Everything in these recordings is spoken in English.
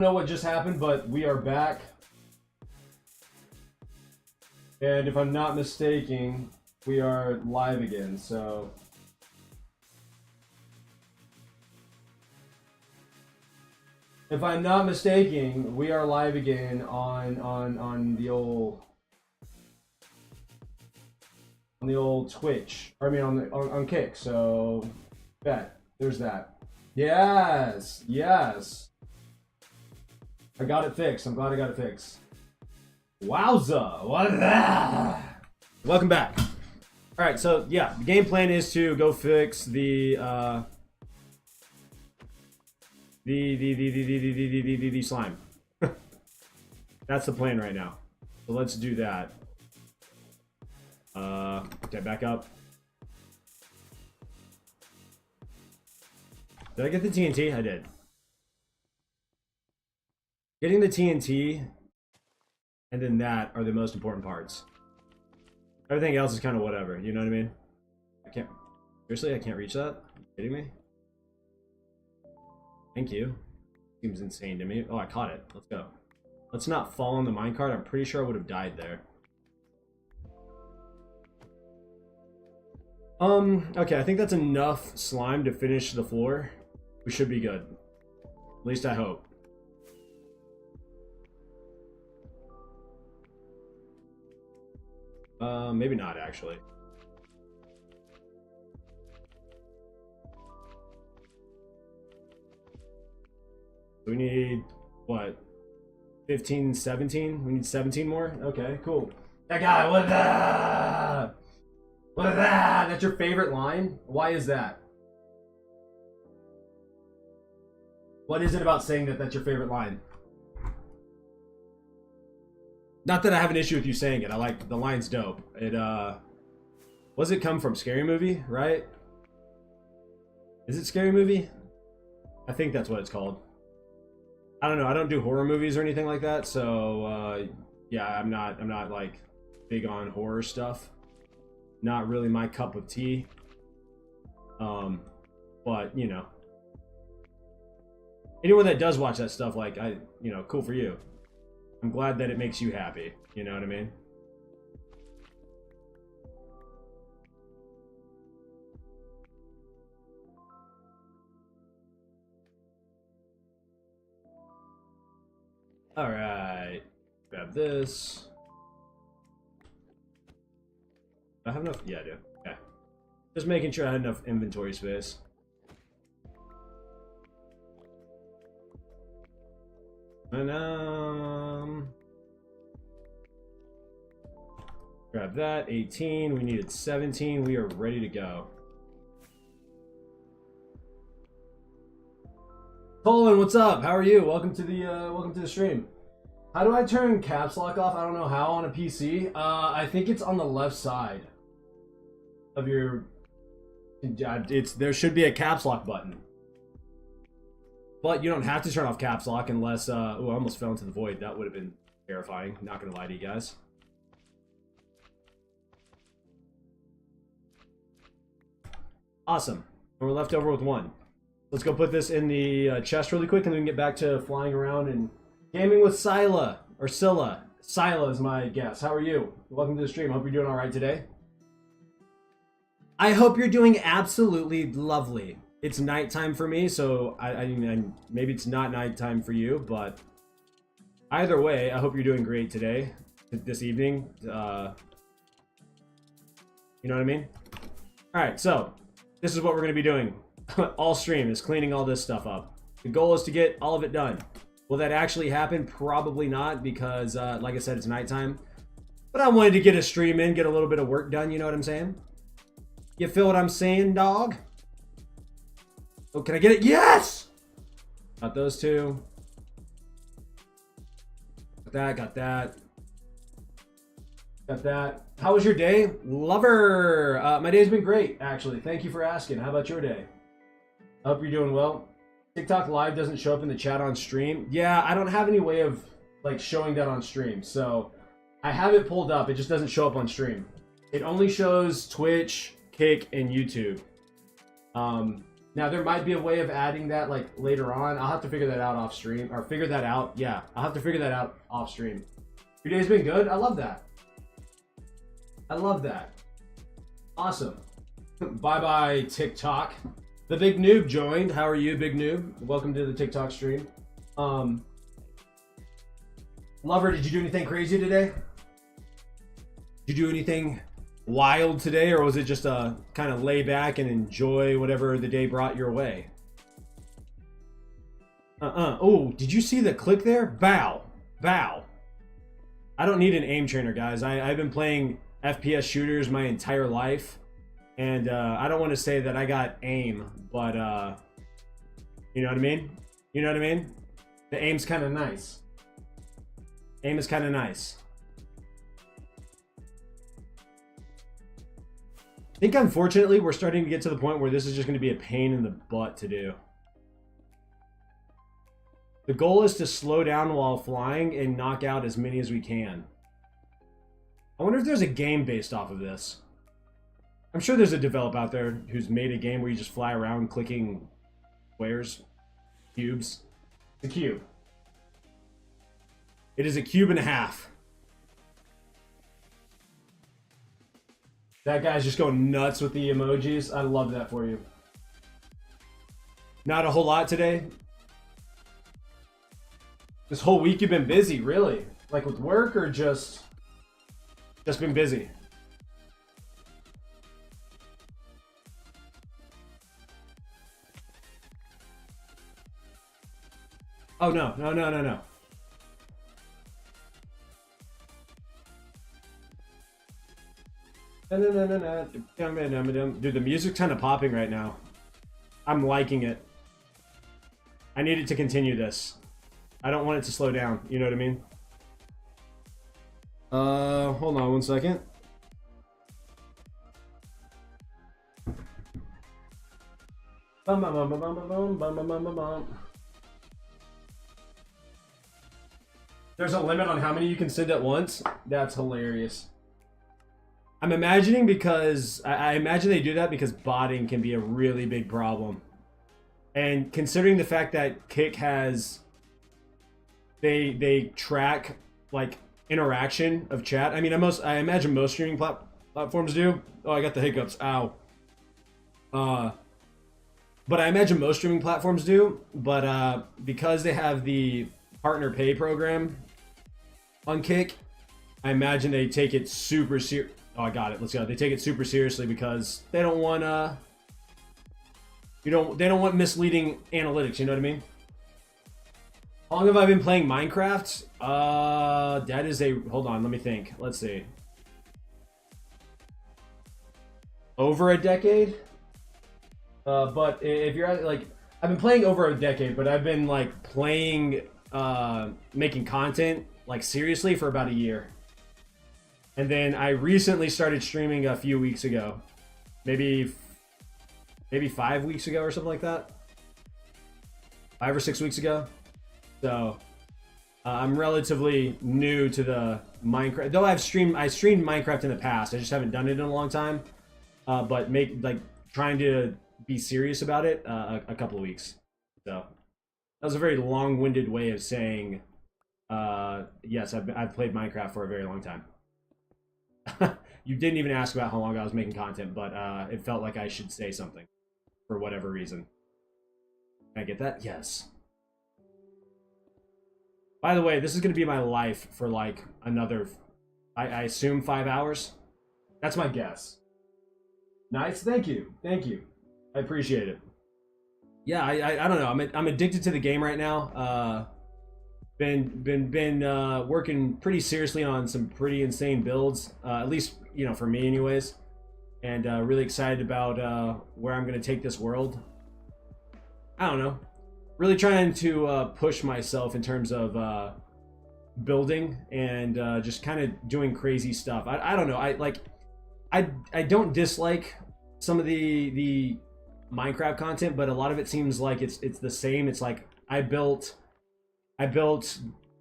know what just happened, but we are back. And if I'm not mistaken, we are live again, so... If I'm not mistaken, we are live again on the old Twitch. I mean on Kick. So there's that. Yes. I got it fixed. I'm glad I got it fixed. Wowza! What that? Welcome back. All right, so yeah, the game plan is to go fix the slime. That's the plan right now. So let's do that. Okay, back up. Did I get the TNT? I did. Getting the TNT and then that are the most important parts. Everything else is kind of whatever, you know what I mean? Seriously, I can't reach that? Are you kidding me? Thank you. Seems insane to me. Oh, I caught it. Let's go. Let's not fall on the minecart. I'm pretty sure I would have died there. Okay, I think that's enough slime to finish the floor. We should be good. At least I hope. Maybe not, actually. We need, what, 15, 17? We need 17 more? Okay, cool. That guy, what the? What is that? That's your favorite line? Why is that? What is it about saying that that's your favorite line? Not that I have an issue with you saying it. I like the line's dope. It was it come from Scary Movie, right? Is it Scary Movie? I think that's what it's called. I don't know. I don't do horror movies or anything like that, so yeah, I'm not like big on horror stuff. Not really my cup of tea. But you know, anyone that does watch that stuff, like cool for you. I'm glad that it makes you happy. You know what I mean? All right, grab this. Do I have enough? Yeah, I do. Okay. Just making sure I had enough inventory space. And grab that. 18. We needed 17. We are ready to go. Colin, what's up? How are you? Welcome to the stream. How do I turn caps lock off? I don't know how on a PC. I think it's on the left side of your. There should be a caps lock button, but you don't have to turn off caps lock unless. Oh, I almost fell into the void. That would have been terrifying. Not gonna lie to you guys. Awesome. We're left over with one. Let's go put this in the chest really quick, and then we can get back to flying around and gaming with Scylla, or Scylla. Scylla is my guess. How are you? Welcome to the stream. Hope you're doing all right today. I hope you're doing absolutely lovely. It's nighttime for me, so I maybe it's not nighttime for you, but either way, I hope you're doing great today, this evening. You know what I mean? All right, so this is what we're going to be doing. All stream is cleaning all this stuff up. The goal is to get all of it done. Will that actually happen? Probably not, because like I said, it's nighttime. But I wanted to get a stream in, get a little bit of work done, you know what I'm saying? You feel what I'm saying, dog? Oh, can I get it? Yes! Got those two. Got that, got that. Got that. How was your day? Lover! My day's been great, actually. Thank you for asking. How about your day? I hope you're doing well. TikTok Live doesn't show up in the chat on stream. Yeah, I don't have any way of like showing that on stream. So I have it pulled up. It just doesn't show up on stream. It only shows Twitch, Kick, and YouTube. Now there might be a way of adding that like later on. I'll have to figure that out off stream, or figure that out. Yeah, I'll have to figure that out off stream. Your day's been good. I love that. I love that. Awesome. Bye bye TikTok. The big noob joined. How are you, big noob? Welcome to the TikTok stream. Lover, did you do anything crazy today? Did you do anything wild today, or was it just a kind of lay back and enjoy whatever the day brought your way? Oh, did you see the click there? Bow. Bow. I don't need an aim trainer, guys. I've been playing FPS shooters my entire life, and I don't want to say that I got aim, but you know what I mean? You know what I mean? The aim's kind of nice. Aim is kind of nice. I think unfortunately we're starting to get to the point where this is just going to be a pain in the butt to do. The goal is to slow down while flying and knock out as many as we can. I wonder if there's a game based off of this. I'm sure there's a developer out there who's made a game where you just fly around clicking squares, cubes. It's a cube. It is a cube and a half. That guy's just going nuts with the emojis. I love that for you. Not a whole lot today. This whole week you've been busy, really? Like with work, or just been busy? Oh no, no, no, no, no. Dude, the music's kind of popping right now. I'm liking it. I need it to continue this. I don't want it to slow down. You know what I mean? Hold on one second. There's a limit on how many you can send at once? That's hilarious. I'm imagining because I imagine they do that because botting can be a really big problem. And considering the fact that Kick has they track like interaction of chat. I mean, I imagine most streaming platforms do. Oh, I got the hiccups. Ow. But I imagine most streaming platforms do, but because they have the partner pay program on Kick, I imagine they take it super serious. Oh, I got it. Let's go. They take it super seriously because they don't want they don't want misleading analytics, you know what I mean? How long have I been playing Minecraft? That is a, hold on, let me think. Let's see. Over a decade? But if you're like, I've been playing over a decade, but I've been like playing, making content like seriously for about a year. And then I recently started streaming a few weeks ago. Maybe 5 weeks ago or something like that. 5 or 6 weeks ago. So I'm relatively new to the Minecraft. Though I streamed Minecraft in the past. I just haven't done it in a long time. But trying to be serious about it a couple of weeks. So that was a very long-winded way of saying yes, I've played Minecraft for a very long time. You didn't even ask about how long I was making content, but it felt like I should say something for whatever reason. Can I get that? Yes. By the way, this is going to be my life for like another, I assume 5 hours. That's my guess. Nice. Thank you. Thank you. I appreciate it. Yeah, I don't know. I'm addicted to the game right now. Been working pretty seriously on some pretty insane builds, at least, you know, for me anyways, and really excited about where I'm going to take this world. I don't know, really trying to push myself in terms of building and just kind of doing crazy stuff. I don't know, I don't dislike some of the Minecraft content, but a lot of it seems like it's the same. It's like I built,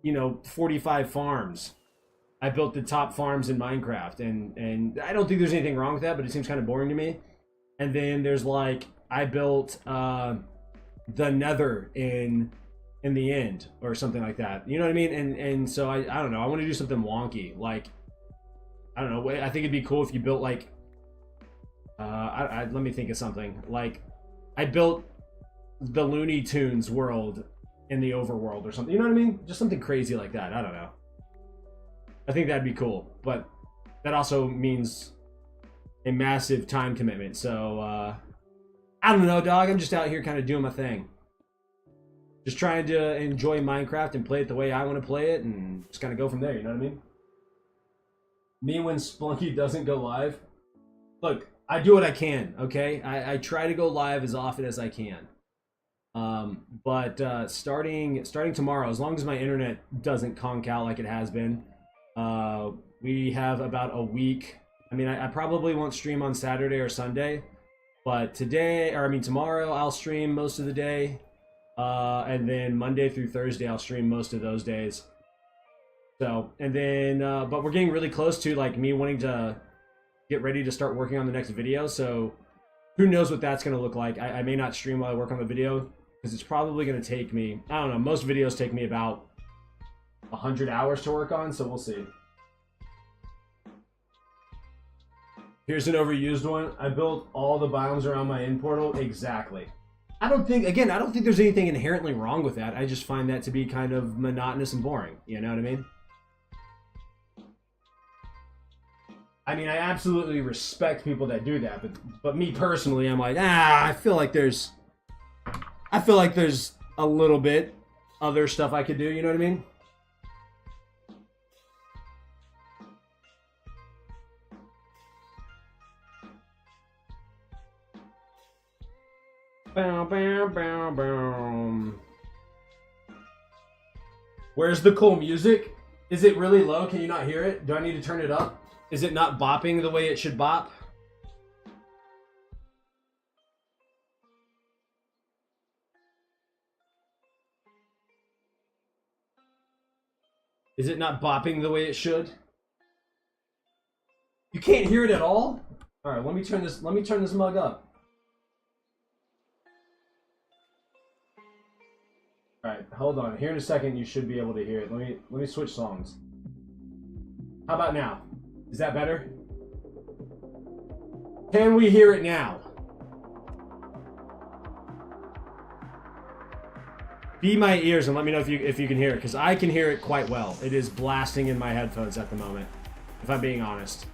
you know, 45 farms. I built the top farms in Minecraft, and I don't think there's anything wrong with that, but it seems kind of boring to me. And then there's like I built the Nether in the end or something like that. You know what I mean? And so I don't know. I want to do something wonky. Like, I don't know. I think it'd be cool if you built like let me think of something. Like, I built the Looney Tunes world in the overworld or something. You know what I mean? Just something crazy like that. I don't know. I think that'd be cool, but that also means a massive time commitment. So I don't know, dog. I'm just out here kind of doing my thing. Just trying to enjoy Minecraft and play it the way I want to play it, and just kind of go from there. You know what I mean? Me when Splunky doesn't go live. Look, I do what I can. Okay, I try to go live as often as I can. But starting tomorrow, as long as my internet doesn't conk out like it has been, we have about a week. I mean, I probably won't stream on Saturday or Sunday, but tomorrow I'll stream most of the day, and then Monday through Thursday I'll stream most of those days. So, and then, but we're getting really close to like me wanting to get ready to start working on the next video. So, who knows what that's going to look like? I may not stream while I work on the video, because it's probably going to take me, I don't know, most videos take me about 100 hours to work on, so we'll see. Here's an overused one. I built all the biomes around my end portal. Exactly. I don't think there's anything inherently wrong with that. I just find that to be kind of monotonous and boring. You know what I mean? I mean, I absolutely respect people that do that, but me personally, I'm like, I feel like there's a little bit other stuff I could do, you know what I mean? Bow, bow, bow, bow. Where's the cool music? Is it really low? Can you not hear it? Do I need to turn it up? Is it not bopping the way it should bop? Is it not bopping the way it should? You can't hear it at all? All right, let me turn this mug up. All right, hold on. Here in a second, you should be able to hear it. Let me switch songs. How about now? Is that better? Can we hear it now? Be my ears and let me know if you can hear it, because I can hear it quite well. It is blasting in my headphones at the moment, if I'm being honest.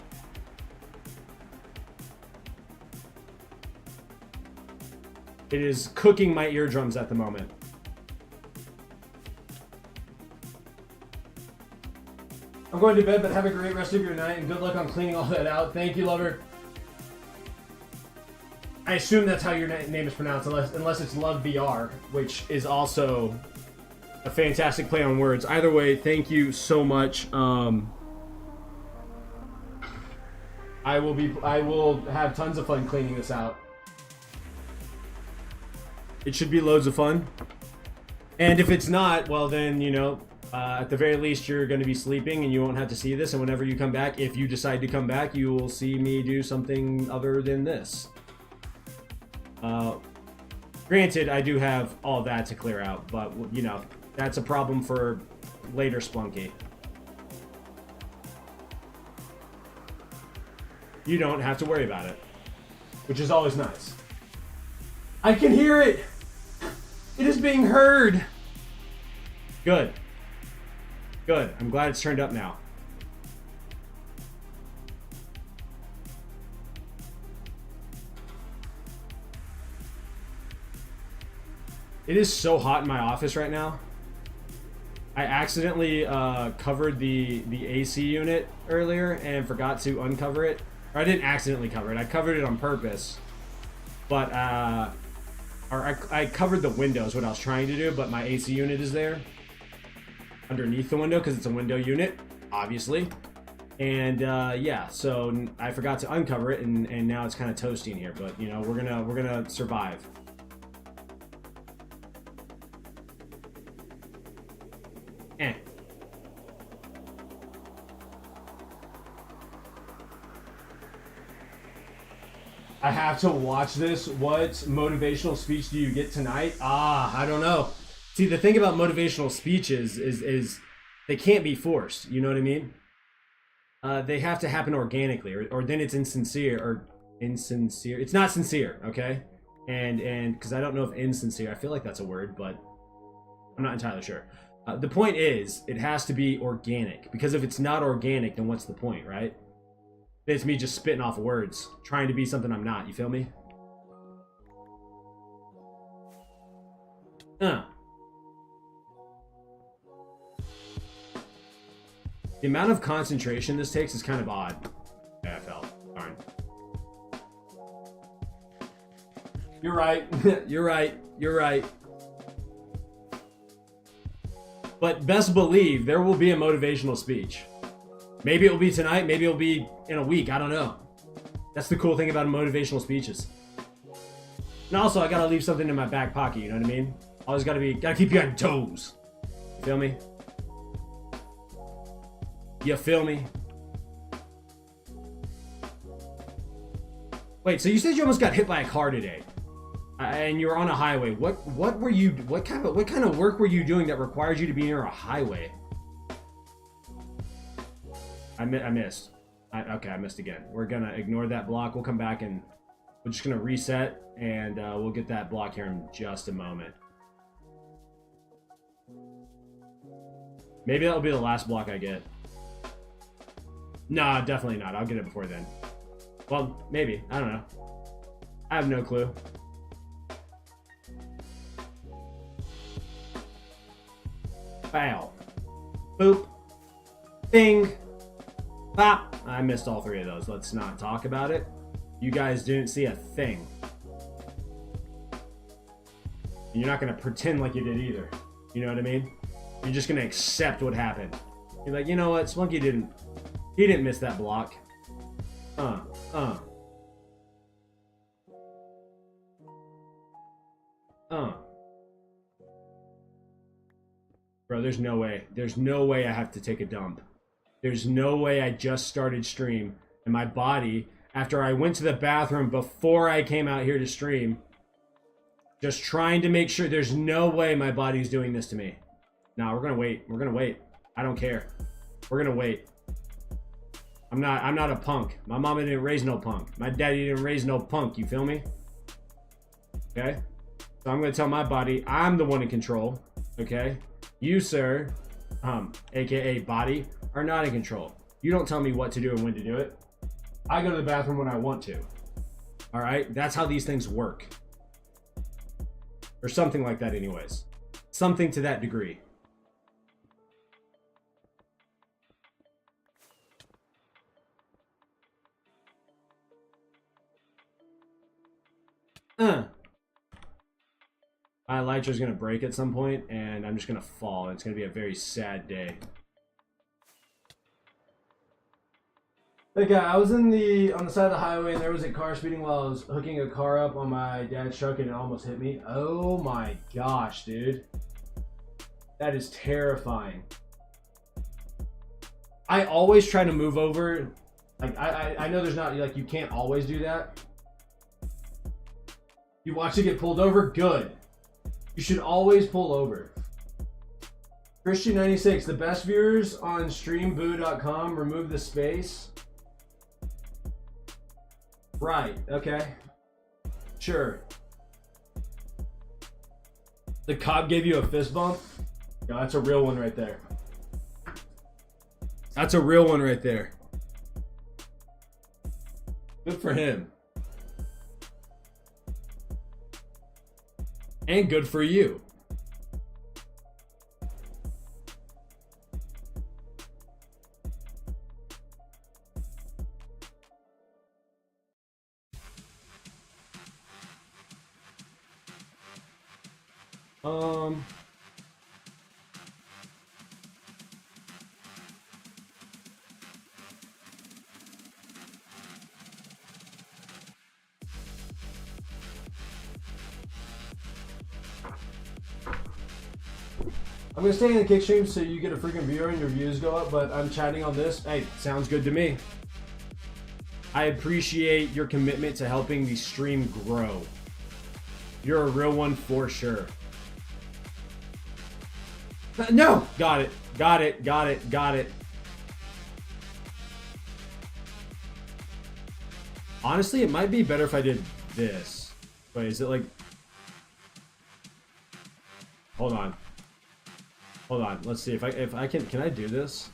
It is cooking my eardrums at the moment. I'm going to bed, but have a great rest of your night, and good luck on cleaning all that out. Thank you, lover. I assume that's how your name is pronounced, unless it's Love VR, which is also a fantastic play on words. Either way, thank you so much. I will have tons of fun cleaning this out. It should be loads of fun. And if it's not, well then, you know, at the very least, you're going to be sleeping and you won't have to see this. And whenever you come back, if you decide to come back, you will see me do something other than this. Granted, I do have all that to clear out, but, you know, that's a problem for later Splunky. You don't have to worry about it, which is always nice. I can hear it! It is being heard! Good. Good. I'm glad it's turned up now. It is so hot in my office right now. I accidentally covered the AC unit earlier and forgot to uncover it. Or I didn't accidentally cover it. I covered it on purpose. But I covered the window is what I was trying to do, but my AC unit is there underneath the window because it's a window unit, obviously. And yeah, so I forgot to uncover it, and now it's kind of toasty in here. But you know, we're gonna survive. I have to watch this. What motivational speech do you get tonight? I don't know. See, the thing about motivational speeches is they can't be forced. You know what I mean? They have to happen organically, or then it's insincere. It's not sincere, okay? And because I don't know if insincere, I feel like that's a word, but I'm not entirely sure. The point is, it has to be organic, because if it's not organic, then what's the point, right? It's me just spitting off words, trying to be something I'm not, you feel me? The amount of concentration this takes is kind of odd. Yeah, I felt. Darn. You're right. You're right. You're right. But best believe there will be a motivational speech. Maybe it'll be tonight, maybe it'll be in a week, I don't know. That's the cool thing about motivational speeches. And also, I gotta leave something in my back pocket, you know what I mean? Always gotta keep you on your toes. You feel me? You feel me? Wait, so you said you almost got hit by a car today, and you were on a highway. What kind of work were you doing that requires you to be near a highway? I missed. Okay, I missed again. We're gonna ignore that block. We'll come back and we're just gonna reset, and we'll get that block here in just a moment. Maybe that'll be the last block I get. Nah, definitely not. I'll get it before then. Well, maybe. I don't know. I have no clue. Bow. Boop. Bing. Bop. I missed all three of those. Let's not talk about it. You guys didn't see a thing. And you're not going to pretend like you did either. You know what I mean? You're just going to accept what happened. You're like, you know what? Spunky didn't miss that block. Bro, there's no way. There's no way I have to take a dump. There's no way I just started stream and my body, after I went to the bathroom before I came out here to stream, just trying to make sure, there's no way my body's doing this to me. No, we're gonna wait. We're gonna wait. I don't care. We're gonna wait. I'm not a punk. My mama didn't raise no punk. My daddy didn't raise no punk, you feel me? Okay? So I'm gonna tell my body I'm the one in control. Okay? You, sir, aka body, are not in control. You don't tell me what to do and when to do it. I go to the bathroom when I want to. Alright? That's how these things work. Or something like that anyways. Something to that degree. My elytra's gonna break at some point, and I'm just gonna fall. It's gonna be a very sad day. Hey guy, I was on the side of the highway, and there was a car speeding while I was hooking a car up on my dad's truck, and it almost hit me. Oh my gosh, dude. That is terrifying. I always try to move over. Like, I know there's not, like, you can't always do that. You watch it get pulled over? Good. You should always pull over. Christian96, the best viewers on streamboo.com, remove the space. Right, okay. Sure. The cop gave you a fist bump? No, that's a real one right there. That's a real one right there. Good for him. And good for you. I'm gonna stay in the kick stream so you get a freaking viewer and your views go up, but I'm chatting on this. Hey, sounds good to me. I appreciate your commitment to helping the stream grow. You're a real one for sure. No! Got it. Got it. Got it. Got it. Honestly, it might be better if I did this. Wait, is it like... Hold on. Hold on. Let's see if I can I do this?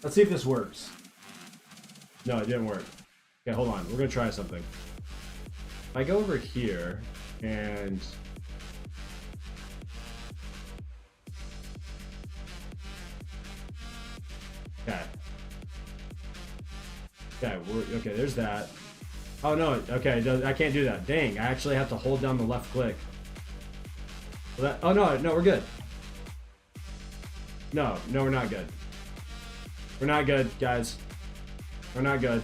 Let's see if this works. No, it didn't work. Okay, hold on. We're gonna try something. If I go over here and okay. Okay, okay, there's that. Oh no, okay, I can't do that. Dang, I actually have to hold down the left click. Oh no, we're good. No, we're not good. We're not good, guys. We're not good.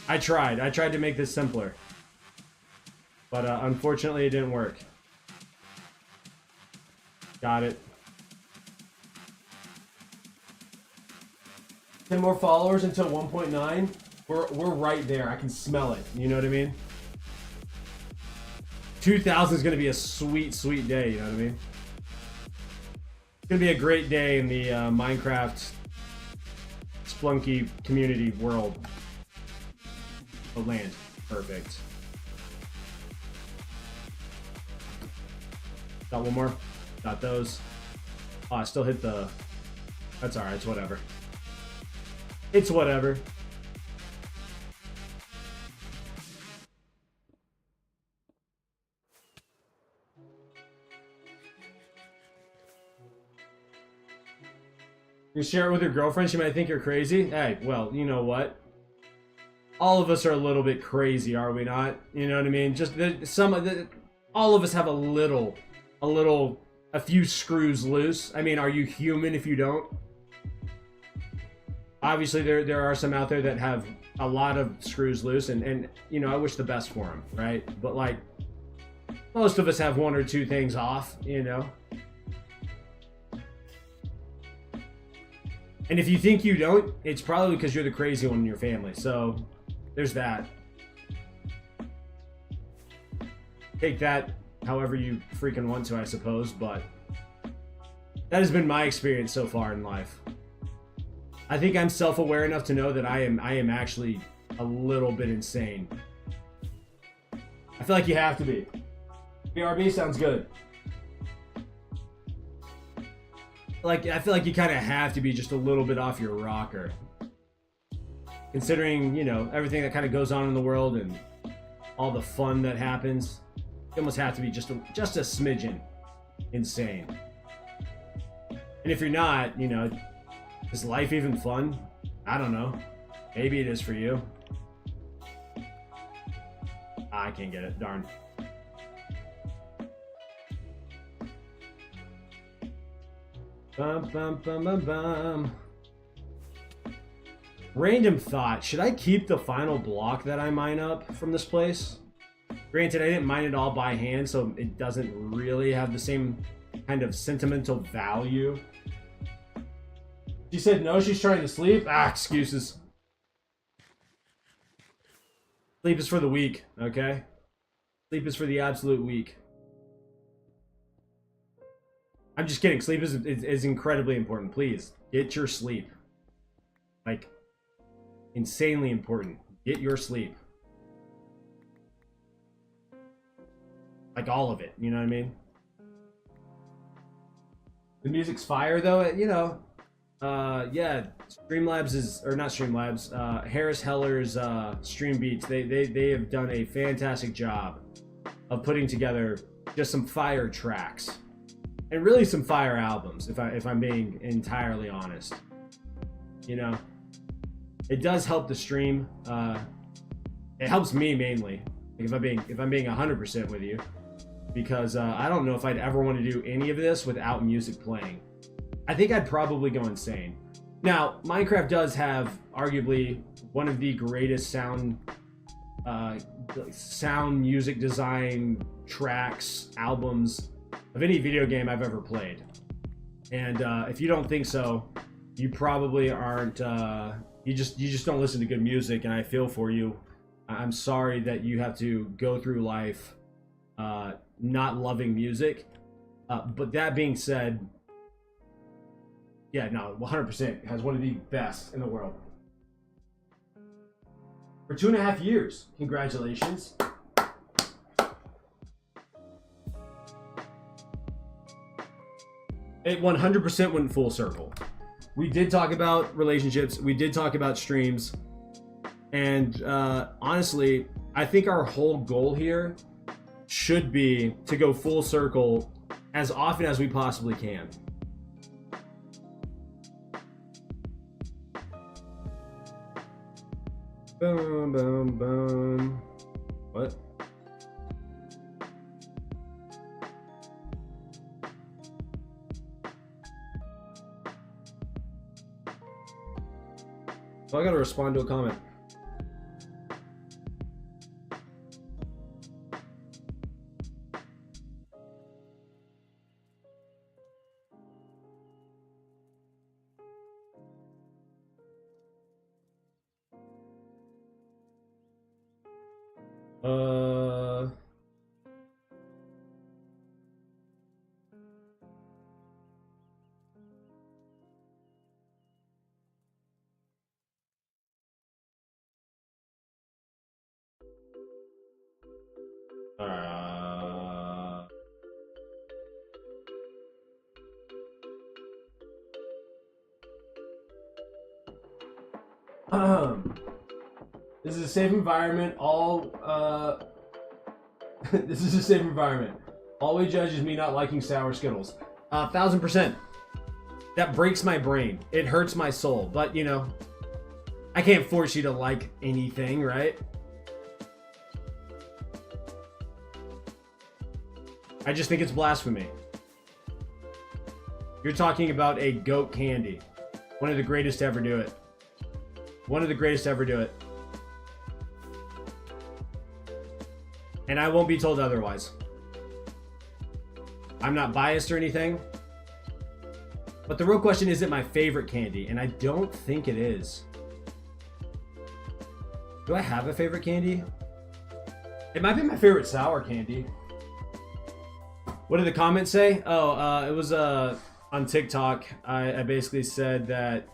I tried to make this simpler. But unfortunately it didn't work. Got it. 10 more followers until 1.9. We're right there. I can smell it. You know what I mean? 2,000 is gonna be a sweet, sweet day. You know what I mean? It's gonna be a great day in the Minecraft Splunky community world. Oh, land. Perfect. Got one more. Got those. Oh, I still hit the... That's alright. It's whatever. It's whatever. You share it with your girlfriend, she might think you're crazy. Hey, well, you know what? All of us are a little bit crazy, are we not? You know what I mean? Just all of us have a few screws loose. I mean, are you human if you don't? Obviously, there are some out there that have a lot of screws loose, and you know, I wish the best for them, right? But like, most of us have one or two things off, you know? And if you think you don't, it's probably because you're the crazy one in your family. So, there's that. Take that however you freaking want to, I suppose, but that has been my experience so far in life. I think I'm self-aware enough to know that I am actually a little bit insane. I feel like you have to be. BRB sounds good. I feel like you kind of have to be just a little bit off your rocker. Considering, you know, everything that kind of goes on in the world and all the fun that happens, you almost have to be just a smidgen insane. And if you're not, you know, is life even fun? I don't know. Maybe it is for you. I can't get it. Darn. Bum, bum, bum, bum, bum. Random thought. Should I keep the final block that I mine up from this place? Granted, I didn't mine it all by hand, so it doesn't really have the same kind of sentimental value. She said no, she's trying to sleep. Ah, excuses. Sleep is for the weak, okay? Sleep is for the absolute weak. I'm just kidding. Sleep is incredibly important. Please, get your sleep. Like, insanely important. Get your sleep. Like, all of it. You know what I mean? The music's fire, though. You know, yeah, Streamlabs is, or not Streamlabs, Harris Heller's Stream Beats, they have done a fantastic job of putting together just some fire tracks. And really some fire albums, if I'm being entirely honest. You know, it does help the stream. It helps me mainly. Like if I'm being 100% with you, because I don't know if I'd ever want to do any of this without music playing. I think I'd probably go insane. Now, Minecraft does have arguably one of the greatest sound music design tracks, albums of any video game I've ever played. And if you don't think so, you probably aren't. You just don't listen to good music, and I feel for you. I'm sorry that you have to go through life not loving music. But that being said, yeah, no, 100% has one of the best in the world. For 2.5 years. Congratulations. It 100% went full circle. We did talk about relationships. We did talk about streams. And honestly, I think our whole goal here should be to go full circle as often as we possibly can. Boom, boom, boom. What? So I gotta respond to a comment. This is a safe environment. This is a safe environment. Always judges me not liking sour Skittles. 1000%. That breaks my brain. It hurts my soul. But you know, I can't force you to like anything, right? I just think it's blasphemy. You're talking about a goat candy. One of the greatest to ever do it. One of the greatest to ever do it. And I won't be told otherwise. I'm not biased or anything. But the real question is it my favorite candy? And I don't think it is. Do I have a favorite candy? It might be my favorite sour candy. What did the comments say? Oh, it was on TikTok. I basically said that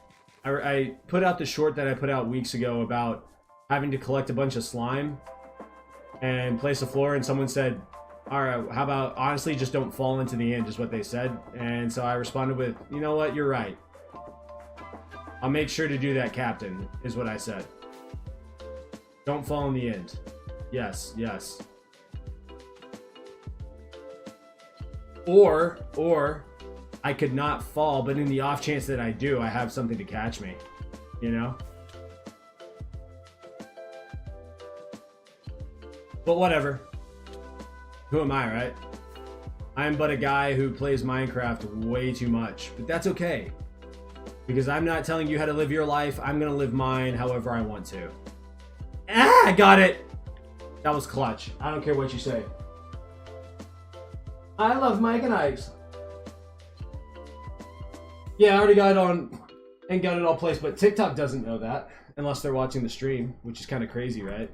I put out the short that I put out weeks ago about having to collect a bunch of slime and place a floor, and someone said, all right, how about honestly just don't fall into the end, is what they said. And so I responded with, you know what, you're right. I'll make sure to do that, Captain, is what I said. Don't fall in the end. Yes, yes. Or I could not fall, but in the off chance that I do, I have something to catch me, you know? But whatever. Who am I, right? I am but a guy who plays Minecraft way too much, but that's okay. Because I'm not telling you how to live your life. I'm gonna live mine however I want to. Ah, I got it! That was clutch. I don't care what you say. I love Mike and Ike's. Yeah, I already got it on and got it all placed, but TikTok doesn't know that unless they're watching the stream, which is kind of crazy, right?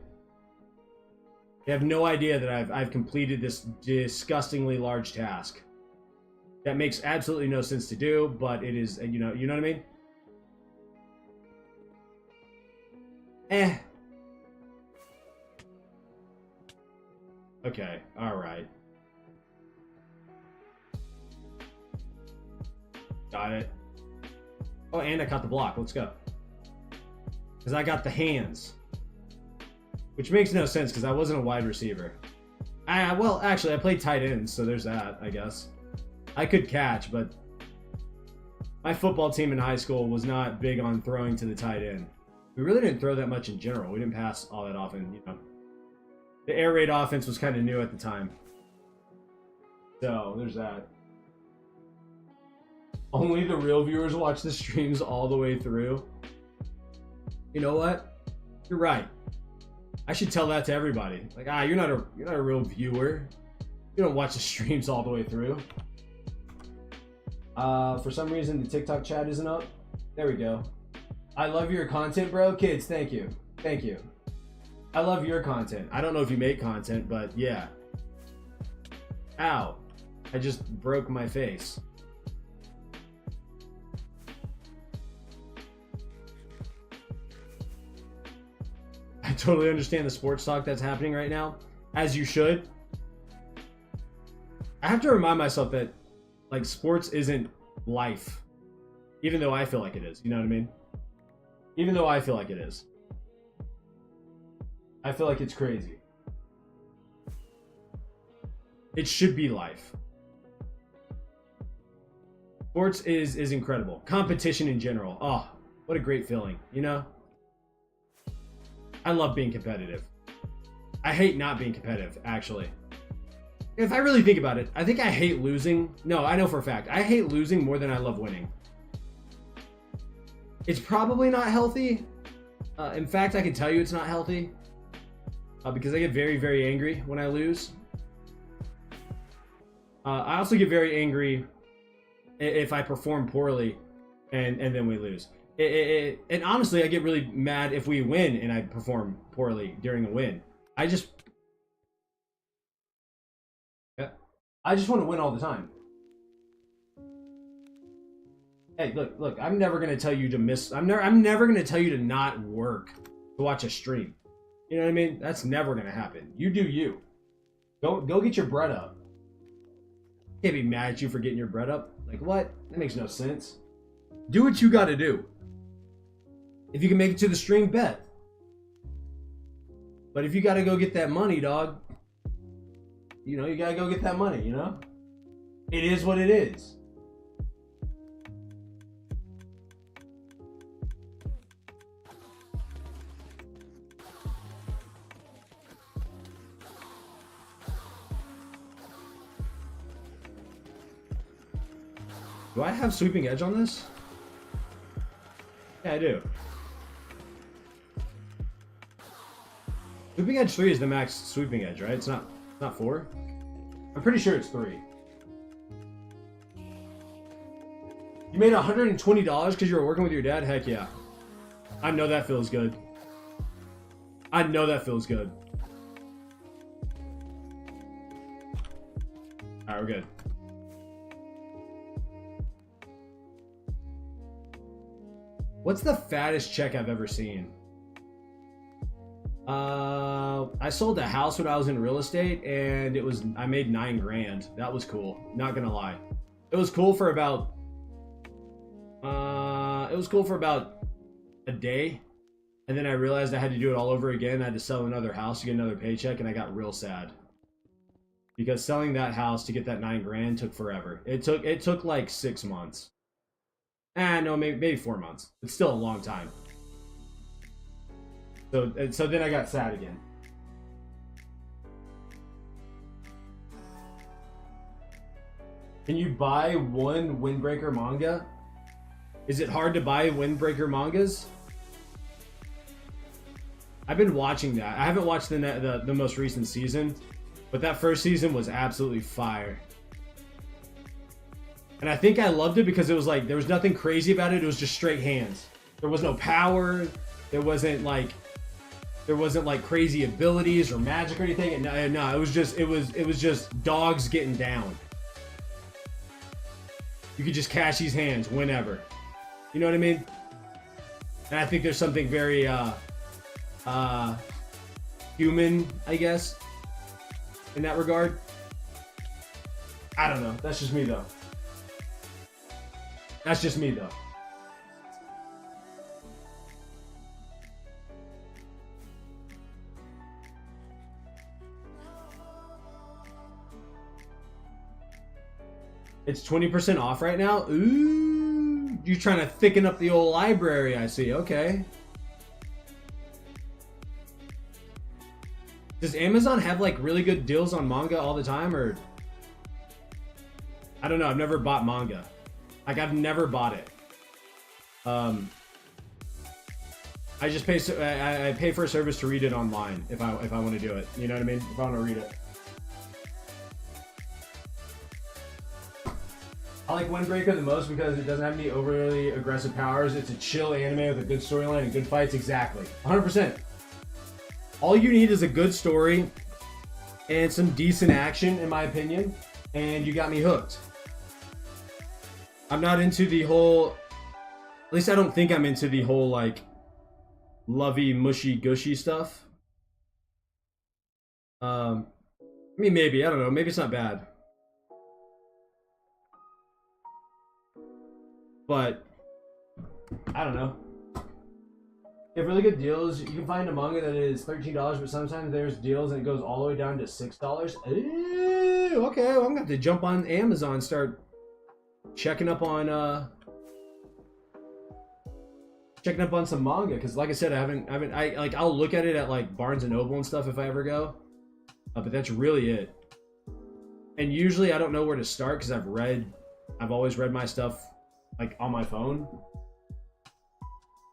They have no idea that I've completed this disgustingly large task. That makes absolutely no sense to do, but it is, you know what I mean? Okay, alright. Got it. Oh, and I caught the block. Let's go. Because I got the hands. Which makes no sense because I wasn't a wide receiver. Well, actually, I played tight end, so there's that, I guess. I could catch, but my football team in high school was not big on throwing to the tight end. We really didn't throw that much in general. We didn't pass all that often, you know. The air raid offense was kind of new at the time. So, there's that. Only the real viewers watch the streams all the way through. You know what? You're right. I should tell that to everybody. Like, you're not a real viewer. You don't watch the streams all the way through. For some reason, the TikTok chat isn't up. There we go. I love your content, bro. Kids, thank you. Thank you. I love your content. I don't know if you make content, but yeah. Ow. I just broke my face. I totally understand the sports talk that's happening right now, as you should. I have to remind myself that, like, sports isn't life, even though I feel like it is. You know what I mean? Even though I feel like it is. I feel like it's crazy. It should be life. Sports is incredible. Competition in general. Oh, what a great feeling, you know? I love being competitive. I hate not being competitive, actually. If I really think about it, I think I hate losing. No, I know for a fact. I hate losing more than I love winning. It's probably not healthy. In fact, I can tell you it's not healthy. Because I get very, very angry when I lose. I also get very angry if I perform poorly and then we lose. And honestly, I get really mad if we win and I perform poorly during a win. I just want to win all the time. Hey, look, I'm never gonna tell you to miss. I'm never gonna tell you to not work to watch a stream. You know what I mean? That's never gonna happen. You do you. Go get your bread up. Can't be mad at you for getting your bread up. Like, what? That makes no sense. Do what you gotta do. If you can make it to the stream, bet. But if you gotta go get that money, dog, you know, you gotta go get that money, you know? It is what it is. Do I have sweeping edge on this? Yeah, I do. Sweeping edge 3 is the max sweeping edge, right? It's not 4? I'm pretty sure it's 3. You made $120 because you were working with your dad? Heck yeah. I know that feels good. I know that feels good. Alright, we're good. What's the fattest check I've ever seen? I sold a house when I was in real estate, and I made $9 grand. That was cool. Not gonna lie. It was cool for about a day, and then I realized I had to do it all over again. I had to sell another house to get another paycheck, and I got real sad because selling that house to get that $9 grand took forever. It took like 6 months. No, maybe 4 months. It's still a long time. So then I got sad again. Can you buy one Windbreaker manga? Is it hard to buy Windbreaker mangas? I've been watching that. I haven't watched the most recent season, but that first season was absolutely fire. And I think I loved it because it was like, there was nothing crazy about it. It was just straight hands. There was no power. There wasn't like crazy abilities or magic or anything. No, it was just dogs getting down. You could just catch these hands whenever. You know what I mean? And I think there's something very human, I guess, in that regard. I don't know. That's just me though. That's just me though. It's 20% off right now? Ooh, you're trying to thicken up the old library, I see. Okay. Does Amazon have like really good deals on manga all the time, or? I don't know. I've never bought manga. Like, I've never bought it. I just pay. I pay for a service to read it online if I want to do it. You know what I mean? If I want to read it. I like Windbreaker the most because it doesn't have any overly aggressive powers. It's a chill anime with a good storyline and good fights. Exactly. 100%. All you need is a good story and some decent action, in my opinion, and you got me hooked. I'm not into the whole... At least I don't think I'm into the whole, like, lovey, mushy, gushy stuff. I mean, maybe. I don't know. Maybe it's not bad. But I don't know. You have really good deals. You can find a manga that is $13, but sometimes there's deals and it goes all the way down to $6. Ew, okay, well, I'm gonna have to jump on Amazon, start checking up on some manga, because like I said, I'll look at it at like Barnes and Noble and stuff if I ever go, but that's really it. And usually I don't know where to start because I've always read my stuff like on my phone.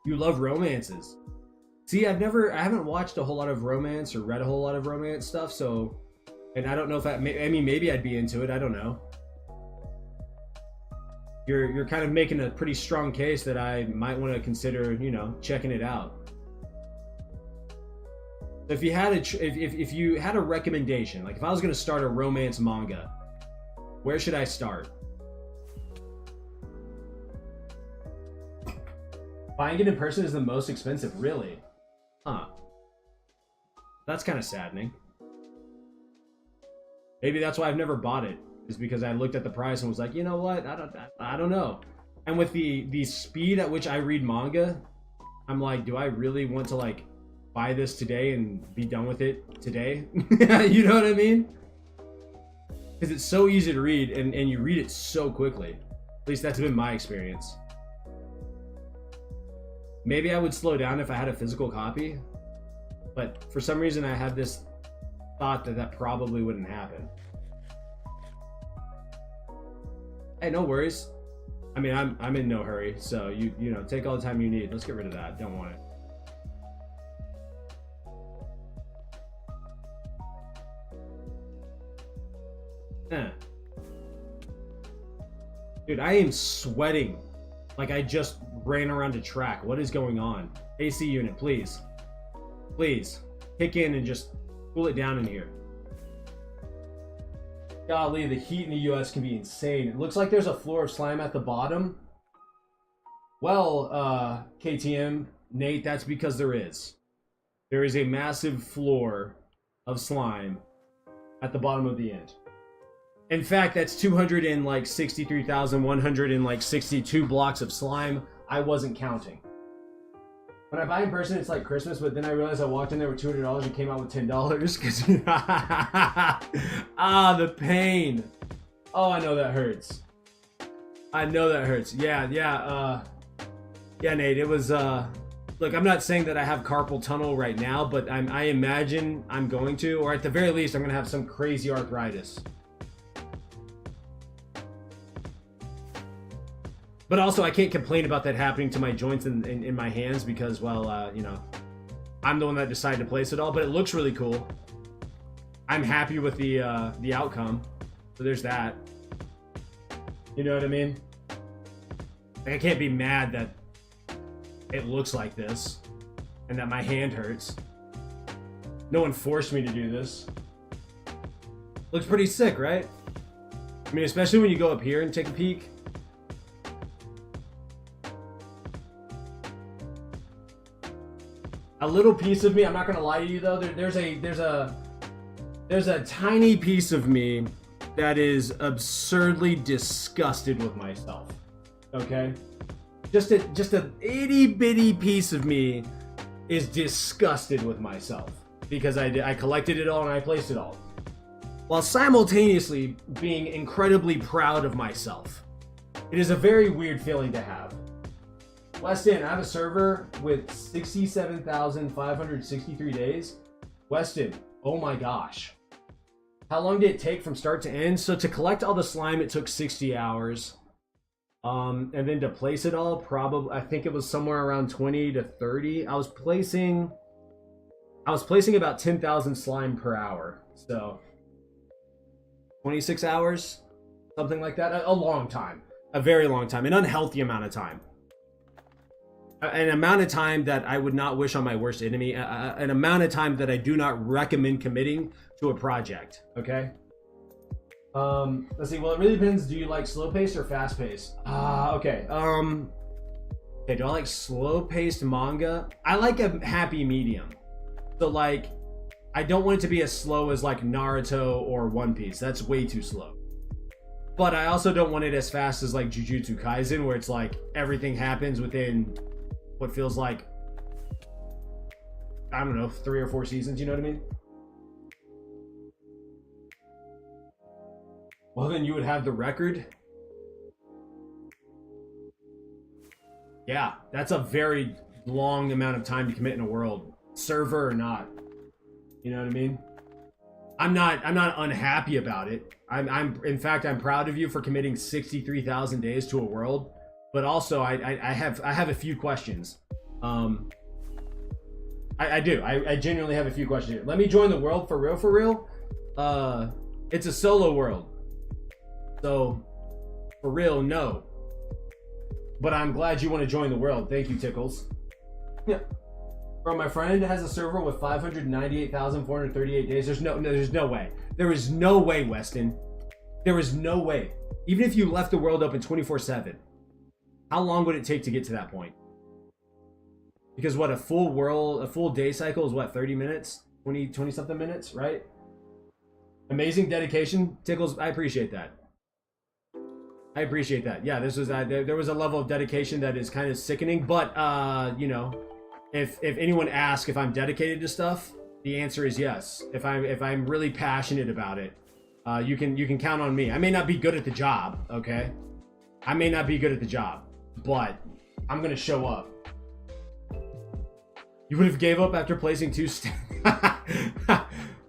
You love romances. See, I haven't watched a whole lot of romance or read a whole lot of romance stuff, so, and I don't know if I mean, maybe I'd be into it, I don't know. You're kind of making a pretty strong case that I might want to consider, you know, checking it out. If you had if you had a recommendation, like if I was going to start a romance manga, where should I start? Buying it in person is the most expensive, really? Huh. That's kind of saddening. Maybe that's why I've never bought it, is because I looked at the price and was like, you know what? I don't know. And with the speed at which I read manga, I'm like, do I really want to like buy this today and be done with it today? You know what I mean? Because it's so easy to read and you read it so quickly. At least that's been my experience. Maybe I would slow down if I had a physical copy, but for some reason I have this thought that probably wouldn't happen. Hey, no worries. I mean, I'm in no hurry, so you know, take all the time you need. Let's get rid of that. Don't want it. Dude, I am sweating like I just ran around a track. What is going on? AC unit, please. Please. Kick in and just cool it down in here. Golly, the heat in the US can be insane. It looks like there's a floor of slime at the bottom. Well, KTM, Nate, that's because there is. There is a massive floor of slime at the bottom of the end. In fact, that's 263,162 blocks of slime. I wasn't counting. When I buy in person, it's like Christmas, but then I realized I walked in there with $200 and came out with $10. Ah, the pain. Oh, I know that hurts. I know that hurts. Yeah, Nate, it was, look, I'm not saying that I have carpal tunnel right now, but I imagine I'm going to, or at the very least, I'm going to have some crazy arthritis. But also, I can't complain about that happening to my joints in my hands because, well, you know, I'm the one that decided to place it all. But it looks really cool. I'm happy with the outcome. So there's that. You know what I mean? Like, I can't be mad that it looks like this and that my hand hurts. No one forced me to do this. Looks pretty sick, right? I mean, especially when you go up here and take a peek. A little piece of me, I'm not gonna lie to you though, there's a tiny piece of me that is absurdly disgusted with myself. Okay? Just a itty bitty piece of me is disgusted with myself because I collected it all and I placed it all, while simultaneously being incredibly proud of myself. It is a very weird feeling to have. Weston, I have a server with 67,563 days. Weston, oh my gosh. How long did it take from start to end? So to collect all the slime, it took 60 hours. And then to place it all, probably, I think it was somewhere around 20 to 30. I was placing about 10,000 slime per hour. So 26 hours. something like that. A long time, a very long time, an unhealthy amount of time. An amount of time that I would not wish on my worst enemy, an amount of time that I do not recommend committing to a project, okay? Let's see, well, it really depends. Do you like slow-paced or fast-paced? Okay, okay, do I like slow-paced manga? I like a happy medium. So, like, I don't want it to be as slow as, like, Naruto or One Piece. That's way too slow. But I also don't want it as fast as, like, Jujutsu Kaisen, where it's, like, everything happens within what feels like, I don't know, 3 or 4 seasons, you know what I mean? Well, then you would have the record. Yeah, that's a very long amount of time to commit in a world, server or not. You know what I mean? I'm not unhappy about it. In fact, I'm proud of you for committing 63,000 days to a world. But also, I have a few questions. I do. I genuinely have a few questions here. Let me join the world for real, for real. It's a solo world. So, for real, no. But I'm glad you want to join the world. Thank you, Tickles. Yeah. Bro, my friend has a server with 598,438 days. There's no way. There is no way, Weston. There is no way. Even if you left the world open 24/7. How long would it take to get to that point? Because what, a full day cycle is what, 30 minutes? 20 something minutes, right? Amazing dedication, Tickles. I appreciate that. I appreciate that. Yeah, this was there was a level of dedication that is kind of sickening, but you know, if anyone asks if I'm dedicated to stuff, the answer is yes. If I'm really passionate about it, you can count on me. I may not be good at the job, okay? I may not be good at the job, but I'm gonna show up. You would have gave up after placing 2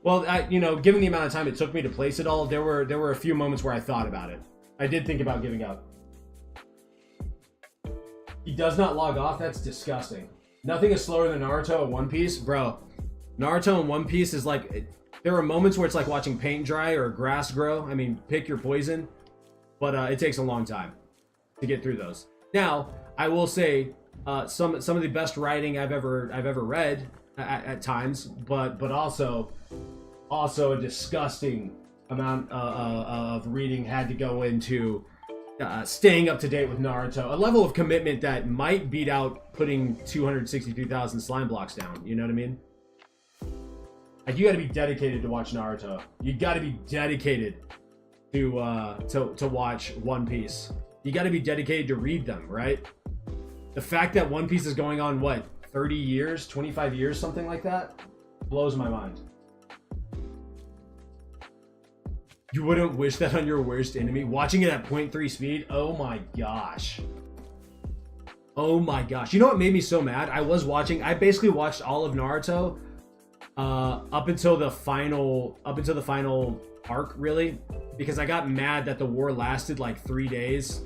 Well, you know, given the amount of time it took me to place it all, there were a few moments where I thought about it. I did think about giving up. He does not log off. That's disgusting. Nothing is slower than Naruto and One Piece, bro. Naruto and One Piece is like, there are moments where it's like watching paint dry or grass grow. I mean, pick your poison, but it takes a long time to get through those. Now, I will say, some of the best writing I've ever read at times, but also a disgusting amount of reading had to go into staying up to date with Naruto. A level of commitment that might beat out putting 263,000 slime blocks down. You know what I mean? Like, you got to be dedicated to watch Naruto. You got to be dedicated to watch One Piece. You got to be dedicated to read them, right? The fact that One Piece is going on, what, 30 years, 25 years, something like that, blows my mind. You wouldn't wish that on your worst enemy? Watching it at 0.3 speed? Oh my gosh. Oh my gosh. You know what made me so mad? I basically watched all of Naruto up until the final arc, really, because I got mad that the war lasted like 3 days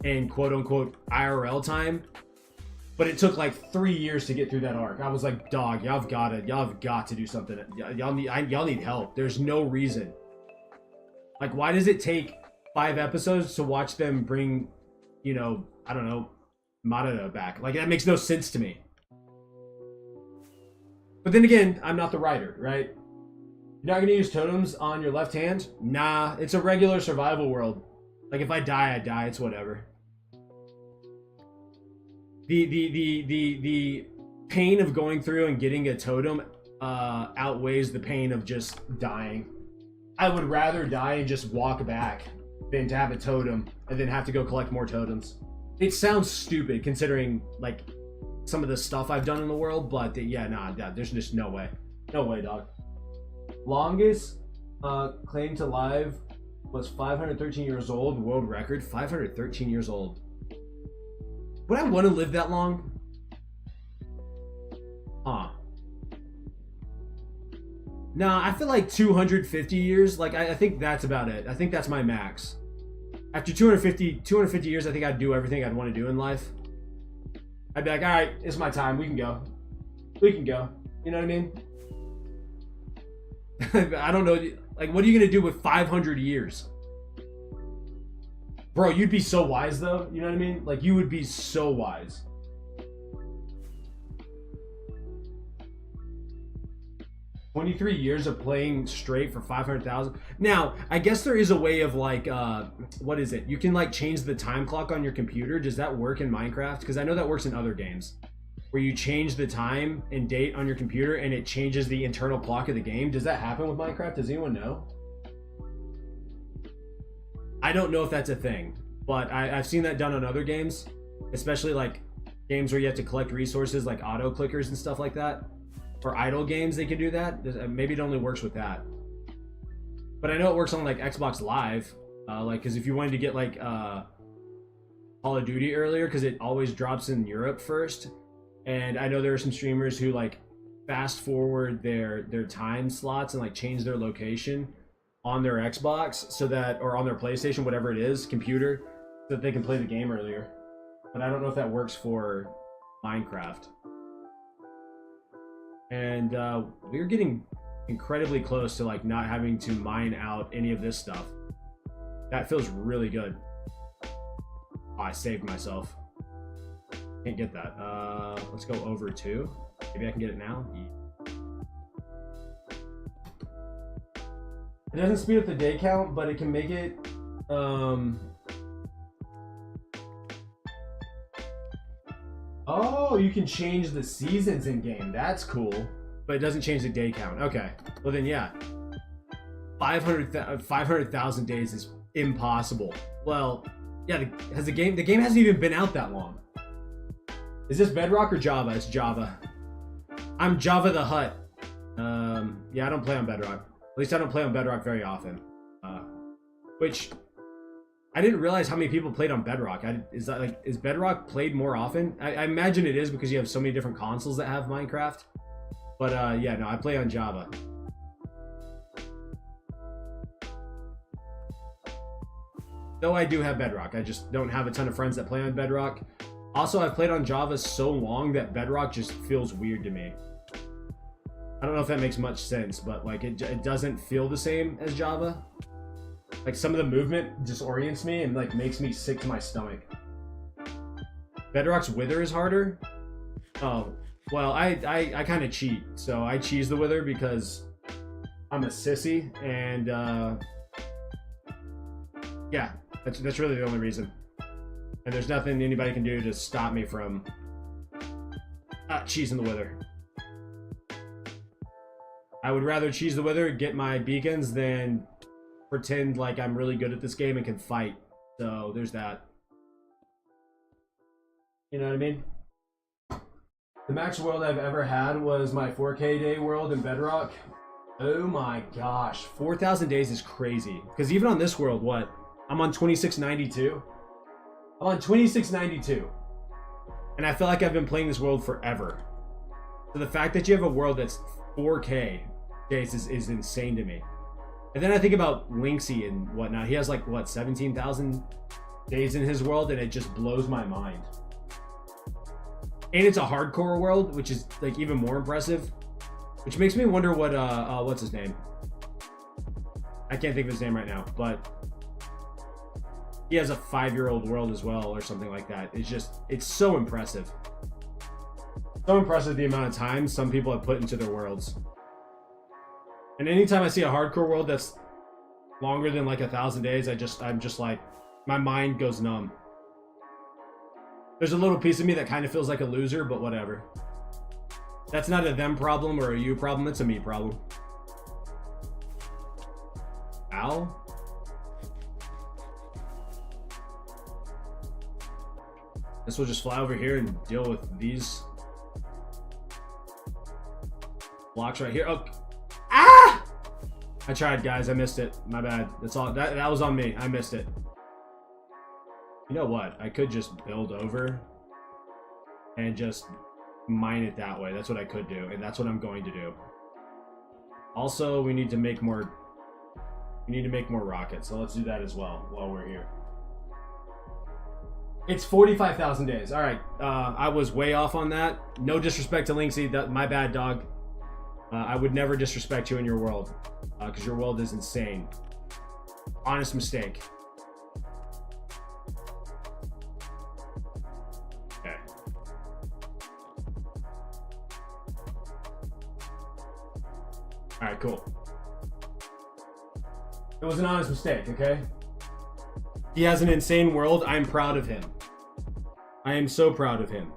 in quote unquote IRL time, but it took like 3 years to get through that arc. I was like, dog, y'all have got to do something. Y'all need help. There's no reason. Like, why does it take 5 episodes to watch them bring, you know, I don't know, Madara back? Like, that makes no sense to me. But then again, I'm not the writer, right? You're not gonna use totems on your left hand? Nah, it's a regular survival world. Like, if I die, I die. It's whatever. The pain of going through and getting a totem outweighs the pain of just dying. I would rather die and just walk back than to have a totem and then have to go collect more totems. It sounds stupid considering, like, some of the stuff I've done in the world, but yeah, nah, there's just no way. No way, dog. Longest claim to live was 513 years old, world record, 513 years old. Would I want to live that long? Huh. Nah, I feel like 250 years, like, I think that's about it. I think that's my max. After 250 years, I think I'd do everything I'd want to do in life. I'd be like, all right, it's my time. We can go. We can go. You know what I mean? I don't know. Like, what are you going to do with 500 years? Bro, you'd be so wise though. You know what I mean? Like, you would be so wise. $23 of playing straight for 500,000. Now, I guess there is a way of like, what is it? You can like change the time clock on your computer. Does that work in Minecraft? Because I know that works in other games, where you change the time and date on your computer and it changes the internal clock of the game. Does that happen with Minecraft? Does anyone know? I don't know if that's a thing, but I've seen that done on other games, especially like games where you have to collect resources like auto clickers and stuff like that. For idle games, they can do that. Maybe it only works with that. But I know it works on like Xbox Live, like because if you wanted to get like Call of Duty earlier, because it always drops in Europe first. And I know there are some streamers who like fast forward their time slots and like change their location on their Xbox so that, or on their PlayStation, whatever it is, computer, so that they can play the game earlier. But I don't know if that works for Minecraft. And we're getting incredibly close to like not having to mine out any of this stuff. That feels really good. Oh, I saved myself. Can't get that. Let's go over 2. Maybe I can get it now. It doesn't speed up the day count, but it can make it oh, you can change the seasons in game. That's cool. But it doesn't change the day count. Okay. Well then, yeah. 500,000 days is impossible. Well, yeah, the game hasn't even been out that long. Is this Bedrock or Java? It's Java. I'm Java the Hutt. Yeah, I don't play on Bedrock. At least I don't play on Bedrock very often. Which I didn't realize how many people played on Bedrock. Is Bedrock played more often? I imagine it is because you have so many different consoles that have Minecraft. But yeah, no, I play on Java. Though I do have Bedrock, I just don't have a ton of friends that play on Bedrock. Also, I've played on Java so long that Bedrock just feels weird to me. I don't know if that makes much sense, but like it doesn't feel the same as Java. Like some of the movement disorients me and like makes me sick to my stomach. Bedrock's Wither is harder? Oh, well, I kind of cheat. So I cheese the Wither because I'm a sissy, and yeah, that's really the only reason. And there's nothing anybody can do to stop me from cheesing the Wither. I would rather cheese the Wither, get my beacons, than pretend like I'm really good at this game and can fight. So there's that. You know what I mean? The max world I've ever had was my 4K day world in Bedrock. Oh my gosh, 4,000 days is crazy. Because even on this world, what? I'm on 2692. I'm on 2692. And I feel like I've been playing this world forever. So the fact that you have a world that's 4K days is insane to me. And then I think about Linksy and whatnot. He has like, what, 17,000 days in his world, and it just blows my mind. And it's a hardcore world, which is like even more impressive. Which makes me wonder what, what's his name? I can't think of his name right now, but he has a 5-year-old world as well, or something like that. It's so impressive. So impressive the amount of time some people have put into their worlds. And anytime I see a hardcore world that's longer than like 1,000 days, I'm just like, my mind goes numb. There's a little piece of me that kind of feels like a loser, but whatever. That's not a them problem or a you problem, it's a me problem. Ow. This will just fly over here and deal with these blocks right here. Oh, ah! I tried, guys. I missed it. My bad. That's all. That was on me. I missed it. You know what? I could just build over and just mine it that way. That's what I could do, and that's what I'm going to do. Also, we need to make more. We need to make more rockets, so let's do that as well while we're here. It's 45,000 days. All right, I was way off on that. No disrespect to Linksy. My bad, dog. I would never disrespect you in your world, because your world is insane. Honest mistake. All right, cool. It was an honest mistake, okay? He has an insane world. I'm proud of him. I am so proud of him.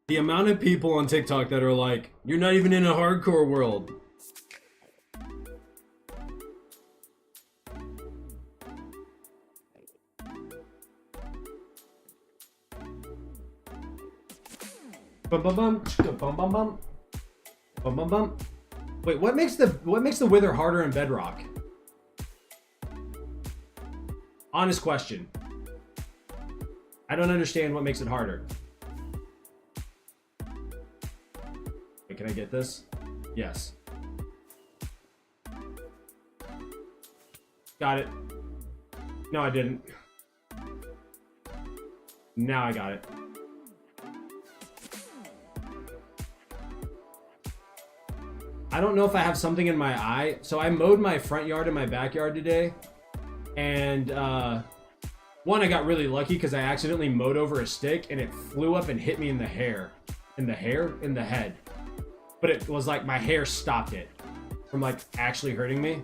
The amount of people on TikTok that are like, you're not even in a hardcore world. Bum bum bum, bum bum bum, bum bum bum. Wait, what makes the wither harder in Bedrock? Honest question. I don't understand what makes it harder. Wait, can I get this? Yes. Got it. No, I didn't. Now I got it. I don't know if I have something in my eye. So I mowed my front yard and my backyard today. And one, I got really lucky because I accidentally mowed over a stick and it flew up and hit me in the hair. In the head. But it was like my hair stopped it from like actually hurting me.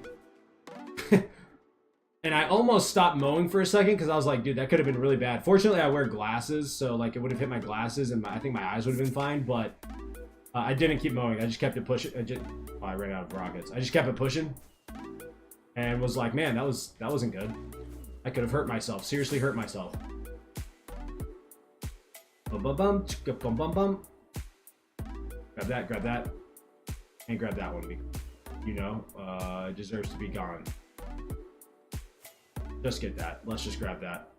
And I almost stopped mowing for a second because I was like, dude, that could have been really bad. Fortunately, I wear glasses, so like it would have hit my glasses and I think my eyes would have been fine, but I didn't keep mowing. I just kept it pushing. I ran out of rockets. I just kept it pushing and was like, man, that wasn't good. I could have hurt myself. Seriously hurt myself. Bum bum bum, bum bum bum. Grab that, and grab that one. You know, it deserves to be gone. Just get that. Let's just grab that.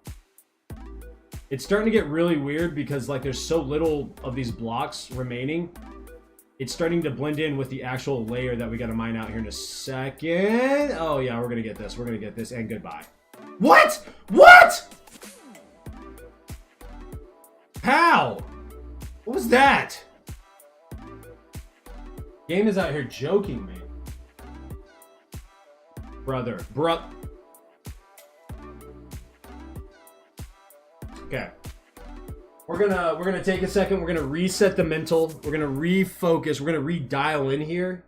It's starting to get really weird because like there's so little of these blocks remaining. It's starting to blend in with the actual layer that we got to mine out here in a second. Oh yeah, we're gonna get this. We're gonna get this, and goodbye. What? What? How? What was that? Game is out here joking me. Brother. Okay. We're gonna take a second. We're gonna reset the mental. We're gonna refocus. We're gonna redial in here,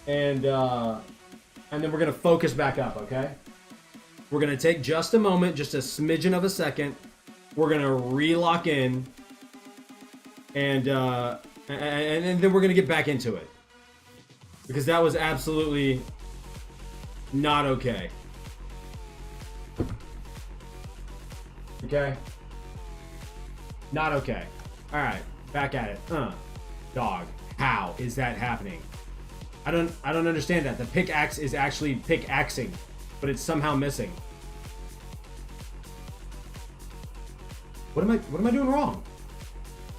and then we're gonna focus back up. Okay. We're gonna take just a moment, just a smidgen of a second. We're gonna re-lock in, and then we're gonna get back into it because that was absolutely not okay. Okay. Not okay. All right, back at it. Dog. How is that happening? I don't understand that. The pickaxe is actually pickaxing, but it's somehow missing. What am I doing wrong?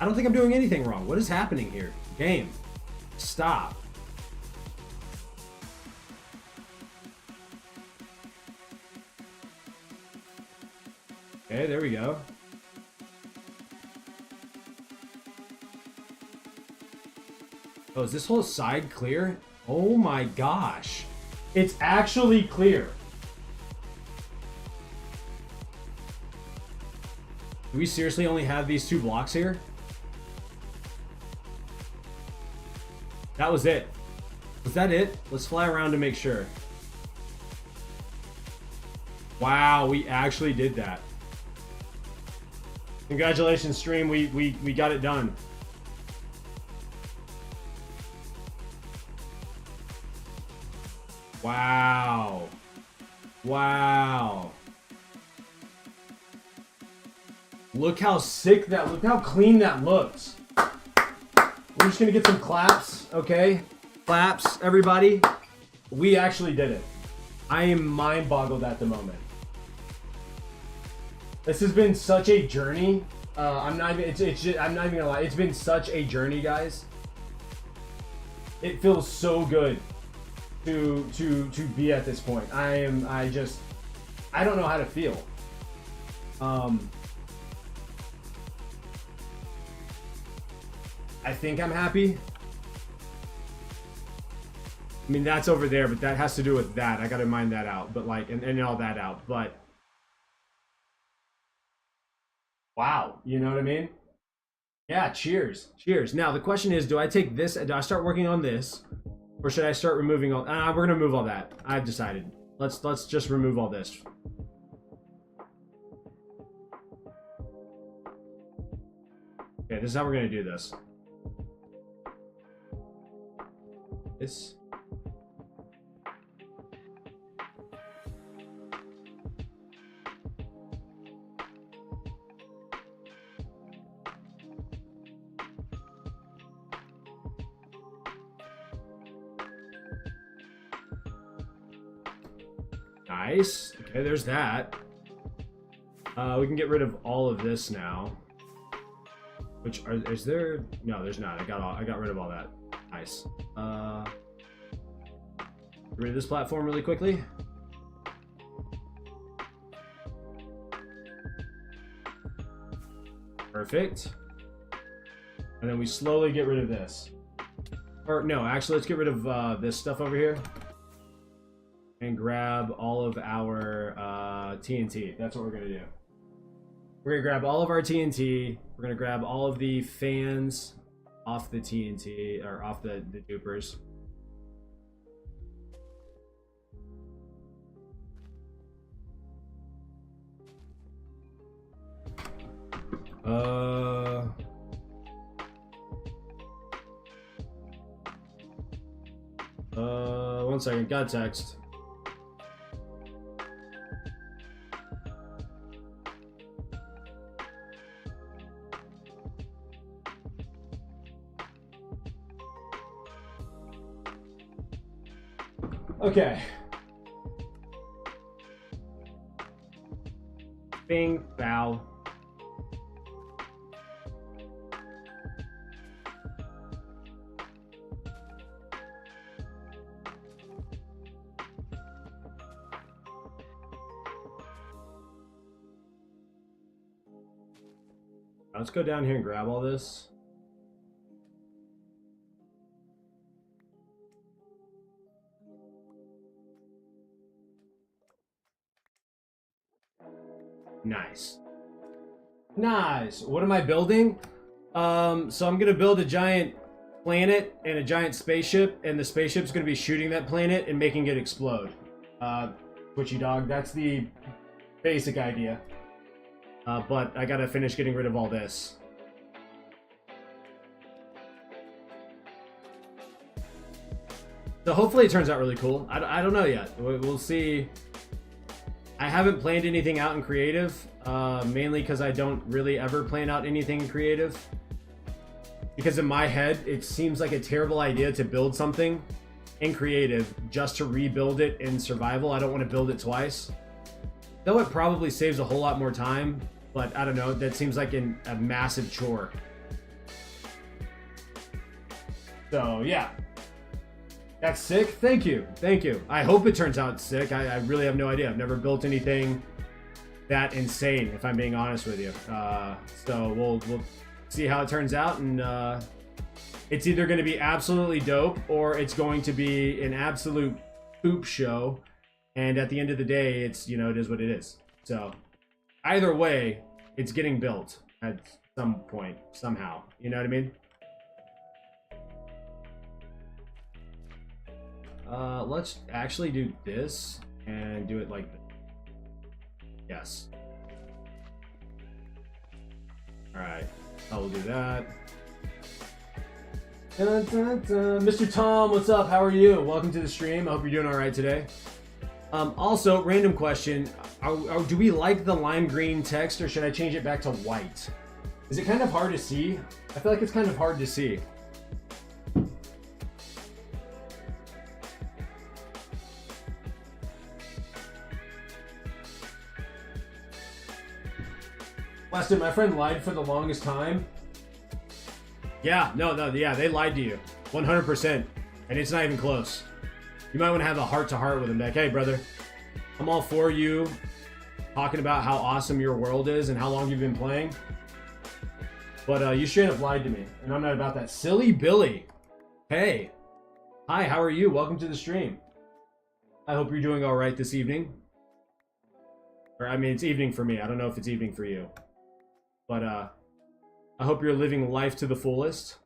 I don't think I'm doing anything wrong. What is happening here? Game. Stop. Okay, there we go. Oh, is this whole side clear? Oh my gosh. It's actually clear. Do we seriously only have these 2 blocks here? That was it. Was that it? Let's fly around to make sure. Wow, we actually did that. Congratulations, stream. We got it done. Wow. Wow. Look how sick that, look how clean that looks. We're just gonna get some claps, okay? Claps, everybody. We actually did it. I am mind boggled at the moment. This has been such a journey. I'm not even gonna lie. It's been such a journey, guys. It feels so good to be at this point. I don't know how to feel. I think I'm happy. I mean, that's over there, but that has to do with that. I gotta mine that out, but like, and all that out, but... Wow, you know what I mean? Yeah, cheers. Cheers. Now, the question is, do I take this, do I start working on this? Or should I start removing all... we're gonna remove all that. I've decided. Let's just remove all this. Okay, this is how we're gonna do this. This... Nice. Okay, there's that. We can get rid of all of this now. Which is there? No, there's not. I got rid of all that. Nice. Get rid of this platform really quickly. Perfect. And then we slowly get rid of this. Or no, actually, let's get rid of this stuff over here. And grab all of our TNT. That's what we're gonna do. We're gonna grab all of our TNT. We're gonna grab all of the fans off the TNT, or off the dupers. One second, got text. Okay. Bing, bow. Let's go down here and grab all this. Nice. Nice. What am I building? So I'm gonna build a giant planet and a giant spaceship, and the spaceship's gonna be shooting that planet and making it explode. Twitchy dog, that's the basic idea. But I gotta finish getting rid of all this. So hopefully it turns out really cool. I don't know yet. We'll see. I haven't planned anything out in creative, mainly because I don't really ever plan out anything in creative. Because in my head, it seems like a terrible idea to build something in creative just to rebuild it in survival. I don't want to build it twice. Though it probably saves a whole lot more time, but I don't know, that seems like a massive chore. So yeah. That's sick. Thank you. Thank you. I hope it turns out sick. I really have no idea. I've never built anything that insane, if I'm being honest with you. So we'll see how it turns out, and it's either going to be absolutely dope or it's going to be an absolute poop show. And at the end of the day, it's, you know, it is what it is. So either way, it's getting built at some point, somehow. You know what I mean? Let's actually do this and do it like this. Yes. Alright, I will do that. Dun, dun, dun. Mr. Tom, what's up? How are you? Welcome to the stream. I hope you're doing alright today. Also, random question. Do we like the lime green text, or should I change it back to white? Is it kind of hard to see? I feel like it's kind of hard to see. Weston, my friend lied for the longest time. Yeah, no, yeah, they lied to you. 100%. And it's not even close. You might want to have a heart-to-heart with them. Like, hey, brother, I'm all for you talking about how awesome your world is and how long you've been playing. But you straight up lied to me. And I'm not about that. Silly Billy. Hey. Hi, how are you? Welcome to the stream. I hope you're doing all right this evening. Or, I mean, it's evening for me. I don't know if it's evening for you. But, I hope you're living life to the fullest.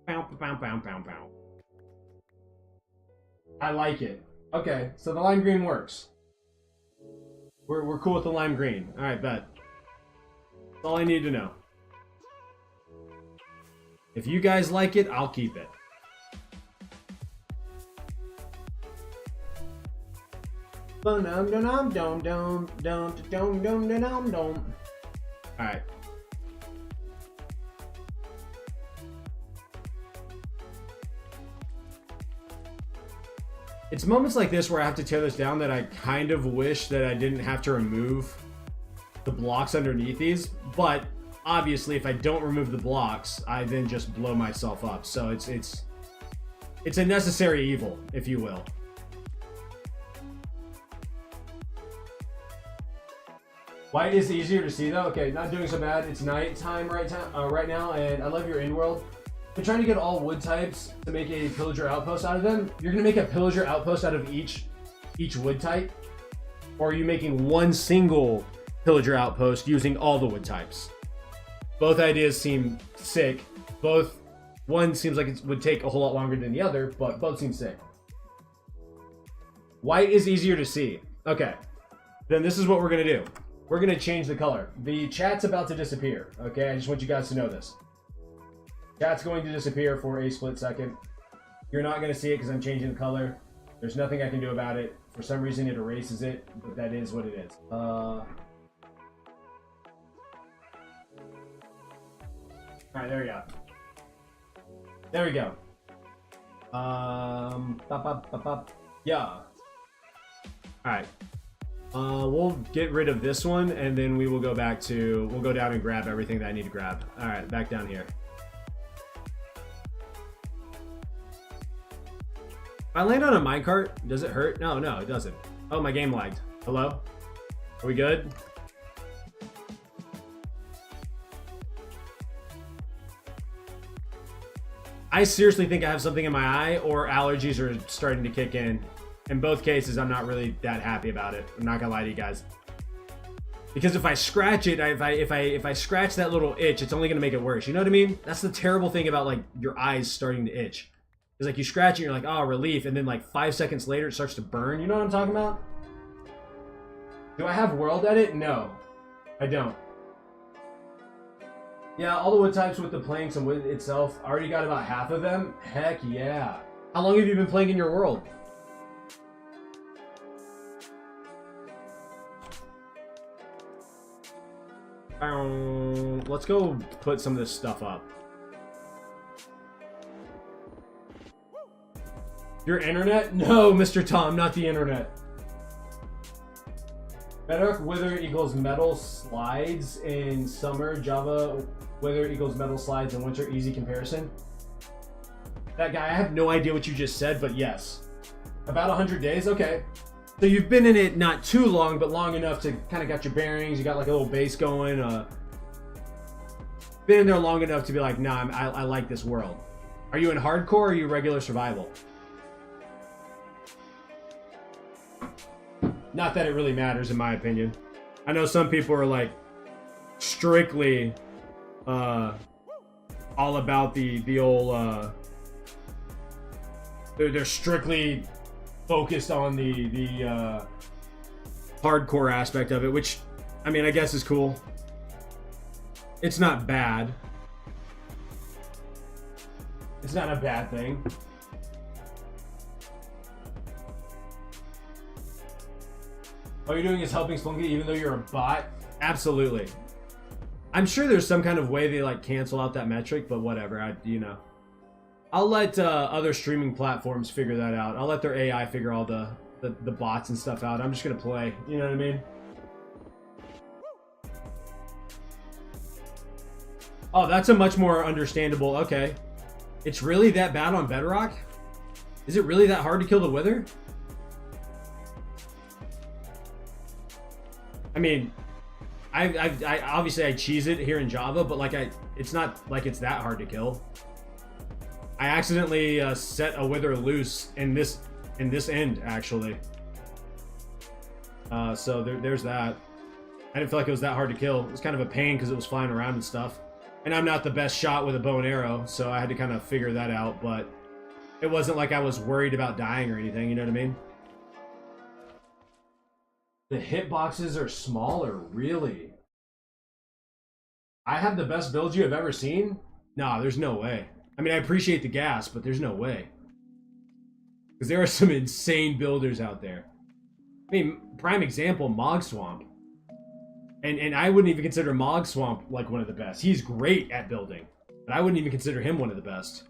Bow, bow, bow, bow, bow. I like it. Okay, so the lime green works. We're cool with the lime green. Alright, bet. That's all I need to know. If you guys like it, I'll keep it. Alright. It's moments like this where I have to tear this down that I kind of wish that I didn't have to remove the blocks underneath these, but obviously if I don't remove the blocks, I then just blow myself up. So it's a necessary evil, if you will. White is easier to see though. Okay, not doing so bad. It's nighttime right now, and I love your in-world. Been trying to get all wood types to make a pillager outpost out of them. You're gonna make a pillager outpost out of each wood type, or are you making one single pillager outpost using all the wood types? Both ideas seem sick. One seems like it would take a whole lot longer than the other, but both seem sick. White is easier to see. Okay, then this is what we're gonna do. We're gonna change the color. The chat's about to disappear, okay? I just want you guys to know this. Chat's going to disappear for a split second. You're not gonna see it because I'm changing the color. There's nothing I can do about it. For some reason it erases it, but that is what it is. Alright, there we go. There we go. Yeah. Alright. We'll get rid of this one, and then we will go back to... We'll go down and grab everything that I need to grab. Alright, back down here. If I land on a minecart, does it hurt? No, it doesn't. Oh, my game lagged. Hello? Are we good? I seriously think I have something in my eye, or allergies are starting to kick in. In both cases, I'm not really that happy about it. I'm not gonna lie to you guys. Because if I scratch it, if I scratch that little itch, it's only gonna make it worse. You know what I mean? That's the terrible thing about like your eyes starting to itch. It's like you scratch it, you're like, oh, relief, and then like 5 seconds later, it starts to burn. You know what I'm talking about? Do I have world edit? No, I don't. Yeah, all the wood types with the planks and wood itself. I already got about half of them. Heck yeah. How long have you been playing in your world? Let's go put some of this stuff up. Your internet? No, Mr. Tom, not the internet. Bedrock wither equals metal slides in summer. Java wither equals metal slides in winter. Easy comparison. That guy, I have no idea what you just said, but yes. About 100 days? Okay. So you've been in it not too long, but long enough to kind of got your bearings. You got like a little base going. Been in there long enough to be like, nah, I like this world. Are you in hardcore or are you regular survival? Not that it really matters, in my opinion. I know some people are like strictly all about the old they're strictly focused on the hardcore aspect of it, which I mean I guess is cool. It's not bad. It's not a bad thing. All you're doing is helping Splunky even though you're a bot? Absolutely. I'm sure there's some kind of way they like cancel out that metric, but whatever, you know. I'll let other streaming platforms figure that out. I'll let their AI figure all the bots and stuff out. I'm just gonna play, you know what I mean? Oh, that's a much more understandable, okay. It's really that bad on Bedrock? Is it really that hard to kill the Wither? I mean, I obviously I cheese it here in Java, but like it's not like it's that hard to kill. I accidentally set a wither loose in this end, actually. So there's that. I didn't feel like it was that hard to kill. It was kind of a pain because it was flying around and stuff. And I'm not the best shot with a bow and arrow, so I had to kind of figure that out, but it wasn't like I was worried about dying or anything, you know what I mean? The hitboxes are smaller, really? I have the best builds you have ever seen? Nah, there's no way. I mean, I appreciate the gas, but there's no way. Because there are some insane builders out there. I mean, prime example, Mog Swamp. And I wouldn't even consider Mog Swamp like one of the best. He's great at building, but I wouldn't even consider him one of the best.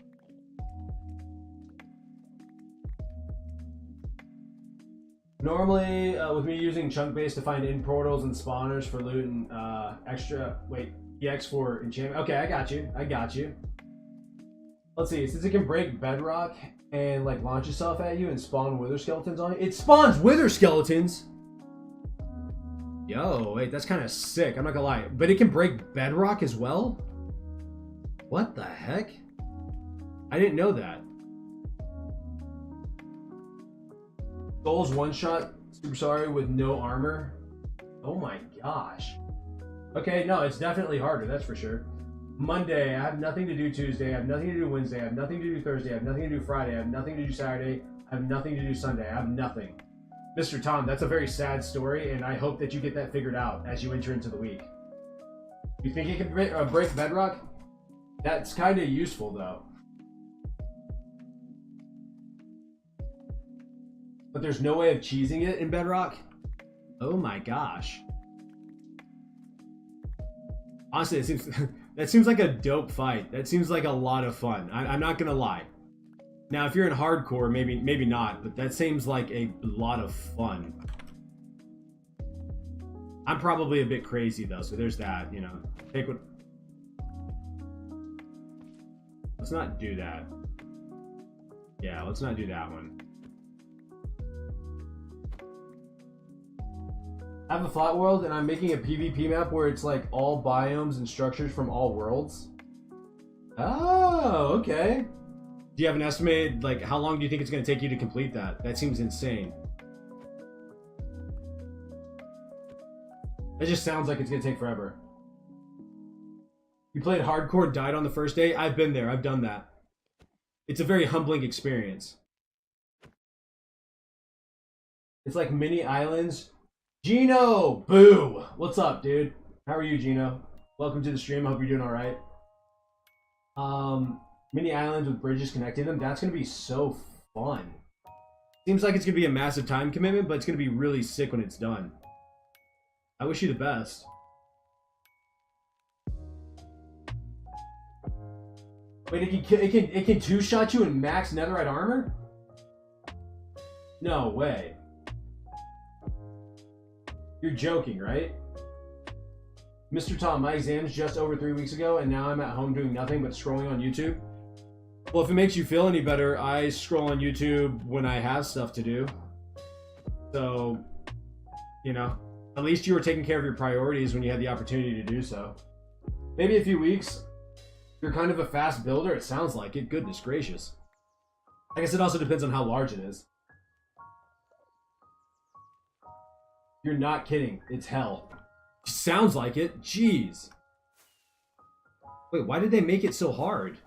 Normally, with me using chunk base to find in portals and spawners for loot and extra, wait, EX for enchantment. Okay, I got you. Let's see, since it can break bedrock and like launch itself at you and spawn wither skeletons on you. It spawns wither skeletons! Yo, wait, that's kind of sick, I'm not gonna lie. But it can break bedrock as well? What the heck? I didn't know that. Goals one-shot Super Sorry with no armor? Oh my gosh. Okay, no, it's definitely harder, that's for sure. Monday, I have nothing to do Tuesday, I have nothing to do Wednesday, I have nothing to do Thursday, I have nothing to do Friday, I have nothing to do Saturday, I have nothing to do Sunday, I have nothing. Mr. Tom, that's a very sad story, and I hope that you get that figured out as you enter into the week. You think it can break bedrock? That's kind of useful, though. But there's no way of cheesing it in bedrock? Oh my gosh. Honestly, that seems like a dope fight. That seems like a lot of fun. I'm not gonna lie. Now, if you're in hardcore, maybe not, but that seems like a lot of fun. I'm probably a bit crazy though, so there's that, you know. Take what. Let's not do that. Yeah, let's not do that one. I have a flat world and I'm making a PvP map where it's like all biomes and structures from all worlds. Oh, okay. Do you have an estimated, like, how long do you think it's going to take you to complete that? That seems insane. It just sounds like it's going to take forever. You played hardcore, died on the first day? I've been there. I've done that. It's a very humbling experience. It's like mini islands. Gino! Boo! What's up, dude? How are you, Gino? Welcome to the stream. I hope you're doing all right. Mini islands with bridges connecting them. That's going to be so fun. Seems like it's going to be a massive time commitment, but it's going to be really sick when it's done. I wish you the best. Wait, it can two-shot you in max netherite armor? No way. You're joking, right? Mr. Tom, my exam's just over 3 weeks ago, and now I'm at home doing nothing but scrolling on YouTube. Well, if it makes you feel any better, I scroll on YouTube when I have stuff to do. So, you know, at least you were taking care of your priorities when you had the opportunity to do so. Maybe a few weeks. You're kind of a fast builder, it sounds like it. Goodness gracious. I guess it also depends on how large it is. You're not kidding. It's hell. Sounds like it. Jeez. Wait, why did they make it so hard?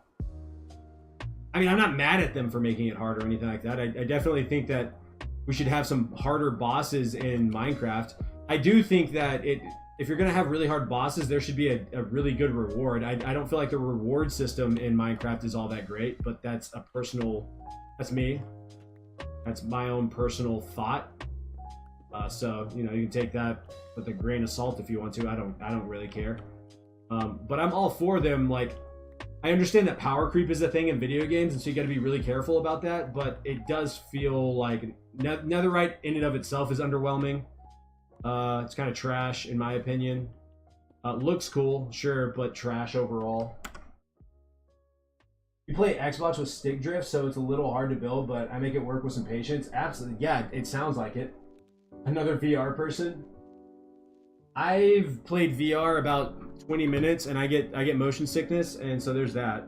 I mean, I'm not mad at them for making it hard or anything like that. I definitely think that we should have some harder bosses in Minecraft. I do think that if you're going to have really hard bosses, there should be a really good reward. I don't feel like the reward system in Minecraft is all that great, but that's that's me. That's my own personal thought. So, you know, you can take that with a grain of salt if you want to. I don't really care. But I'm all for them. Like, I understand that power creep is a thing in video games, and so you got to be really careful about that. But it does feel like netherite in and of itself is underwhelming. It's kind of trash in my opinion. Looks cool, sure, but trash overall. You play Xbox with stick drift, so it's a little hard to build, but I make it work with some patience. Absolutely, yeah, it sounds like it. Another VR person. I've played VR about 20 minutes and I get motion sickness, and so there's that.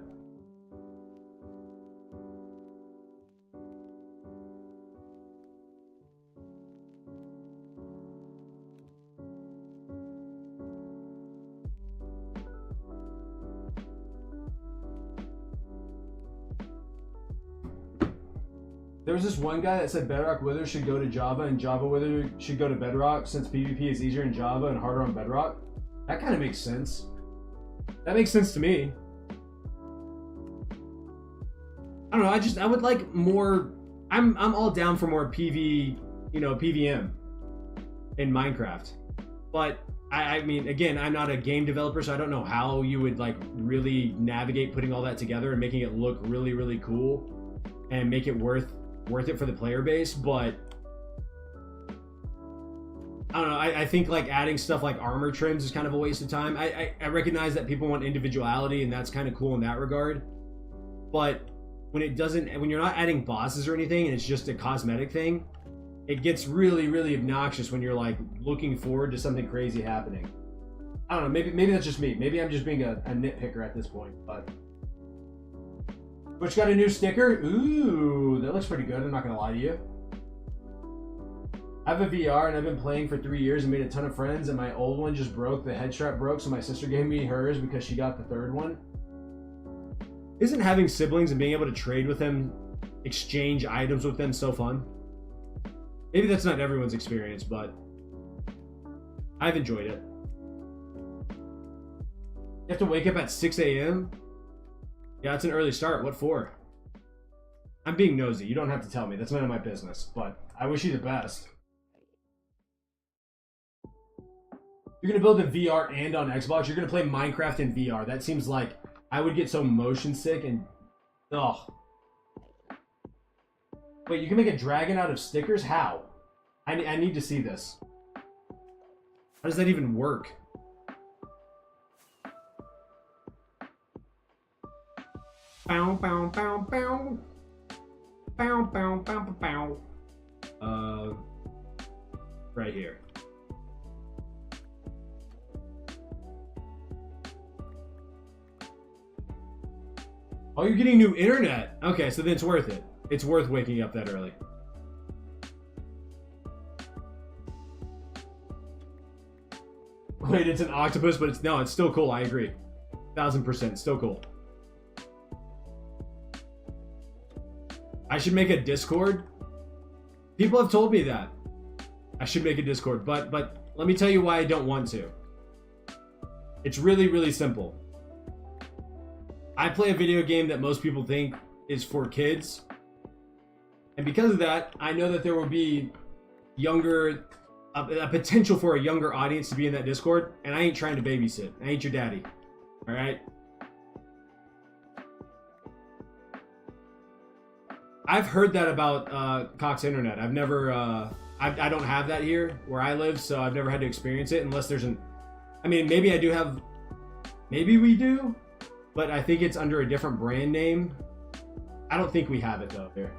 There was this one guy that said Bedrock Wither should go to Java and Java Wither should go to Bedrock since PvP is easier in Java and harder on Bedrock. That kind of makes sense. That makes sense to me. I don't know, I would like more. I'm all down for more PV, PVM in Minecraft. But I mean, again, I'm not a game developer, so I don't know how you would like really navigate putting all that together and making it look really, really cool and make it worth it for the player base. But I don't know, I think like adding stuff like armor trims is kind of a waste of time. I recognize that people want individuality, and that's kind of cool in that regard, but when you're not adding bosses or anything and it's just a cosmetic thing, it gets really, really obnoxious when you're like looking forward to something crazy happening. I don't know, maybe that's just me. Maybe I'm just being a nitpicker at this point. But Which got a new sticker? Ooh, that looks pretty good, I'm not gonna lie to you. I have a VR and I've been playing for 3 years and made a ton of friends, and my old one just broke, the head strap broke, so my sister gave me hers because she got the third one. Isn't having siblings and being able to trade with them, exchange items with them so fun? Maybe that's not everyone's experience, but I've enjoyed it. You have to wake up at 6 a.m.? Yeah, it's an early start. What for? I'm being nosy. You don't have to tell me. That's none of my business. But I wish you the best. You're going to build in VR and on Xbox? You're going to play Minecraft in VR? That seems like I would get so motion sick and... Ugh. Wait, you can make a dragon out of stickers? How? I need to see this. How does that even work? Bow, bow, bow, bow. Bow, bow, bow, bow, bow. Right here. Oh, you're getting new internet. Okay, so then it's worth it. It's worth waking up that early. Wait, it's an octopus, but it's still cool. I agree. 1000%, still cool. I should make a Discord. People have told me that I should make a Discord, but let me tell you why I don't want to. It's really, really simple. I play a video game that most people think is for kids, and because of that, I know that there will be a potential for a younger audience to be in that Discord, and I ain't trying to babysit. I ain't your daddy. All right. I've heard that about Cox Internet. I've never, I don't have that here where I live, so I've never had to experience it unless there's I mean, maybe I do have, maybe we do, but I think it's under a different brand name. I don't think we have it though here.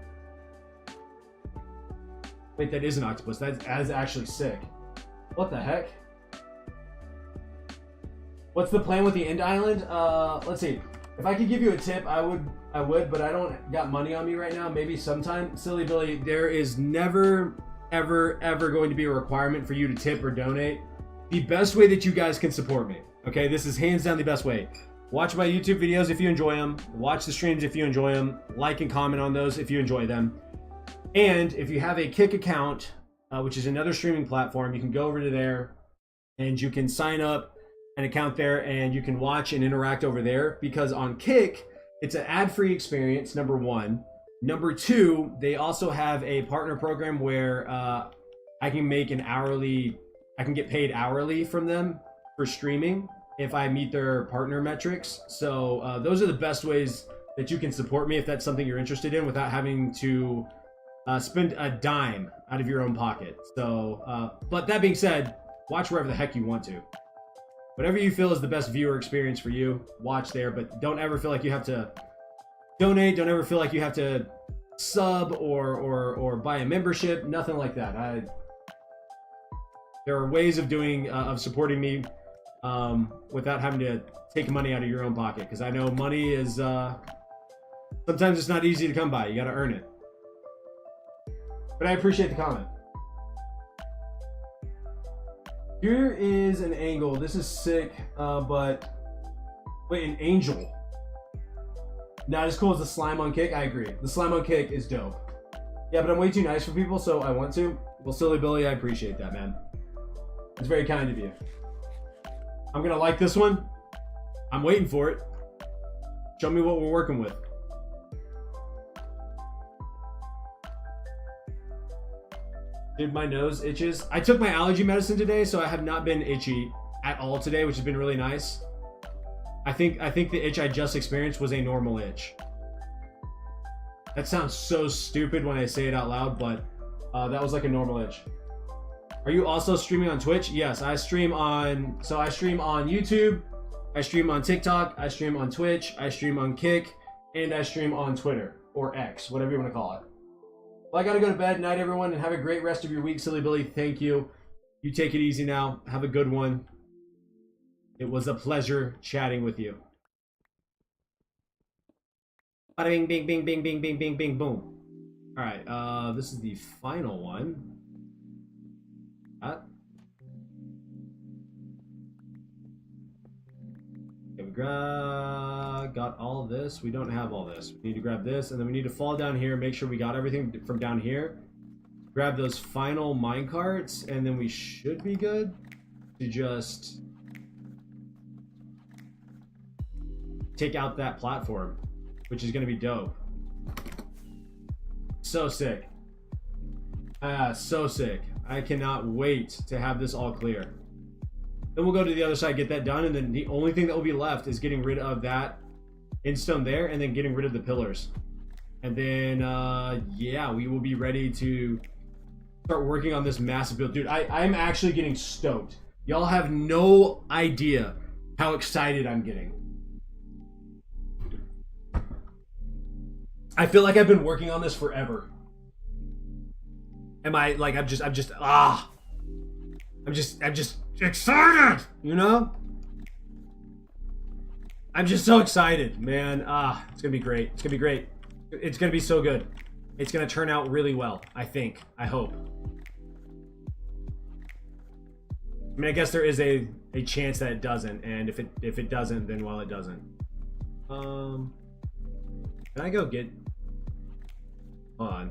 Wait, that is an octopus. That's actually sick. What the heck? What's the plan with the end island? Let's see. If I could give you a tip, I would, but I don't got money on me right now. Maybe sometime. Silly Billy, there is never, ever, ever going to be a requirement for you to tip or donate. The best way that you guys can support me, okay? This is hands down the best way. Watch my YouTube videos if you enjoy them. Watch the streams if you enjoy them. Like and comment on those if you enjoy them. And if you have a Kick account, which is another streaming platform, you can go over to there and you can sign up an account there and you can watch and interact over there, because on Kick, it's an ad-free experience, number one. Number two, they also have a partner program where I can get paid hourly from them for streaming if I meet their partner metrics. So those are the best ways that you can support me if that's something you're interested in without having to spend a dime out of your own pocket. So, but that being said, watch wherever the heck you want to. Whatever you feel is the best viewer experience for you, watch there, but don't ever feel like you have to donate. Don't ever feel like you have to sub or buy a membership. Nothing like that. There are ways of supporting me without having to take money out of your own pocket. Because I know money is sometimes it's not easy to come by. You got to earn it. But I appreciate the comment. Here is an angle. This is sick, but wait, an angel. Not as cool as the slime on kick. I agree. The slime on kick is dope. Yeah, but I'm way too nice for people, so I want to. Well, Silly Billy, I appreciate that, man. It's very kind of you. I'm gonna like this one. I'm waiting for it. Show me what we're working with. Dude, my nose itches. I took my allergy medicine today, so I have not been itchy at all today, which has been really nice. I think the itch I just experienced was a normal itch. That sounds so stupid when I say it out loud, but that was like a normal itch. Are you also streaming on Twitch? Yes, I stream on YouTube, I stream on TikTok, I stream on Twitch, I stream on Kick, and I stream on Twitter, or X, whatever you want to call it. Well, I gotta go to bed. Night, everyone, and have a great rest of your week, Silly Billy. Thank you. You take it easy now. Have a good one. It was a pleasure chatting with you. Bada bing, bing, bing, bing, bing, bing, bing, bing, boom. All right, this is the final one. Okay, we got all of this. We don't have all this. We need to grab this, and then we need to fall down here, make sure we got everything from down here. Grab those final mine carts, and then we should be good to just take out that platform, which is going to be dope. So sick. So sick. I cannot wait to have this all clear. Then we'll go to the other side, get that done, and then the only thing that will be left is getting rid of that endstone there, and then getting rid of the pillars. And then, yeah, we will be ready to start working on this massive build. Dude, I'm actually getting stoked. Y'all have no idea how excited I'm getting. I feel like I've been working on this forever. Am I like I'm just excited, you know? I'm just so excited, man. It's gonna be great. It's gonna be great. It's gonna be so good. It's gonna turn out really well, I think. I hope. I mean, I guess there is a chance that it doesn't, and if it doesn't, then well, it doesn't. Can I go get? Hold on.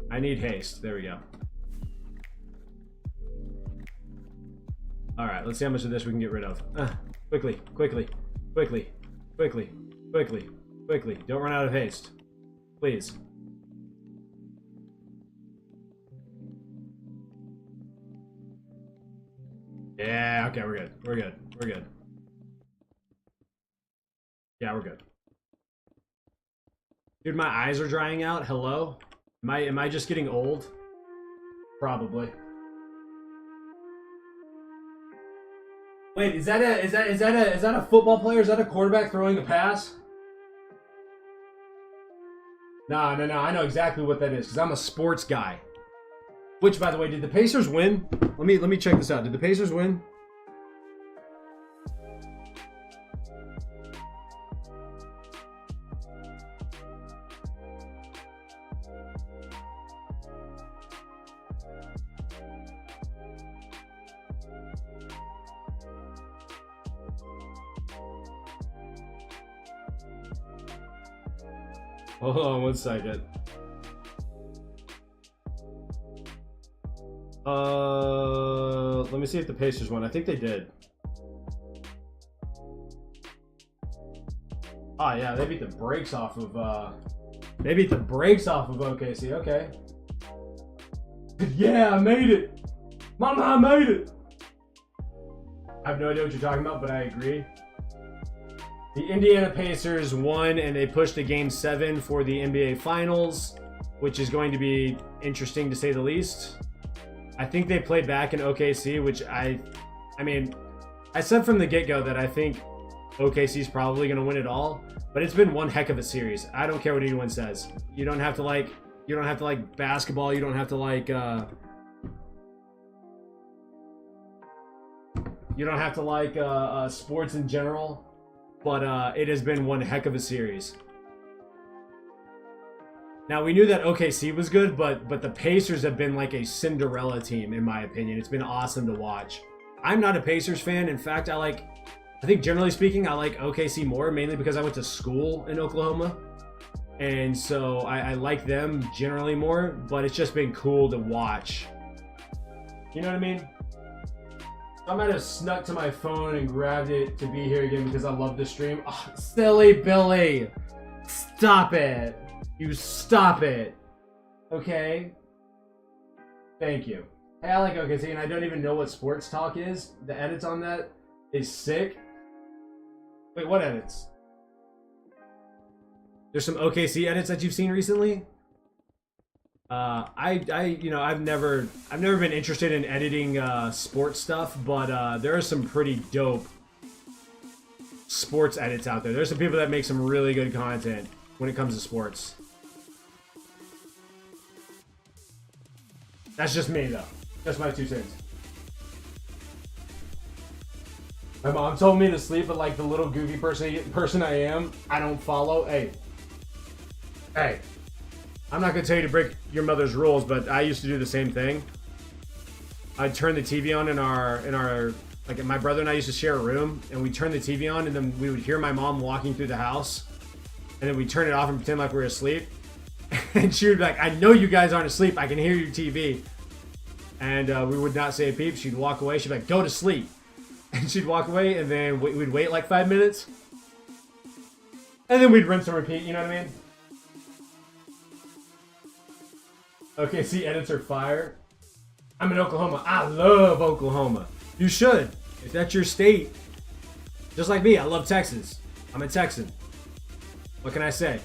I need haste. There we go. All right, let's see how much of this we can get rid of. Quickly, quickly, quickly, quickly, quickly, quickly. Don't run out of haste, please. Yeah, okay, we're good. We're good. We're good. Yeah, we're good. Dude, my eyes are drying out. Hello? Am I just getting old? Probably. Wait, is that a football player? Is that a quarterback throwing a pass? No, I know exactly what that is because I'm a sports guy. Which, by the way, did the Pacers win? Let me check this out. Did the Pacers win? Hold on 1 second. Let me see if the Pacers won. I think they did. Ah, yeah, they beat the brakes off of OKC. Okay. Yeah, I made it. Mama, I made it. I have no idea what you're talking about, but I agree. The Indiana Pacers won, and they pushed to Game 7 for the NBA Finals, which is going to be interesting to say the least. I think they played back in OKC, which I mean, I said from the get-go that I think OKC is probably going to win it all, but it's been one heck of a series. I don't care what anyone says. You don't have to like basketball. You don't have to like You don't have to like sports in general, but it has been one heck of a series. Now, we knew that OKC was good, but the Pacers have been like a Cinderella team, in my opinion. It's been awesome to watch. I'm not a Pacers fan. In fact, I think generally speaking, I like OKC more, mainly because I went to school in Oklahoma. And so I like them generally more, but it's just been cool to watch. You know what I mean? I might have snuck to my phone and grabbed it to be here again because I love the stream. Oh, silly Billy! Stop it! You stop it! Okay? Thank you. Hey, I like OKC, and I don't even know what sports talk is. The edits on that is sick. Wait, what edits? There's some OKC edits that you've seen recently? I've never been interested in editing sports stuff, but there are some pretty dope sports edits out there. There's some people that make some really good content when it comes to sports. That's just me, though. Just my 2 cents. My mom told me to sleep, but like the little goofy person I am, I don't follow. Hey, I'm not gonna tell you to break your mother's rules, but I used to do the same thing. I'd turn the TV on in our like my brother and I used to share a room, and we'd turn the TV on, and then we would hear my mom walking through the house, and then we'd turn it off and pretend like we were asleep. And she would be like, I know you guys aren't asleep. I can hear your TV. And we would not say a peep. She'd walk away. She'd be like, go to sleep. And she'd walk away, and then we'd wait like 5 minutes. And then we'd rinse and repeat, you know what I mean? Okay, see, edits are fire. I'm in Oklahoma. I love Oklahoma. You should, if that's your state. Just like me, I love Texas. I'm a Texan. What can I say?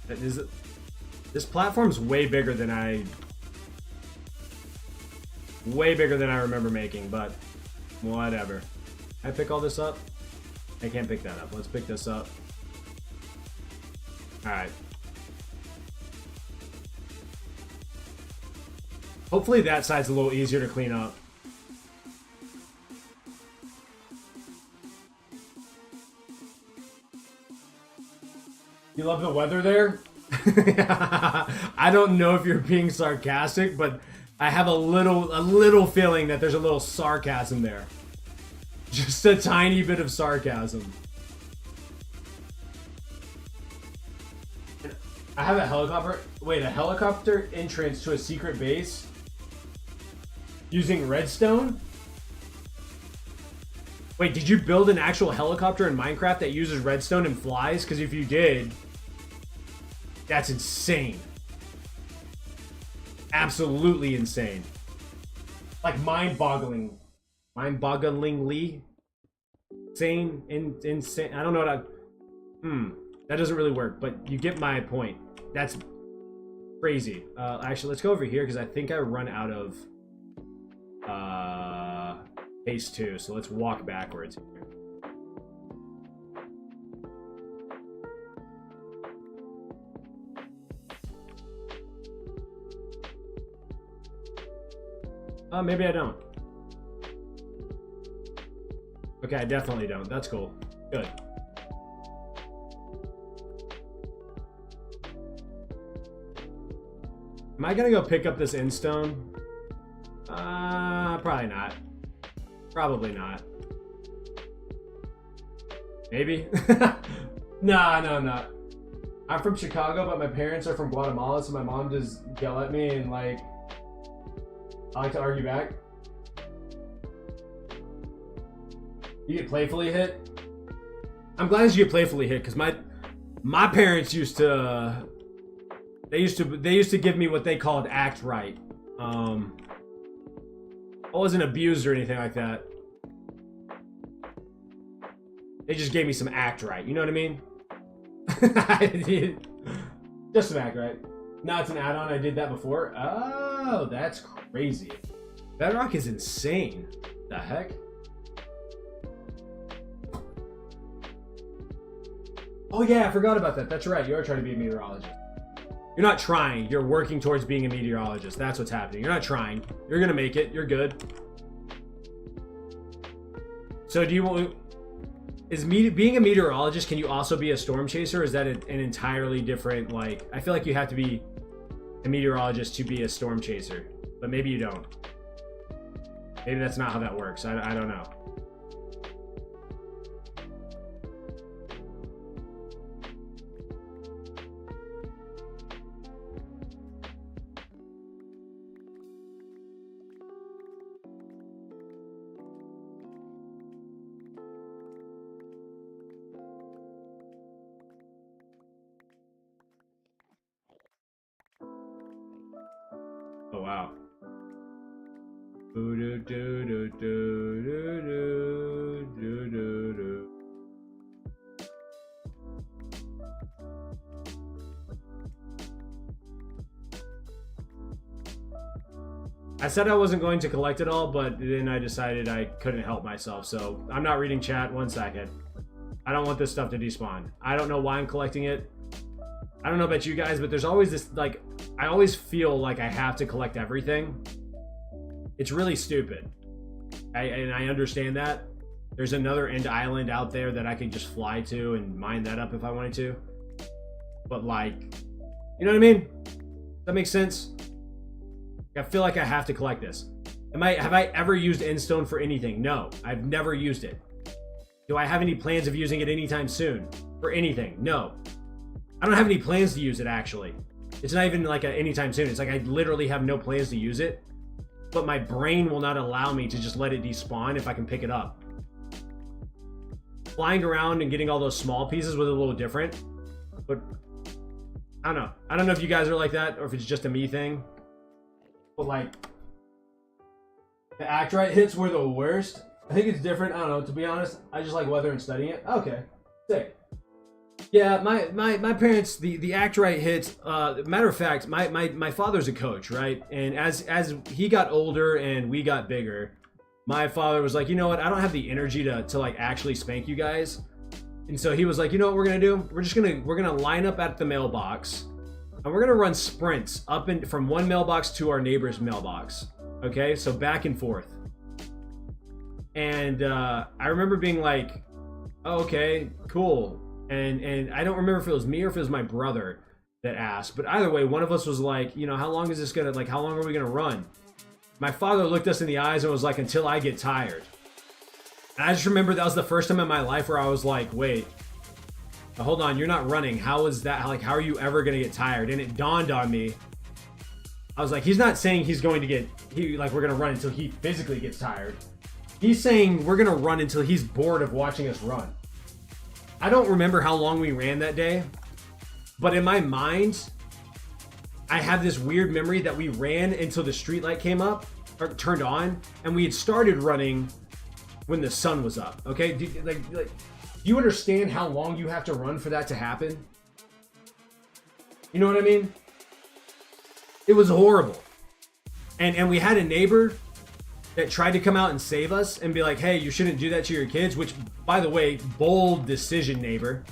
This platform's way bigger than I remember making, but whatever. Can I pick all this up? I can't pick that up. Let's pick this up. Alright. Hopefully that side's a little easier to clean up. You love the weather there? I don't know if you're being sarcastic, but I have a little feeling that there's a little sarcasm there. Just a tiny bit of sarcasm. I have a helicopter. Wait, a helicopter entrance to a secret base using redstone? Wait, did you build an actual helicopter in Minecraft that uses redstone and flies? Because if you did, that's insane. Absolutely insane. Like mind-bogglingly insane. Insane. I don't know what that doesn't really work, but you get my point. That's crazy. Actually, let's go over here because I think I run out of phase 2. So let's walk backwards here. Maybe I don't. Okay, I definitely don't. That's cool. Good. Am I gonna go pick up this endstone? Probably not. Probably not. Maybe? Nah, no, I'm not. I'm from Chicago, but my parents are from Guatemala, so my mom just yell at me and like I like to argue back. You get playfully hit? I'm glad you get playfully hit because my parents used to they used to give me what they called act right. I wasn't abused or anything like that. They just gave me some act right. You know what I mean? Just some act right. Now it's an add-on. I did that before. Oh, that's crazy. Bedrock is insane. The heck? Oh yeah, I forgot about that. That's right. You are trying to be a meteorologist. You're not trying. You're working towards being a meteorologist. That's what's happening. You're not trying. You're gonna make it. You're good. So do you want... being a meteorologist, can you also be a storm chaser? Or is that an entirely different, like... I feel like you have to be a meteorologist to be a storm chaser. But maybe you don't. Maybe that's not how that works. I don't know. Oh, wow. I said I wasn't going to collect it all, but then I decided I couldn't help myself, so I'm not reading chat. 1 second. I don't want this stuff to despawn. I don't know why I'm collecting it. I don't know about you guys, but there's always this, like, I always feel like I have to collect everything. It's really stupid. And I understand that. There's another end island out there that I could just fly to and mine that up if I wanted to. But, like, you know what I mean? Does that make sense? I feel like I have to collect this. Have I ever used Endstone for anything? No, I've never used it. Do I have any plans of using it anytime soon? For anything? No. I don't have any plans to use it, actually. It's not even like anytime soon. It's like I literally have no plans to use it. But my brain will not allow me to just let it despawn if I can pick it up. Flying around and getting all those small pieces was a little different. But I don't know. I don't know if you guys are like that or if it's just a me thing. But like, the Actrite hits were the worst. I think it's different. I don't know. To be honest, I just like weather and studying it. Okay, sick. Yeah, my parents, the Actrite hits. Matter of fact, my father's a coach, right? And as he got older and we got bigger, my father was like, you know what? I don't have the energy to like actually spank you guys. And so he was like, you know what we're gonna do? We're gonna line up at the mailbox. And we're gonna run sprints up and from one mailbox to our neighbor's mailbox. Okay, so back and forth. And I remember being like, oh, okay, cool. And I don't remember if it was me or if it was my brother that asked. But either way, one of us was like, you know, how long is this gonna, like, how long are we gonna run? My father looked us in the eyes and was like, until I get tired. And I just remember that was the first time in my life where I was like, wait. Hold on, you're not running. How is that? Like, how are you ever gonna get tired? And it dawned on me. I was like, he's not saying he's going to get, we're gonna run until he physically gets tired. He's saying we're gonna run until he's bored of watching us run. I don't remember how long we ran that day, but in my mind, I have this weird memory that we ran until the streetlight came up, or turned on, and we had started running when the sun was up. Okay, do you understand how long you have to run for that to happen? You know what I mean? It was horrible. And we had a neighbor that tried to come out and save us and be like, hey, you shouldn't do that to your kids, which, by the way, bold decision, neighbor.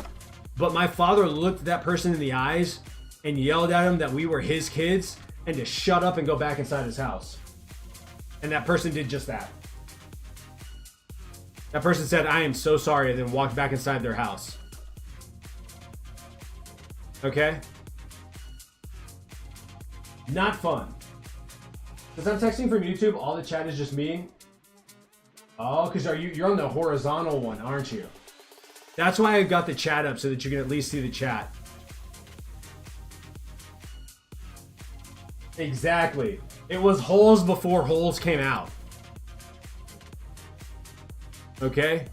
But my father looked that person in the eyes and yelled at him that we were his kids and to shut up and go back inside his house. And that person did just that. That person said, I am so sorry, and then walked back inside their house. Okay? Not fun. Because I'm texting from YouTube, all the chat is just me. Oh, because you're on the horizontal one, aren't you? That's why I got the chat up, so that you can at least see the chat. Exactly. It was holes before holes came out. Okay?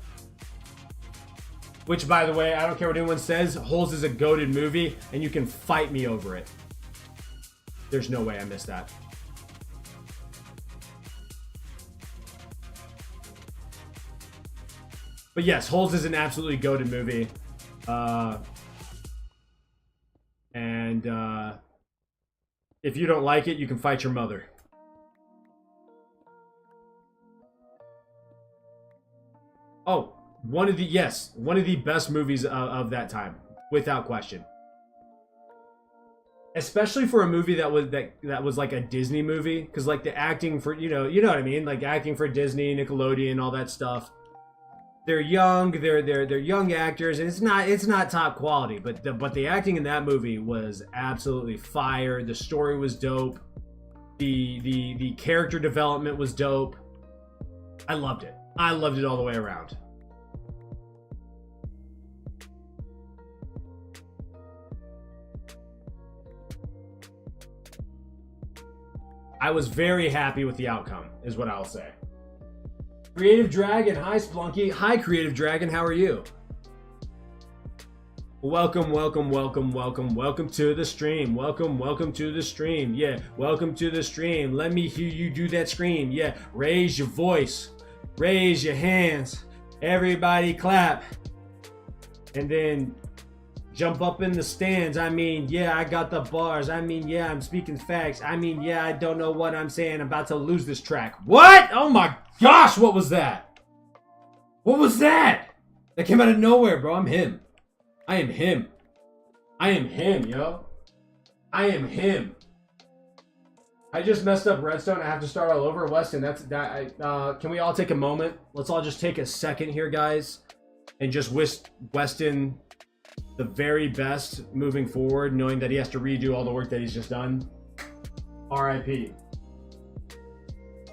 Which, by the way, I don't care what anyone says, Holes is a goated movie, and you can fight me over it. There's no way I missed that. But yes, Holes is an absolutely goated movie. If you don't like it, you can fight your mother. Oh, one of the best movies of that time, without question. especially for a movie that was like a Disney movie, because like the acting for you know what I mean, like acting for Disney, Nickelodeon, all that stuff. They're young, they're young actors, and it's not top quality, but the acting in that movie was absolutely fire. The story was dope. The character development was dope. I loved it. I loved it all the way around. I was very happy with the outcome, is what I'll say. Creative Dragon, hi Splunky. Hi Creative Dragon, how are you? Welcome to the stream. Welcome to the stream. Yeah, welcome to the stream. Let me hear you do that scream. Yeah, raise your voice. Raise your hands. Everybody clap. And then jump up in the stands. I mean, yeah, I got the bars. I mean, yeah, I'm speaking facts. I mean, yeah, I don't know what I'm saying. I'm about to lose this track. What? Oh my gosh, what was that? What was that? That came out of nowhere, bro. I'm him. I am him. I am him, yo. I am him. I just messed up Redstone. I have to start all over. Weston, can we all take a moment? Let's all just take a second here, guys, and just wish Weston the very best moving forward, knowing that he has to redo all the work that he's just done. R.I.P.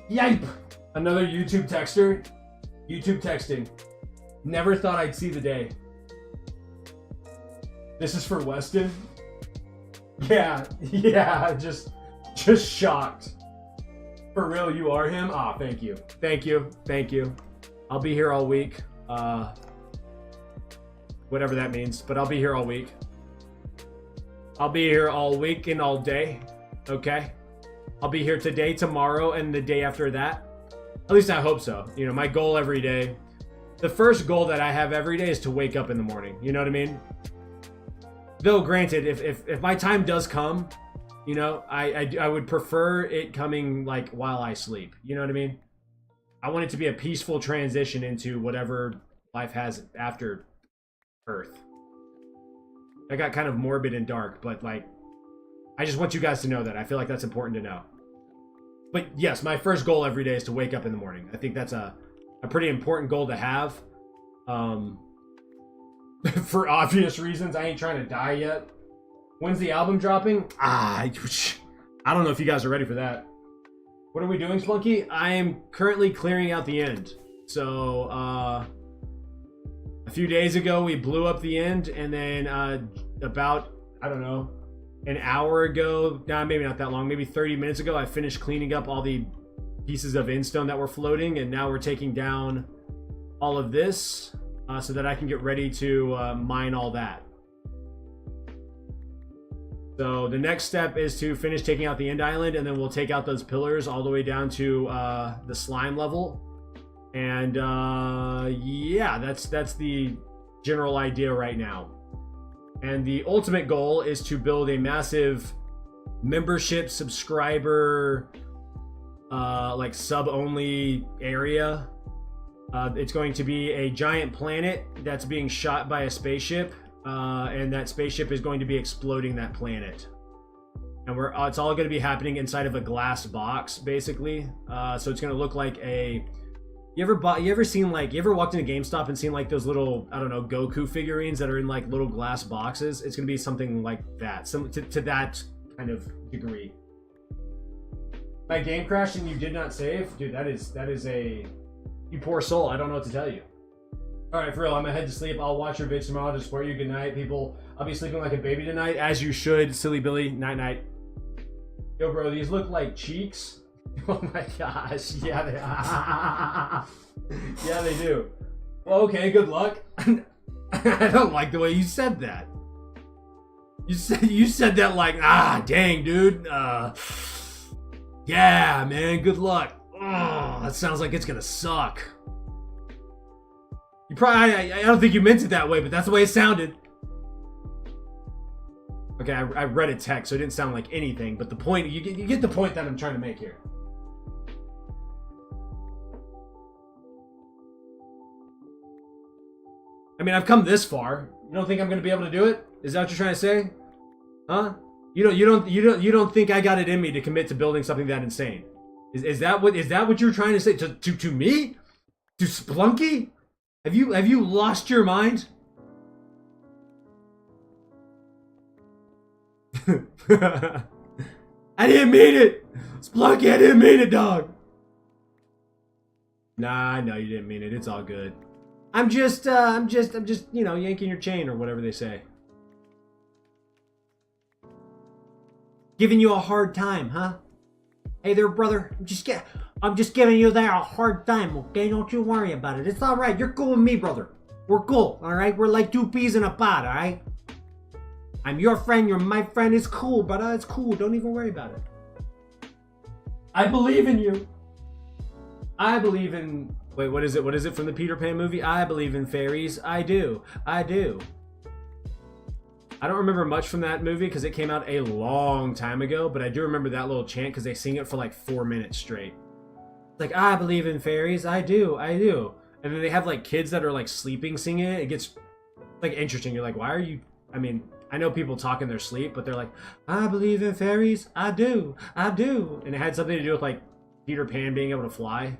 Yipe! Another YouTube texter. YouTube texting. Never thought I'd see the day. This is for Weston? Yeah, just shocked. For real, you are him? Ah, thank you. Thank you. I'll be here all week. Whatever that means, but I'll be here all week. I'll be here all week and all day, okay? I'll be here today, tomorrow, and the day after that. At least I hope so. You know, my goal every day, the first goal that I have every day is to wake up in the morning. You know what I mean? Though, granted, if my time does come, you know, I would prefer it coming, like, while I sleep. You know what I mean? I want it to be a peaceful transition into whatever life has after Earth. I got kind of morbid and dark, but like, I just want you guys to know that. I feel like that's important to know. But yes, my first goal every day is to wake up in the morning. I think that's a pretty important goal to have. For obvious reasons, I ain't trying to die yet. When's the album dropping? I don't know if you guys are ready for that. What are we doing, Splunky? I am currently clearing out the end. So, a few days ago, we blew up the end, and then about, I don't know, an hour ago, maybe not that long, maybe 30 minutes ago, I finished cleaning up all the pieces of endstone that were floating, and now we're taking down all of this so that I can get ready to mine all that. So the next step is to finish taking out the end island, and then we'll take out those pillars all the way down to the slime level. And yeah, that's the general idea right now. And the ultimate goal is to build a massive membership subscriber like sub-only area. It's going to be a giant planet that's being shot by a spaceship, and that spaceship is going to be exploding that planet. And it's all going to be happening inside of a glass box, basically. So it's going to look like a... You ever walked into GameStop and seen like those little, I don't know, Goku figurines that are in like little glass boxes? It's gonna be something like that, to that kind of degree. My game crashed and you did not save? Dude, that is a... You poor soul, I don't know what to tell you. Alright, for real, I'm gonna head to sleep. I'll watch your vids tomorrow to support you. Good night, people. I'll be sleeping like a baby tonight, as you should, silly Billy. Night night. Yo, bro, these look like cheeks. Oh my gosh, yeah they yeah, they do. Well, okay, good luck. I don't like the way you said that. You said that like, dang, dude. Yeah, man, good luck. Oh, that sounds like it's gonna suck. You probably, I don't think you meant it that way, but that's the way it sounded. Okay, I read a text, so it didn't sound like anything, but the point, you get the point that I'm trying to make here. I mean, I've come this far. You don't think I'm going to be able to do it? Is that what you're trying to say? Huh? You don't think I got it in me to commit to building something that insane? Is that what you're trying to say to me? To Splunky? Have you lost your mind? I didn't mean it! Splunky, I didn't mean it, dog! Nah, no, you didn't mean it. It's all good. I'm just, you know, yanking your chain or whatever they say. Giving you a hard time, huh? Hey there, brother. I'm just giving you there a hard time, okay? Don't you worry about it. It's all right. You're cool with me, brother. We're cool, all right? We're like two peas in a pod, all right? I'm your friend. You're my friend. It's cool, brother. It's cool. Don't even worry about it. I believe in you. I believe in... Wait, what is it? What is it from the Peter Pan movie? I believe in fairies. I do. I do. I don't remember much from that movie because it came out a long time ago, but I do remember that little chant because they sing it for like 4 minutes straight. It's like, I believe in fairies. I do. I do. And then they have like kids that are like sleeping singing it. It gets like interesting. You're like, why are you... I mean, I know people talk in their sleep, but they're like, I believe in fairies. I do. I do. And it had something to do with like Peter Pan being able to fly.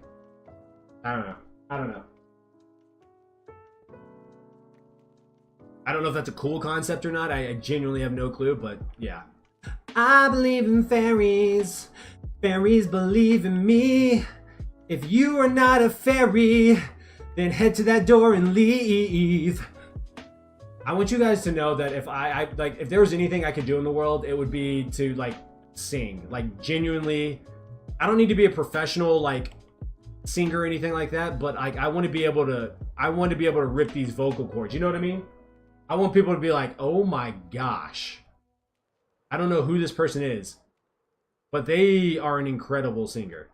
I don't know. I don't know. I don't know if that's a cool concept or not. I genuinely have no clue, but yeah. I believe in fairies. Fairies believe in me. If you are not a fairy, then head to that door and leave. I want you guys to know that if I like, if there was anything I could do in the world, it would be to like sing. Like genuinely, I don't need to be a professional like singer or anything like that, but I want to be able to rip these vocal cords. You know what I mean? I want people to be like, oh my gosh. I don't know who this person is, but they are an incredible singer.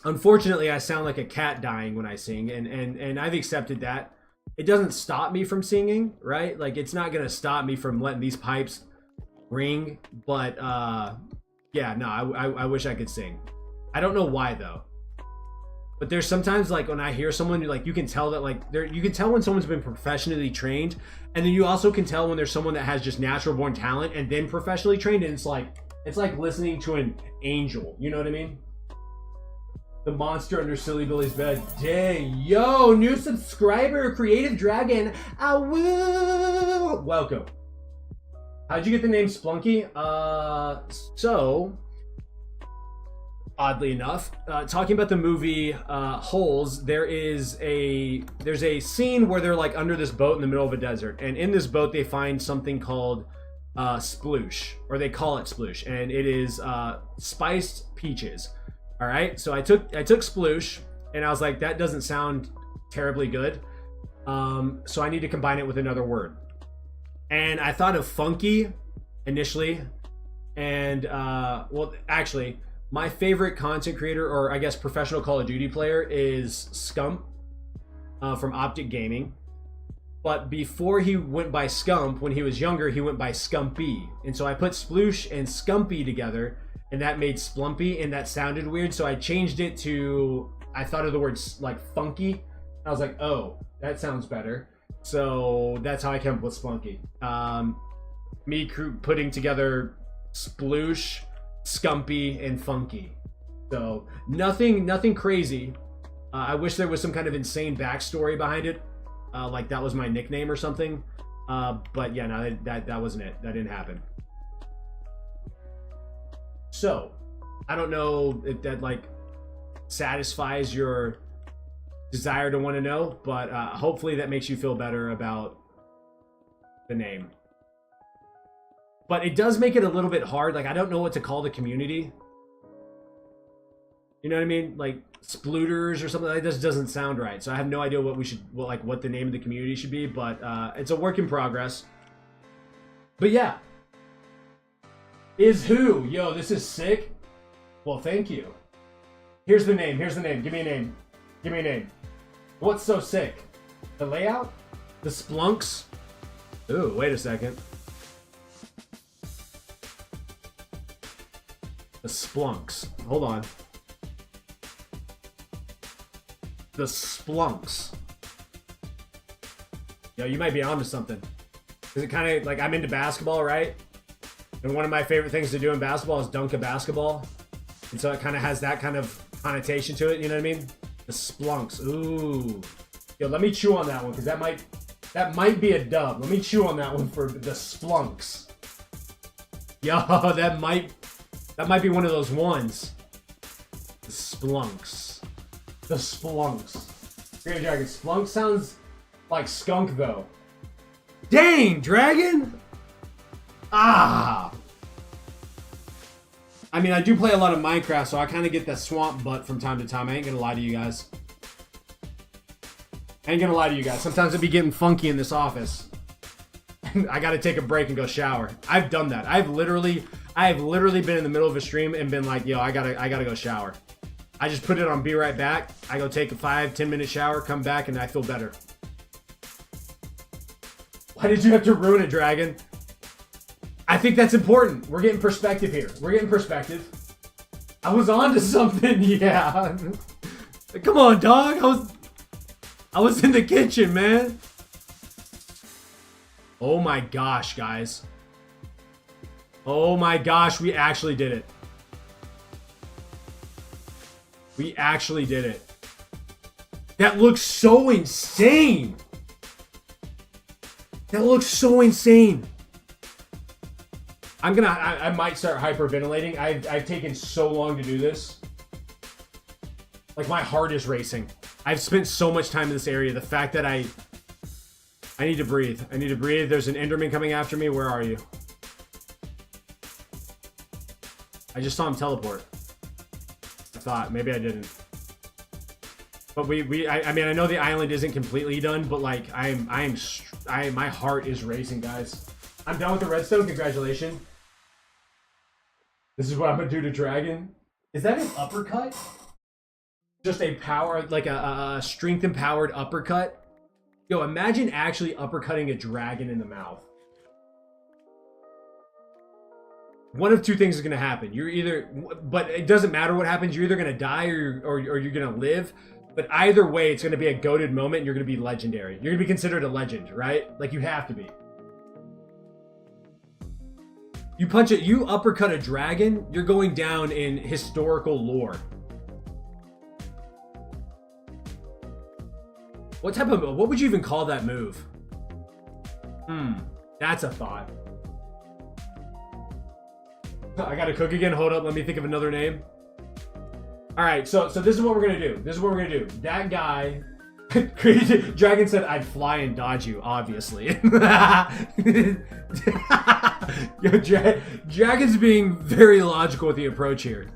Unfortunately, I sound like a cat dying when I sing, and I've accepted that. It doesn't stop me from singing, right? Like, it's not going to stop me from letting these pipes ring, but yeah, no, I wish I could sing. I don't know why, though. But there's sometimes like when I hear someone, like you can tell that like you can tell when someone's been professionally trained, and then you also can tell when there's someone that has just natural born talent and then professionally trained, and it's like listening to an angel. You know what I mean? The monster under Silly Billy's bed. Dang, yo, new subscriber, Creative Dragon. Woo! Welcome. How'd you get the name Splunky? So. Oddly enough, talking about the movie Holes, there's a scene where they're like under this boat in the middle of a desert, and in this boat they find something called sploosh, or they call it sploosh, and it is spiced peaches. All right, so I took sploosh, and I was like, that doesn't sound terribly good, so I need to combine it with another word, and I thought of funky initially, and well, actually. My favorite content creator, or I guess professional Call of Duty player, is Scump from Optic Gaming. But before he went by Scump, when he was younger, he went by Scumpy. And so I put Sploosh and Scumpy together, and that made Splumpy, and that sounded weird. So I changed it to, I thought of the words like funky. I was like, oh, that sounds better. So that's how I came up with Splunky. Me putting together Sploosh, Scumpy, and Funky. So nothing crazy. I wish there was some kind of insane backstory behind it, like that was my nickname or something. But yeah, no, that wasn't it. That didn't happen. So I don't know if that like satisfies your desire to want to know, but hopefully that makes you feel better about the name. But it does make it a little bit hard. Like, I don't know what to call the community. You know what I mean? Like, splooters or something like this doesn't sound right. So I have no idea what we should, what the name of the community should be. But it's a work in progress. But yeah. Is who? Yo, this is sick. Well, thank you. Here's the name. Here's the name. Give me a name. Give me a name. What's so sick? The layout? The splunks? Ooh, wait a second. The splunks. Hold on. The splunks. Yo, you might be onto something. Is it kind of like, I'm into basketball, right? And one of my favorite things to do in basketball is dunk a basketball. And so it kind of has that kind of connotation to it, you know what I mean? The splunks. Ooh. Yo, let me chew on that one, because that might be a dub. Let me chew on that one for the splunks. Yo, that might be one of those ones. The splunks. The splunks. Great Dragon. Splunk sounds like skunk, though. Dang, Dragon! Ah! I mean, I do play a lot of Minecraft, so I kind of get that swamp butt from time to time. I ain't gonna lie to you guys. Sometimes I be getting funky in this office. I gotta take a break and go shower. I've done that. I have literally been in the middle of a stream and been like, yo, I gotta go shower. I just put it on be right back. I go take a 5-10 minute shower, come back, and I feel better. Why did you have to ruin it, Dragon? I think that's important. We're getting perspective here. I was on to something, yeah. Come on, dog. I was in the kitchen, man. Oh my gosh, guys. Oh my gosh, we actually did it. That looks so insane. I might start hyperventilating. I've taken so long to do this. Like, my heart is racing. I've spent so much time in this area. The fact that I need to breathe. There's an Enderman coming after me. Where are you? I just saw him teleport. I thought. Maybe I didn't. But I mean, I know the island isn't completely done, but like, my heart is racing, guys. I'm done with the redstone. Congratulations. This is what I'm gonna do to Dragon. Is that an uppercut? Just a power, like a strength empowered uppercut. Yo, imagine actually uppercutting a dragon in the mouth. One of two things is gonna happen. But it doesn't matter what happens. You're either gonna die or you're gonna live. But either way, it's gonna be a goated moment. And you're gonna be legendary. You're gonna be considered a legend, right? Like, you have to be. You uppercut a dragon, you're going down in historical lore. What would you even call that move? That's a thought. I gotta cook again. Hold up, let me think of another name. Alright, so this is what we're gonna do. That guy, Crazy Dragon said I'd fly and dodge you, obviously. Yo, Dragon's being very logical with the approach here.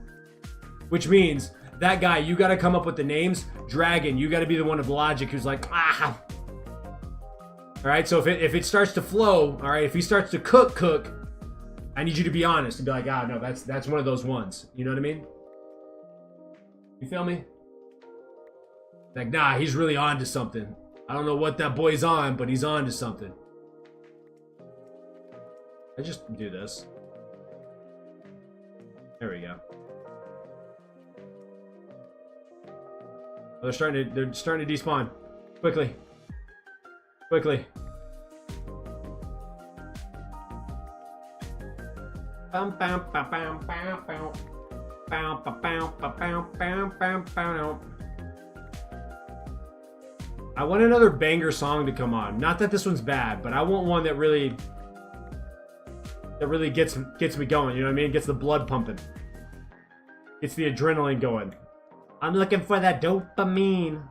Which means, that guy, you gotta come up with the names. Dragon, you gotta be the one of logic who's like, ah. Alright, so if it starts to flow, alright, if he starts to cook, I need you to be honest and be like, no, that's one of those ones. You know what I mean? You feel me? Like, nah, he's really on to something. I don't know what that boy's on, but he's on to something. I just do this. There we go. Oh, they're starting to despawn. Quickly. I want another banger song to come on. Not that this one's bad, but I want one that really gets me going, you know what I mean? Gets the blood pumping. Gets the adrenaline going. I'm looking for that dopamine.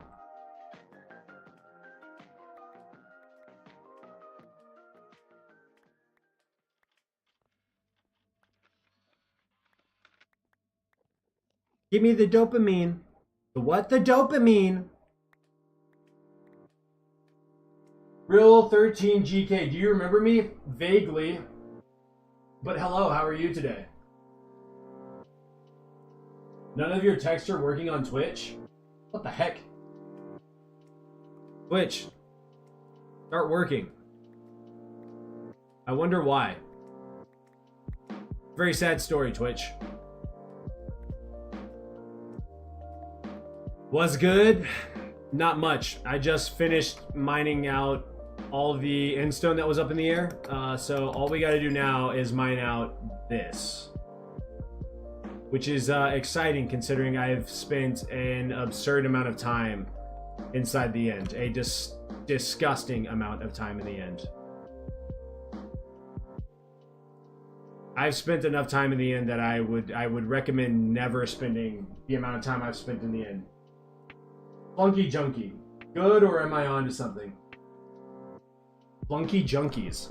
Give me the dopamine. The what? The dopamine. Real 13 GK. Do you remember me? Vaguely. But hello, how are you today? None of your texts are working on Twitch? What the heck? Twitch. Start working. I wonder why. Very sad story, Twitch. Was good? Not much. I just finished mining out all the endstone that was up in the air. So all we got to do now is mine out this, which is exciting considering I've spent an absurd amount of time inside the end, a disgusting amount of time in the end. I've spent enough time in the end that I would recommend never spending the amount of time I've spent in the end. Flunky Junkie. Good, or am I on to something? Flunky Junkies.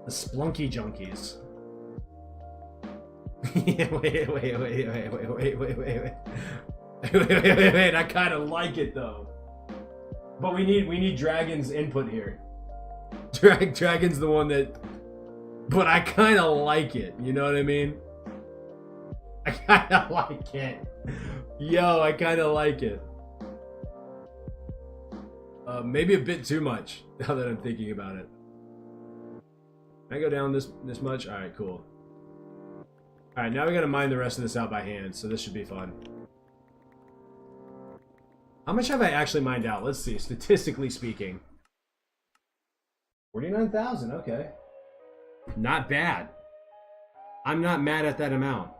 The Splunky Junkies. Wait. I kind of like it though. But we need Dragon's input here. Dragon's the one that... But I kind of like it. You know what I mean? I kind of like it. Yo, I kind of like it. Maybe a bit too much, now that I'm thinking about it. Can I go down this much? Alright, cool. Alright, now we gotta mine the rest of this out by hand, so this should be fun. How much have I actually mined out? Let's see, statistically speaking. 49,000, okay. Not bad. I'm not mad at that amount.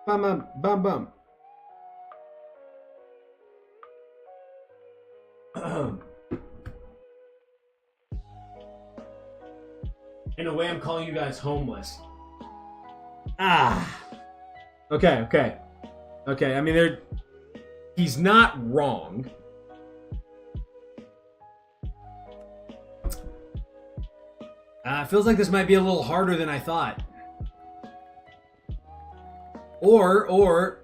Bum bum bum bum. In a way, I'm calling you guys homeless. Okay. I mean, he's not wrong. It feels like this might be a little harder than I thought. Or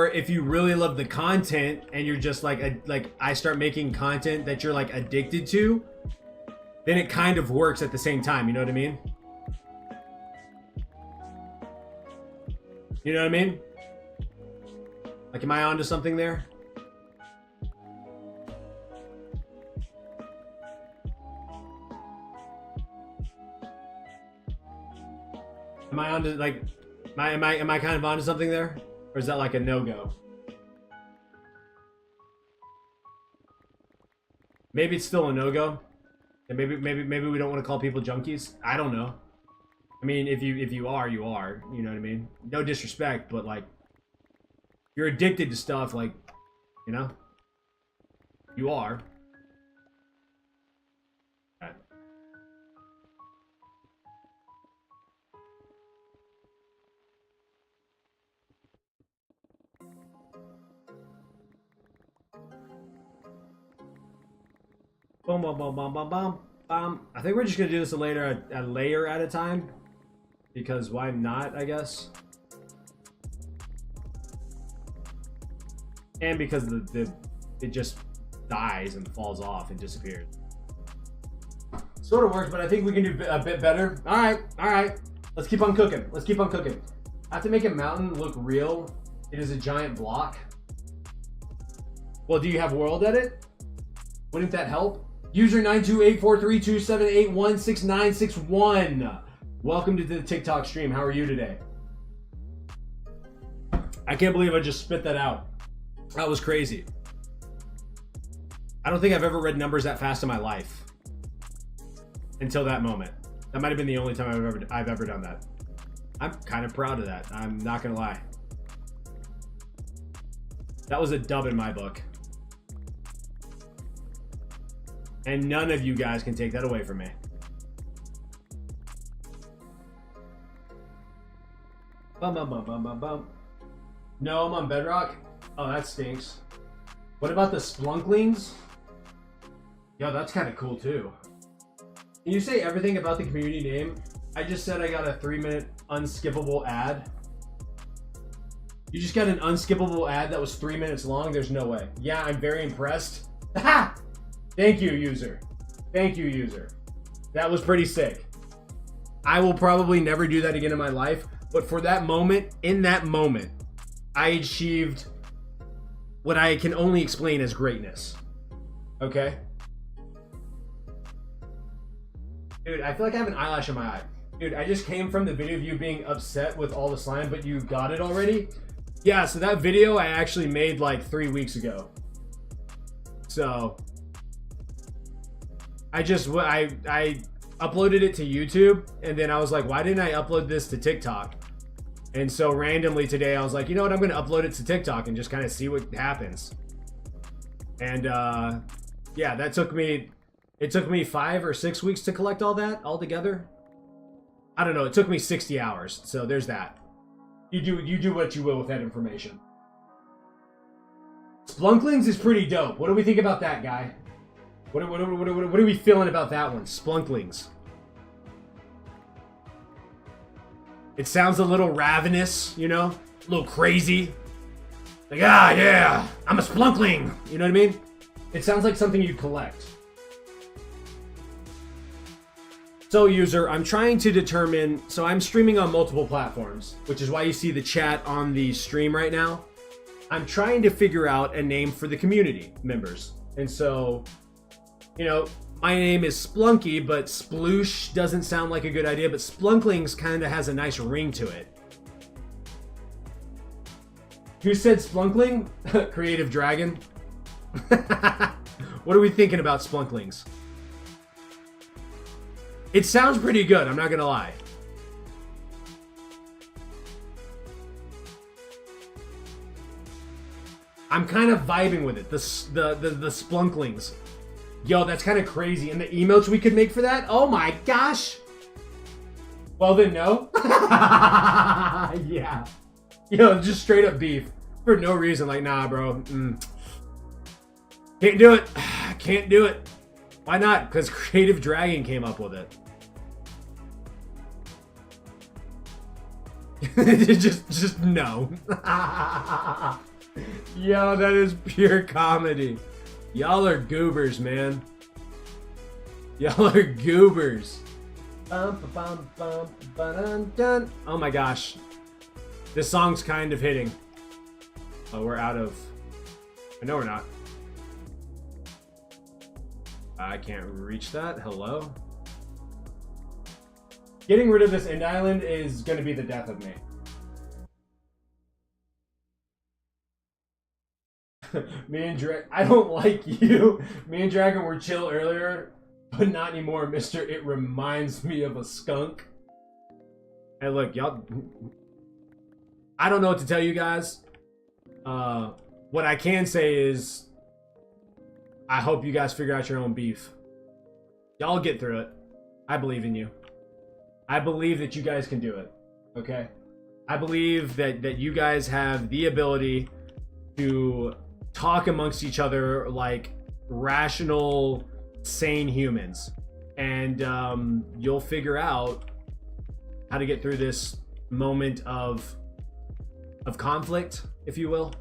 if you really love the content and you're just like I start making content that you're like addicted to, then it kind of works at the same time. You know what I mean? You know what I mean? Like, am I onto something there? Am I onto, like, am I kind of onto something there? Or is that like a no-go? Maybe it's still a no-go. And maybe we don't want to call people junkies. I don't know. I mean, if you are, you are. You know what I mean? No disrespect, but like, you're addicted to stuff, like, you know? You are. Okay. Boom, boom, boom, boom, boom, boom. I think we're just gonna do this a layer at a time. Because why not, I guess? And because it just dies and falls off and disappears. Sort of works, but I think we can do a bit better. Alright. Let's keep on cooking. I have to make a mountain look real. It is a giant block. Well, do you have world edit? Wouldn't that help? User 9284327816961. Welcome to the TikTok stream. How are you today? I can't believe I just spit that out. That was crazy. I don't think I've ever read numbers that fast in my life. Until that moment. That might have been the only time I've ever done that. I'm kind of proud of that. I'm not gonna lie. That was a dub in my book. And none of you guys can take that away from me. Bum, bum, bum, bum, bum, bum. No, I'm on Bedrock. Oh, that stinks. What about the Splunklings? Yo, that's kind of cool too. Can you say everything about the community name? I just said I got a 3-minute unskippable ad. You just got an unskippable ad that was 3 minutes long? There's no way. Yeah, I'm very impressed. Ha! Thank you, user. Thank you, user. That was pretty sick. I will probably never do that again in my life, but for that moment, in that moment, I achieved what I can only explain as greatness. Okay? Dude, I feel like I have an eyelash in my eye. Dude, I just came from the video of you being upset with all the slime, but you got it already. Yeah, so that video I actually made like 3 weeks ago. So I uploaded it to YouTube, and then I was like, why didn't I upload this to TikTok? And so randomly today I was like, you know what, I'm gonna upload it to TikTok and just kind of see what happens. And yeah, it took me 5 or 6 weeks to collect all that all together. I don't know, it took me 60 hours. So there's that. You do what you will with that information. Splunklings is pretty dope. What do we think about that, guy? What are we feeling about that one? Splunklings. It sounds a little ravenous, you know? A little crazy. Like, ah, yeah, I'm a splunkling. You know what I mean? It sounds like something you'd collect. So, user, I'm trying to determine... So, I'm streaming on multiple platforms, which is why you see the chat on the stream right now. I'm trying to figure out a name for the community members. And so, you know, my name is Splunky, but Sploosh doesn't sound like a good idea, but Splunklings kind of has a nice ring to it. Who said Splunkling? Creative Dragon. What are we thinking about Splunklings? It sounds pretty good, I'm not gonna lie. I'm kind of vibing with it. The Splunklings. Yo, that's kind of crazy. And the emotes we could make for that? Oh my gosh! Well then, no. Yeah. Yo, just straight up beef. For no reason. Like, nah, bro. Can't do it. Can't do it. Why not? Because Creative Dragon came up with it. just no. Yo, that is pure comedy. Y'all are goobers, man. Y'all are goobers. Oh my gosh. This song's kind of hitting. Oh, we're out of... No, we're not. I can't reach that. Hello? Getting rid of this end island is going to be the death of me. Me and Dragon... I don't like you. Me and Dragon were chill earlier, but not anymore, mister. It reminds me of a skunk. Hey, look, y'all... I don't know what to tell you guys. What I can say is... I hope you guys figure out your own beef. Y'all get through it. I believe in you. I believe that you guys can do it. Okay? I believe that you guys have the ability to talk amongst each other like rational, sane humans. And you'll figure out how to get through this moment of conflict, if you will.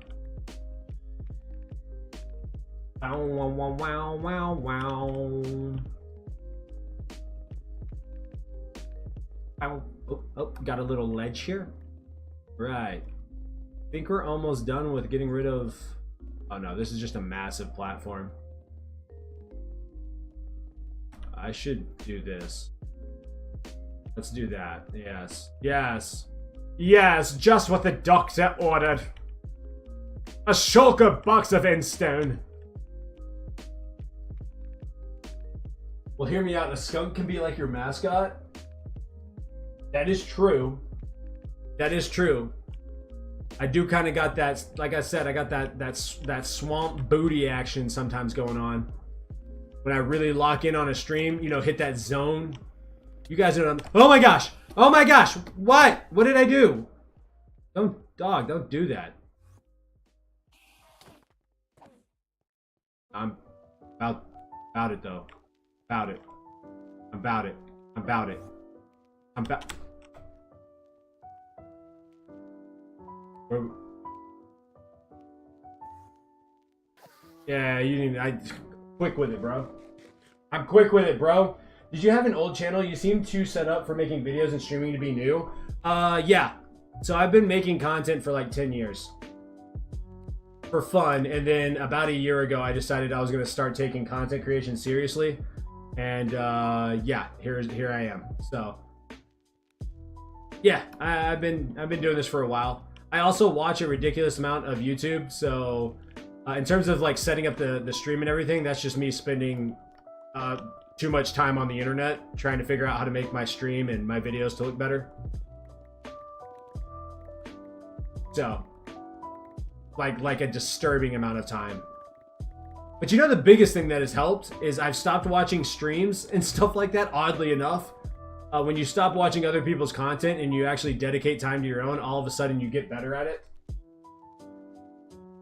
Wow, wow, wow, wow, wow. Oh, got a little ledge here. Right. I think we're almost done with getting rid of... Oh no, this is just a massive platform. I should do this. Let's do that. Yes. Yes. Yes, just what the doctor ordered. A shulker box of endstone. Well, hear me out. A skunk can be like your mascot. That is true. That is true. I do kind of got that, like I said, I got that swamp booty action sometimes going on. When I really lock in on a stream, you know, hit that zone. You guys are on. Oh my gosh! Oh my gosh! What? What did I do? Don't do that. I'm about it though. About it. About it. About it. I'm about. Yeah, you need. I quick with it, bro. I'm quick with it, bro. Did you have an old channel? You seem too set up for making videos and streaming to be new. Yeah. So I've been making content for like 10 years. For fun, and then about a year ago I decided I was going to start taking content creation seriously. And yeah, here I am. So yeah, I've been doing this for a while. I also watch a ridiculous amount of YouTube. So in terms of like setting up the stream and everything, that's just me spending too much time on the internet trying to figure out how to make my stream and my videos to look better. So like a disturbing amount of time. But you know, the biggest thing that has helped is I've stopped watching streams and stuff like that, oddly enough. When you stop watching other people's content and you actually dedicate time to your own, all of a sudden you get better at it.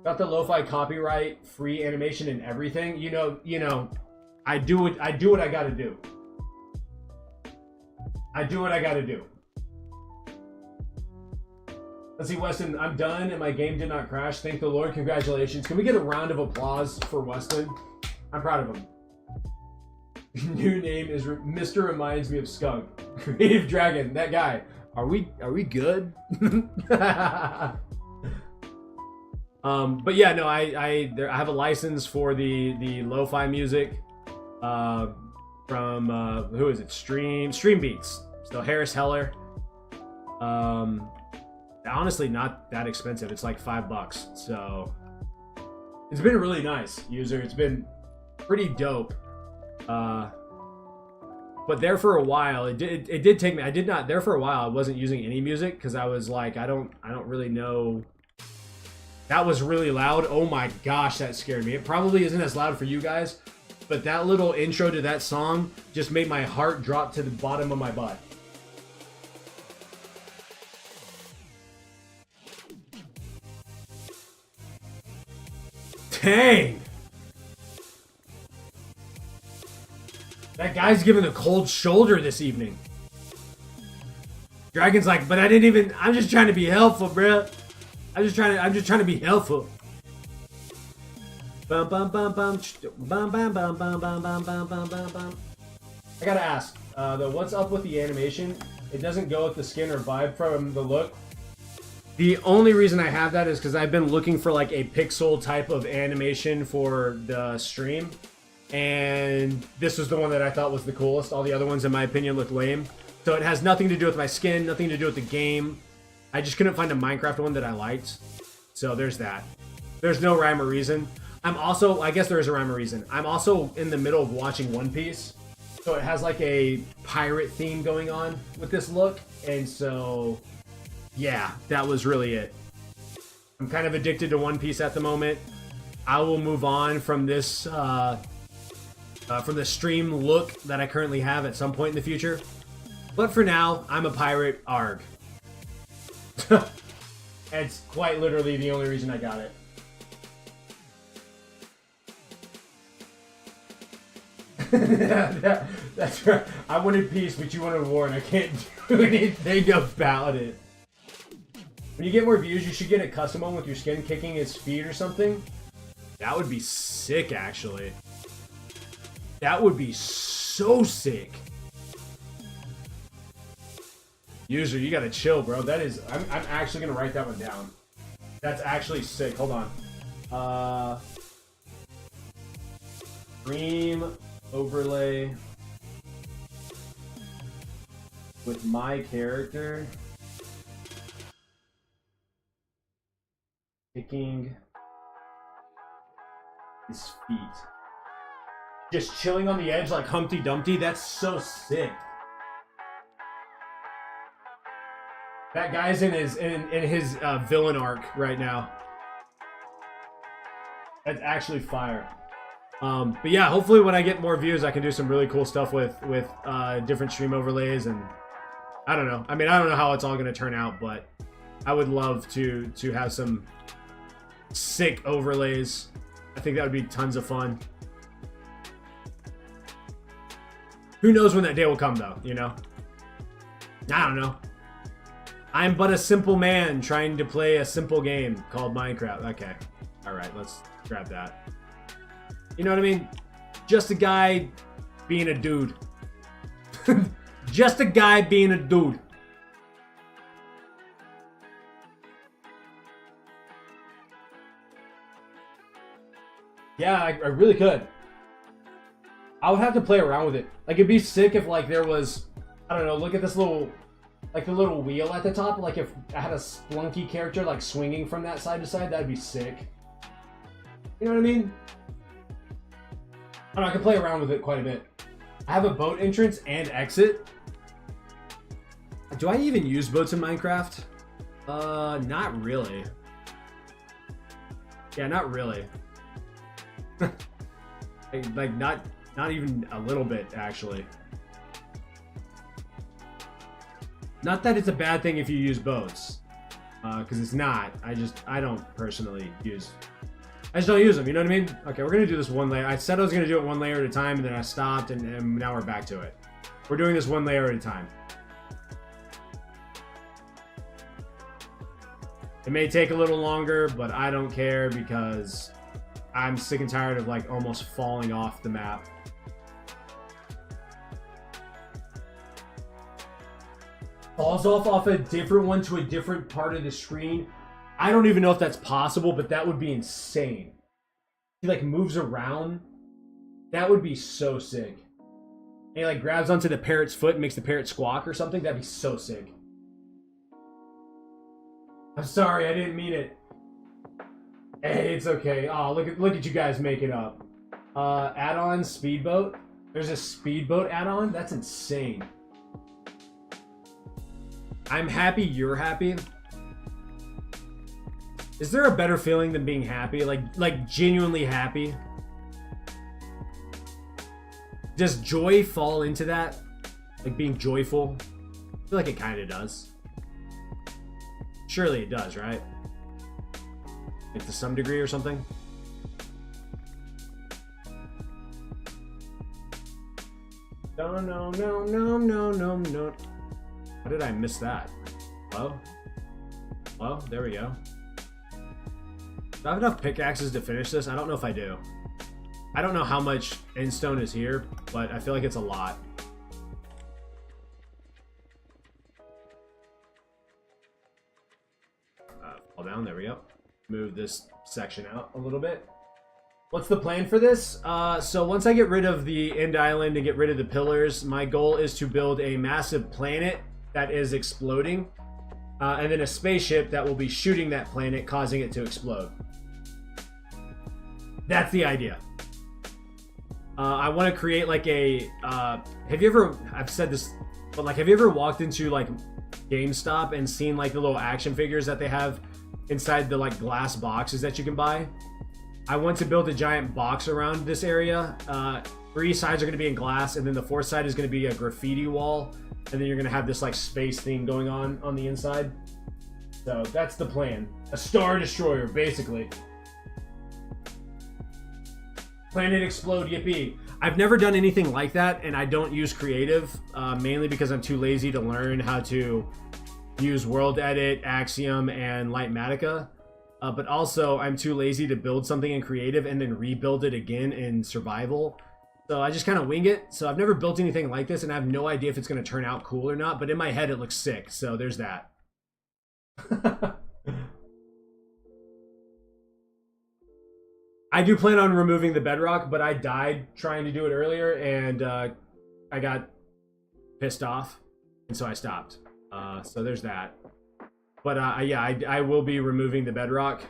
Got the lo-fi copyright, free animation and everything. You know, I do what I gotta do. I do what I gotta do. Let's see, Weston, I'm done and my game did not crash. Thank the Lord. Congratulations. Can we get a round of applause for Weston? I'm proud of him. New name is Mr. Reminds Me of Skunk. Creative Dragon, that guy. Are we good? But yeah, no, I have a license for the lo-fi music from who is it? Stream Beats. So Harris Heller. Honestly, not that expensive. It's like $5. So it's been really nice, user. It's been pretty dope. But there for a while, it did take me. I did not there for a while. I wasn't using any music because I was like, I don't really know. That was really loud. Oh my gosh, that scared me. It probably isn't as loud for you guys, but that little intro to that song just made my heart drop to the bottom of my butt. Dang! That guy's giving the cold shoulder this evening. Dragon's like, but I'm just trying to be helpful, bruh. I'm just trying to be helpful. Bum bum bum bum bum bum bum bum bum bum bum bum bum. I gotta ask, what's up with the animation? It doesn't go with the skin or vibe from the look. The only reason I have that is because I've been looking for like a pixel type of animation for the stream. And this was the one that I thought was the coolest. All the other ones, in my opinion, look lame. So it has nothing to do with my skin, nothing to do with the game. I just couldn't find a Minecraft one that I liked. So there's that. There's no rhyme or reason. I guess there is a rhyme or reason. I'm also in the middle of watching One Piece. So it has like a pirate theme going on with this look. And so, yeah, that was really it. I'm kind of addicted to One Piece at the moment. I will move on from this, from the stream look that I currently have at some point in the future. But for now, I'm a pirate, arg. It's quite literally the only reason I got it. That's right. I wanted peace, but you wanted war, and I can't do anything about it. When you get more views, you should get a custom one with your skin kicking its feet or something. That would be sick, actually. That would be so sick. User, you gotta chill, bro. That is... I'm actually gonna write that one down. That's actually sick. Hold on. Stream overlay with my character kicking his feet. Just chilling on the edge like Humpty Dumpty. That's so sick. That guy's in his villain arc right now. That's actually fire. But yeah, hopefully when I get more views, I can do some really cool stuff with different stream overlays, and I don't know. I mean, I don't know how it's all gonna turn out, but I would love to have some sick overlays. I think that would be tons of fun. Who knows when that day will come, though, you know? I don't know. I'm but a simple man trying to play a simple game called Minecraft. Okay. Alright, let's grab that. You know what I mean? Just a guy being a dude. Just a guy being a dude. Yeah, I really could. I would have to play around with it. Like, it'd be sick if, like, there was, I don't know, look at this little, like, the little wheel at the top. Like, if I had a Splunky character, like, swinging from that side to side, that'd be sick. You know what I mean? I don't know, I can play around with it quite a bit. I have a boat entrance and exit. Do I even use boats in Minecraft? Not really. Yeah, not really. like, not even a little bit, actually. Not that it's a bad thing if you use boats, because it's not. I don't personally use. I just don't use them. You know what I mean? Okay, we're gonna do this one layer. I said I was gonna do it one layer at a time, and then I stopped, and now we're back to it. We're doing this one layer at a time. It may take a little longer, but I don't care because I'm sick and tired of like almost falling off the map. Falls off a different one to a different part of the screen. I don't even know if that's possible, but that would be insane. He like moves around. That would be so sick. And he like grabs onto the parrot's foot and makes the parrot squawk or something. That'd be so sick. I'm sorry, I didn't mean it. Hey, it's okay. Oh, look at you guys making up. Add-on speedboat. There's a speedboat add-on. That's insane. I'm happy you're happy. Is there a better feeling than being happy? Like genuinely happy? Does joy fall into that? Like being joyful? I feel like it kind of does. Surely it does, right? Like to some degree or something? No. How did I miss that? Hello? Hello? There we go. Do I have enough pickaxes to finish this? I don't know if I do. I don't know how much endstone is here, but I feel like it's a lot. Fall down, there we go. Move this section out a little bit. What's the plan for this? So once I get rid of the end island and get rid of the pillars, my goal is to build a massive planet that is exploding, and then a spaceship that will be shooting that planet, causing it to explode. That's the idea. I want to create like a, have you ever, I've said this, but like, have you ever walked into like GameStop and seen like the little action figures that they have inside the like glass boxes that you can buy? I want to build a giant box around this area. 3 sides are going to be in glass, and then the 4th side is going to be a graffiti wall, and then you're going to have this like space theme going on the inside. So that's the plan. A Star Destroyer, basically. Planet explode, yippee. I've never done anything like that, and I don't use creative, mainly because I'm too lazy to learn how to use World Edit, Axiom, and Lightmatica. But also, I'm too lazy to build something in creative and then rebuild it again in survival. So I just kind of wing it. So I've never built anything like this, and I have no idea if it's going to turn out cool or not. But in my head, it looks sick. So there's that. I do plan on removing the bedrock, but I died trying to do it earlier, and I got pissed off, and so I stopped. So there's that. But yeah, I will be removing the bedrock.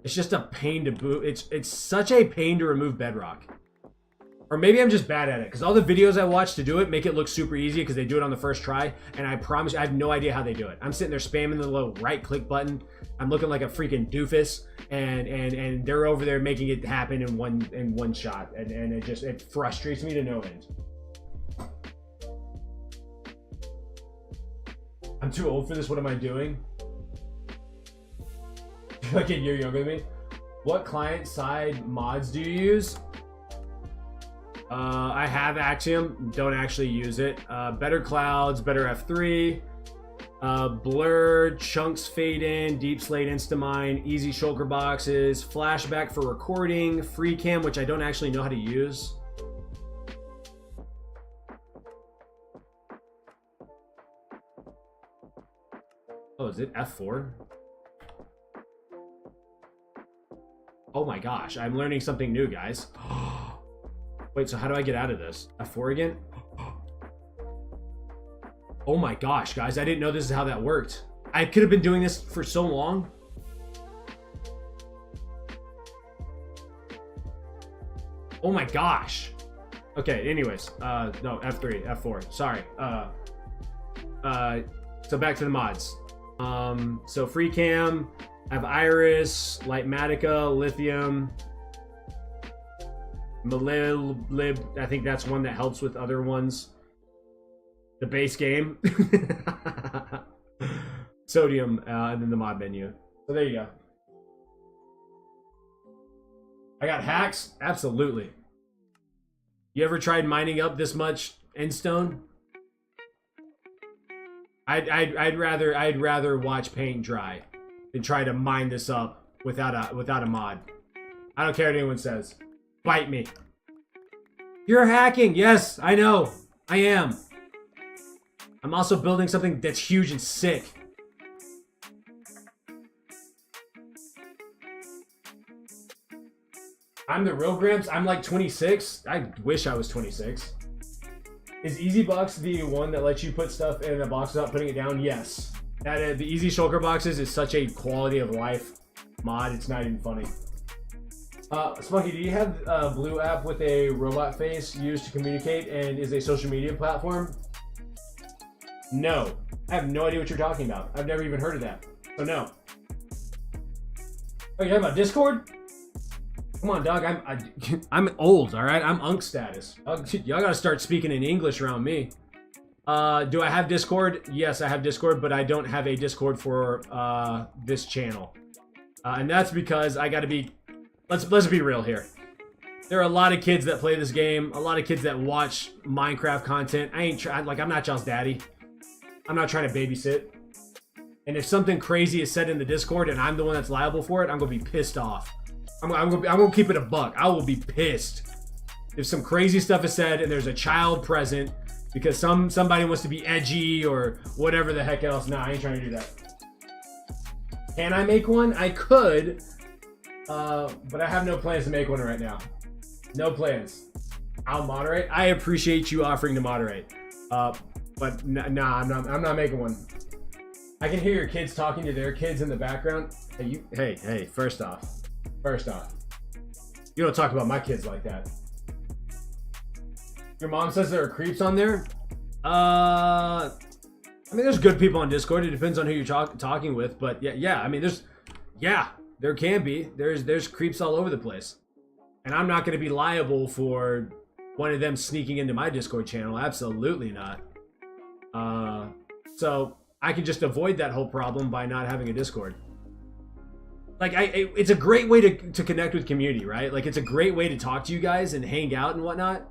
It's just a pain to boot. It's such a pain to remove bedrock. Or maybe I'm just bad at it, because all the videos I watch to do it make it look super easy because they do it on the first try, and I promise you, I have no idea how they do it. I'm sitting there spamming the little right click button. I'm looking like a freaking doofus, and they're over there making it happen in one shot, and it frustrates me to no end. I'm too old for this. What am I doing? Like you're younger than me. What client-side mods do you use? I have Axiom, don't actually use it. Better Clouds, Better F3, Blur, Chunks Fade In, Deep Slate Instamine, Easy Shulker Boxes, Flashback for recording, Free Cam, which I don't actually know how to use. Oh, is it F4? Oh my gosh, I'm learning something new, guys. Wait, so how do I get out of this? F4 again? Oh my gosh, guys. I didn't know this is how that worked. I could have been doing this for so long. Oh my gosh. Okay, anyways. No, F3, F4. Sorry. So back to the mods. So free cam, I have Iris, Lightmatica, Lithium, Malib, I think that's one that helps with other ones. The base game. Sodium, and then the mod menu. So there you go. I got hacks? Absolutely. You ever tried mining up this much endstone? I'd rather watch paint dry than try to mine this up without a mod. I don't care what anyone says. Bite me. You're hacking. Yes, I know. I am. I'm also building something that's huge and sick. I'm the real Gramps. I'm like 26. I wish I was 26. Is Easy Box the one that lets you put stuff in a box without putting it down? Yes. That the Easy Shulker boxes is such a quality of life mod. It's not even funny. Spunky, do you have a Blue app with a robot face used to communicate and is a social media platform? No. I have no idea what you're talking about. I've never even heard of that. So no. Oh, you're talking about Discord? Come on, dog. I'm old, all right? I'm Unk status. Y'all gotta start speaking in English around me. Do I have Discord? Yes, I have Discord, but I don't have a Discord for this channel. And that's because I gotta be... Let's be real here. There are a lot of kids that play this game, a lot of kids that watch Minecraft content. I'm not y'all's daddy. I'm not trying to babysit. And if something crazy is said in the Discord and I'm the one that's liable for it, I'm gonna be pissed off. I'm gonna keep it a buck. I will be pissed if some crazy stuff is said and there's a child present because somebody wants to be edgy or whatever the heck else. Nah, I ain't trying to do that. Can I make one? I could, but I have no plans to make one right now. No plans. I'll moderate. I appreciate you offering to moderate, but nah, I'm not making one. I can hear your kids talking to their kids in the background. Hey, first off, you don't talk about my kids like that. Your mom says there are creeps on there? I mean, there's good people on Discord. It depends on who you're talking with, but yeah, I mean, there can be. There's creeps all over the place. And I'm not going to be liable for one of them sneaking into my Discord channel. Absolutely not. So I can just avoid that whole problem by not having a Discord. Like, it's a great way to connect with community, right? Like, it's a great way to talk to you guys and hang out and whatnot.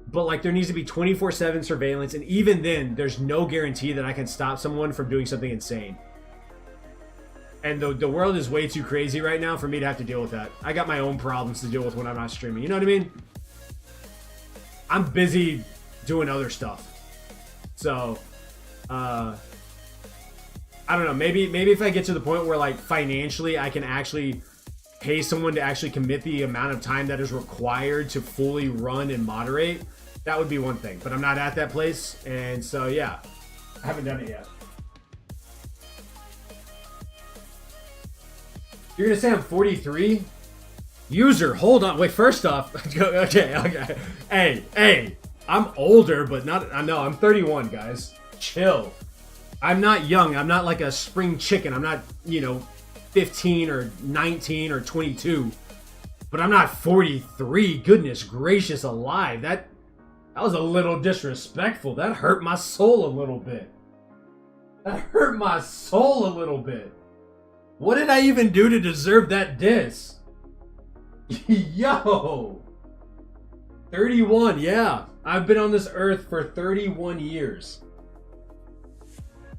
But, like, there needs to be 24/7 surveillance. And even then, there's no guarantee that I can stop someone from doing something insane. And the world is way too crazy right now for me to have to deal with that. I got my own problems to deal with when I'm not streaming. You know what I mean? I'm busy doing other stuff. So, I don't know, maybe if I get to the point where, like, financially I can actually pay someone to actually commit the amount of time that is required to fully run and moderate, that would be one thing. But I'm not at that place, and so yeah, I haven't done it yet. You're gonna say I'm 43? User, hold on. Wait, first off, okay. Hey, I'm older, but not, no, I'm 31, guys. Chill. I'm not young. I'm not like a spring chicken. I'm not, 15 or 19 or 22. But I'm not 43. Goodness gracious alive. That was a little disrespectful. That hurt my soul a little bit. What did I even do to deserve that diss? Yo! 31, yeah. I've been on this earth for 31 years.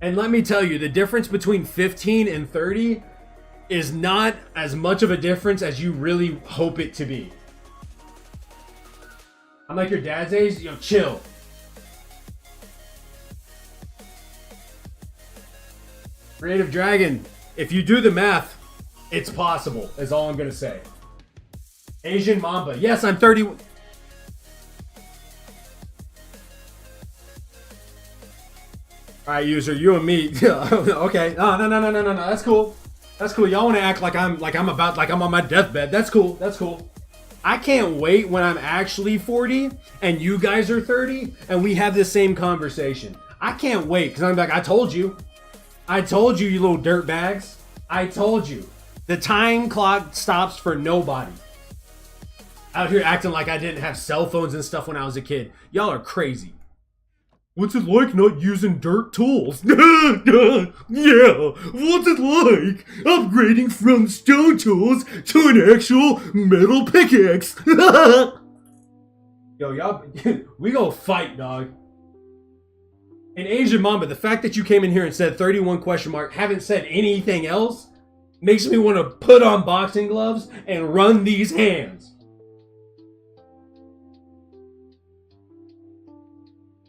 And let me tell you, the difference between 15 and 30 is not as much of a difference as you really hope it to be. I'm like your dad's age? Yo, chill. Creative Dragon, if you do the math, it's possible, is all I'm going to say. Asian Mamba. Yes, I'm 31. All right, user, you and me. Okay. No. That's cool. That's cool. Y'all want to act like I'm on my deathbed. That's cool. That's cool. I can't wait when I'm actually 40 and you guys are 30 and we have the same conversation. I can't wait because I'm like, I told you, you little dirt bags. I told you. The time clock stops for nobody. Out here acting like I didn't have cell phones and stuff when I was a kid. Y'all are crazy. What's it like not using dirt tools? Yeah, what's it like upgrading from stone tools to an actual metal pickaxe? Yo, y'all, we gonna fight, dog. And Asian Mamba, the fact that you came in here and said 31 question mark, haven't said anything else, makes me want to put on boxing gloves and run these hands.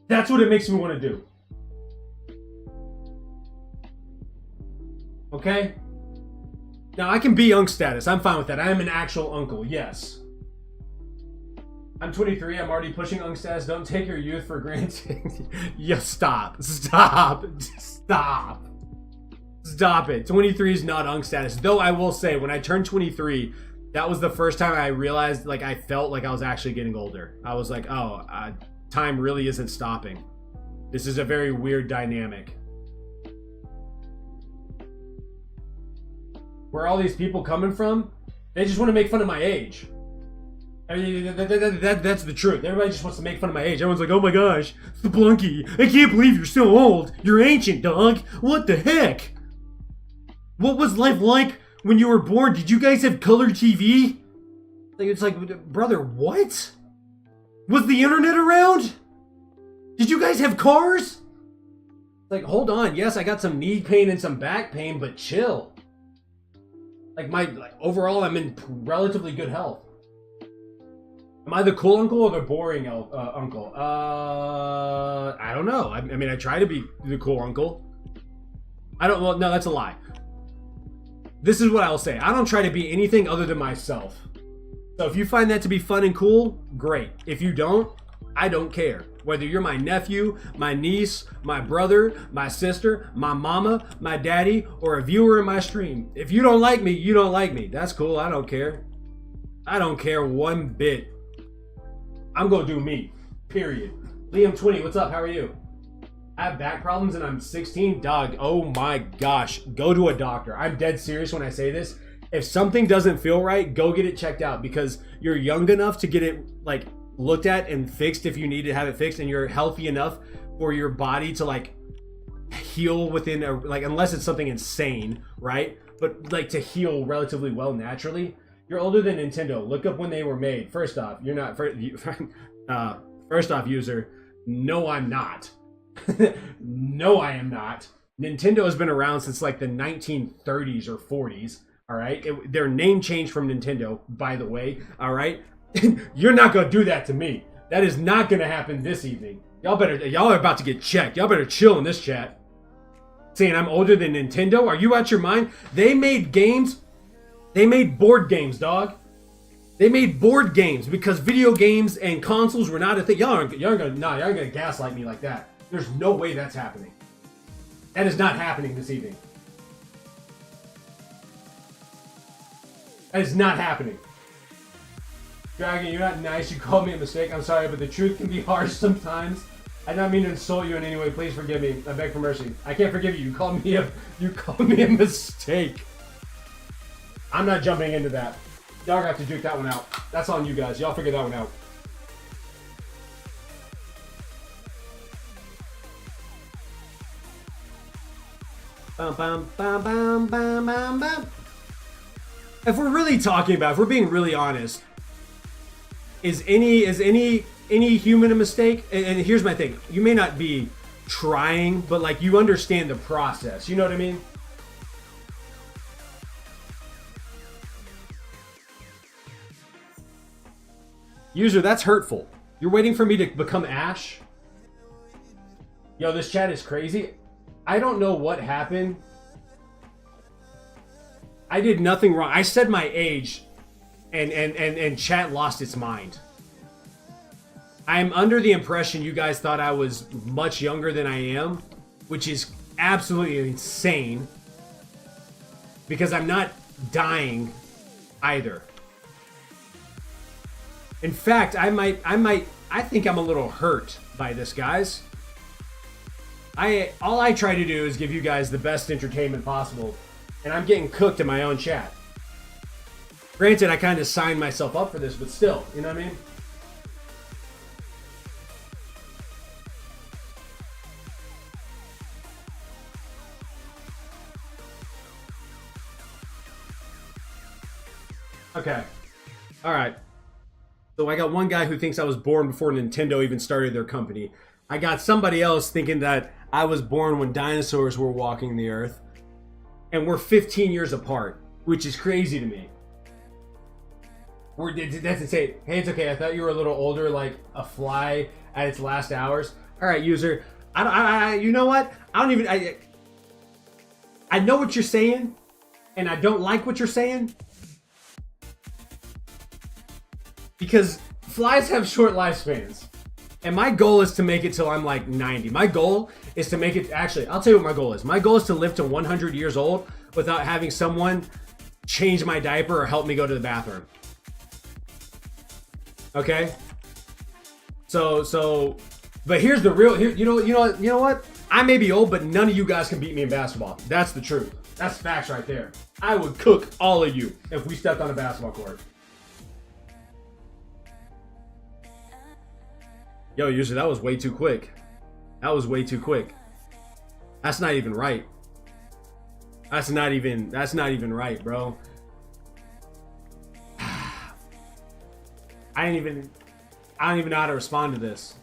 That's what it makes me want to do. Okay? Now, I can be unc status. I'm fine with that. I am an actual uncle, yes. I'm 23. I'm already pushing unc status. Don't take your youth for granted. Yeah, stop. Stop it. 23 is not unc status. Though I will say, when I turned 23, that was the first time I realized, like, I felt like I was actually getting older. I was like, oh, time really isn't stopping. This is a very weird dynamic. Where all these people coming from, they just want to make fun of my age. I mean, that's the truth. Everybody just wants to make fun of my age. Everyone's like, oh my gosh, Splunky, I can't believe you're so old. You're ancient, dog. What the heck? What was life like when you were born? Did you guys have color TV? Like, it's like, brother, what? Was the internet around? Did you guys have cars? Like, hold on. Yes, I got some knee pain and some back pain, but chill. Like, overall, I'm in relatively good health. Am I the cool uncle or the boring uncle? I don't know. I mean, I try to be the cool uncle. Well, no, that's a lie. This is what I'll say. I don't try to be anything other than myself. So if you find that to be fun and cool, great. If you don't, I don't care. Whether you're my nephew, my niece, my brother, my sister, my mama, my daddy, or a viewer in my stream. If you don't like me, you don't like me. That's cool. I don't care. I don't care one bit. I'm gonna do me. Period. Liam20, what's up? How are you? I have back problems and I'm 16. Dog, oh my gosh. Go to a doctor. I'm dead serious when I say this. If something doesn't feel right, go get it checked out because you're young enough to get it like looked at and fixed if you need to have it fixed, and you're healthy enough for your body to like heal within a, like, unless it's something insane, right? But like to heal relatively well naturally. You're older than Nintendo. Look up when they were made. First off, you're not. First off, user, no, I'm not. No, I am not. Nintendo has been around since like the 1930s or 40s. All right, their name changed from Nintendo, by the way. All right, you're not gonna do that to me. That is not gonna happen this evening. Y'all are about to get checked. Y'all better chill in this chat. Saying I'm older than Nintendo? Are you out your mind? They made games. They made board games, dog. They made board games because video games and consoles were not a thing. Y'all aren't gonna gaslight me like that. There's no way that's happening. That is not happening this evening. That is not happening. Dragon, you're not nice. You called me a mistake. I'm sorry, but the truth can be harsh sometimes. I don't mean to insult you in any way. Please forgive me. I beg for mercy. I can't forgive you. You called me a mistake. I'm not jumping into that. Y'all have to duke that one out. That's on you guys. Y'all figure that one out. Bum, bum, bum, bum, bum, bum, bum. If we're really talking about, if we're being really honest, is any human a mistake? And here's my thing. You may not be trying, but like you understand the process. You know what I mean? User, that's hurtful. You're waiting for me to become Ash? Yo, this chat is crazy. I don't know what happened. I did nothing wrong. I said my age and chat lost its mind. I'm under the impression you guys thought I was much younger than I am. which is absolutely insane because I'm not dying either. In fact, I think I'm a little hurt by this, guys. All I try to do is give you guys the best entertainment possible, and I'm getting cooked in my own chat. Granted, I kind of signed myself up for this, but still, you know what I mean? Okay. All right. So I got one guy who thinks I was born before Nintendo even started their company. I got somebody else thinking that I was born when dinosaurs were walking the earth. And we're 15 years apart, which is crazy to me. That's insane. Hey, it's okay. I thought you were a little older, like a fly at its last hours. All right, user. You know what? I know what you're saying, and I don't like what you're saying. Because flies have short lifespans. And my goal is to make it till I'm like 90. My goal is to make it, actually, I'll tell you what my goal is. My goal is to live to 100 years old without having someone change my diaper or help me go to the bathroom. Okay? But here's the real, you know what? I may be old, but none of you guys can beat me in basketball. That's the truth. That's facts right there. I would cook all of you if we stepped on a basketball court. Yo, user, that was way too quick. That was way too quick. That's not even right. That's not even right, bro. I don't even know how to respond to this.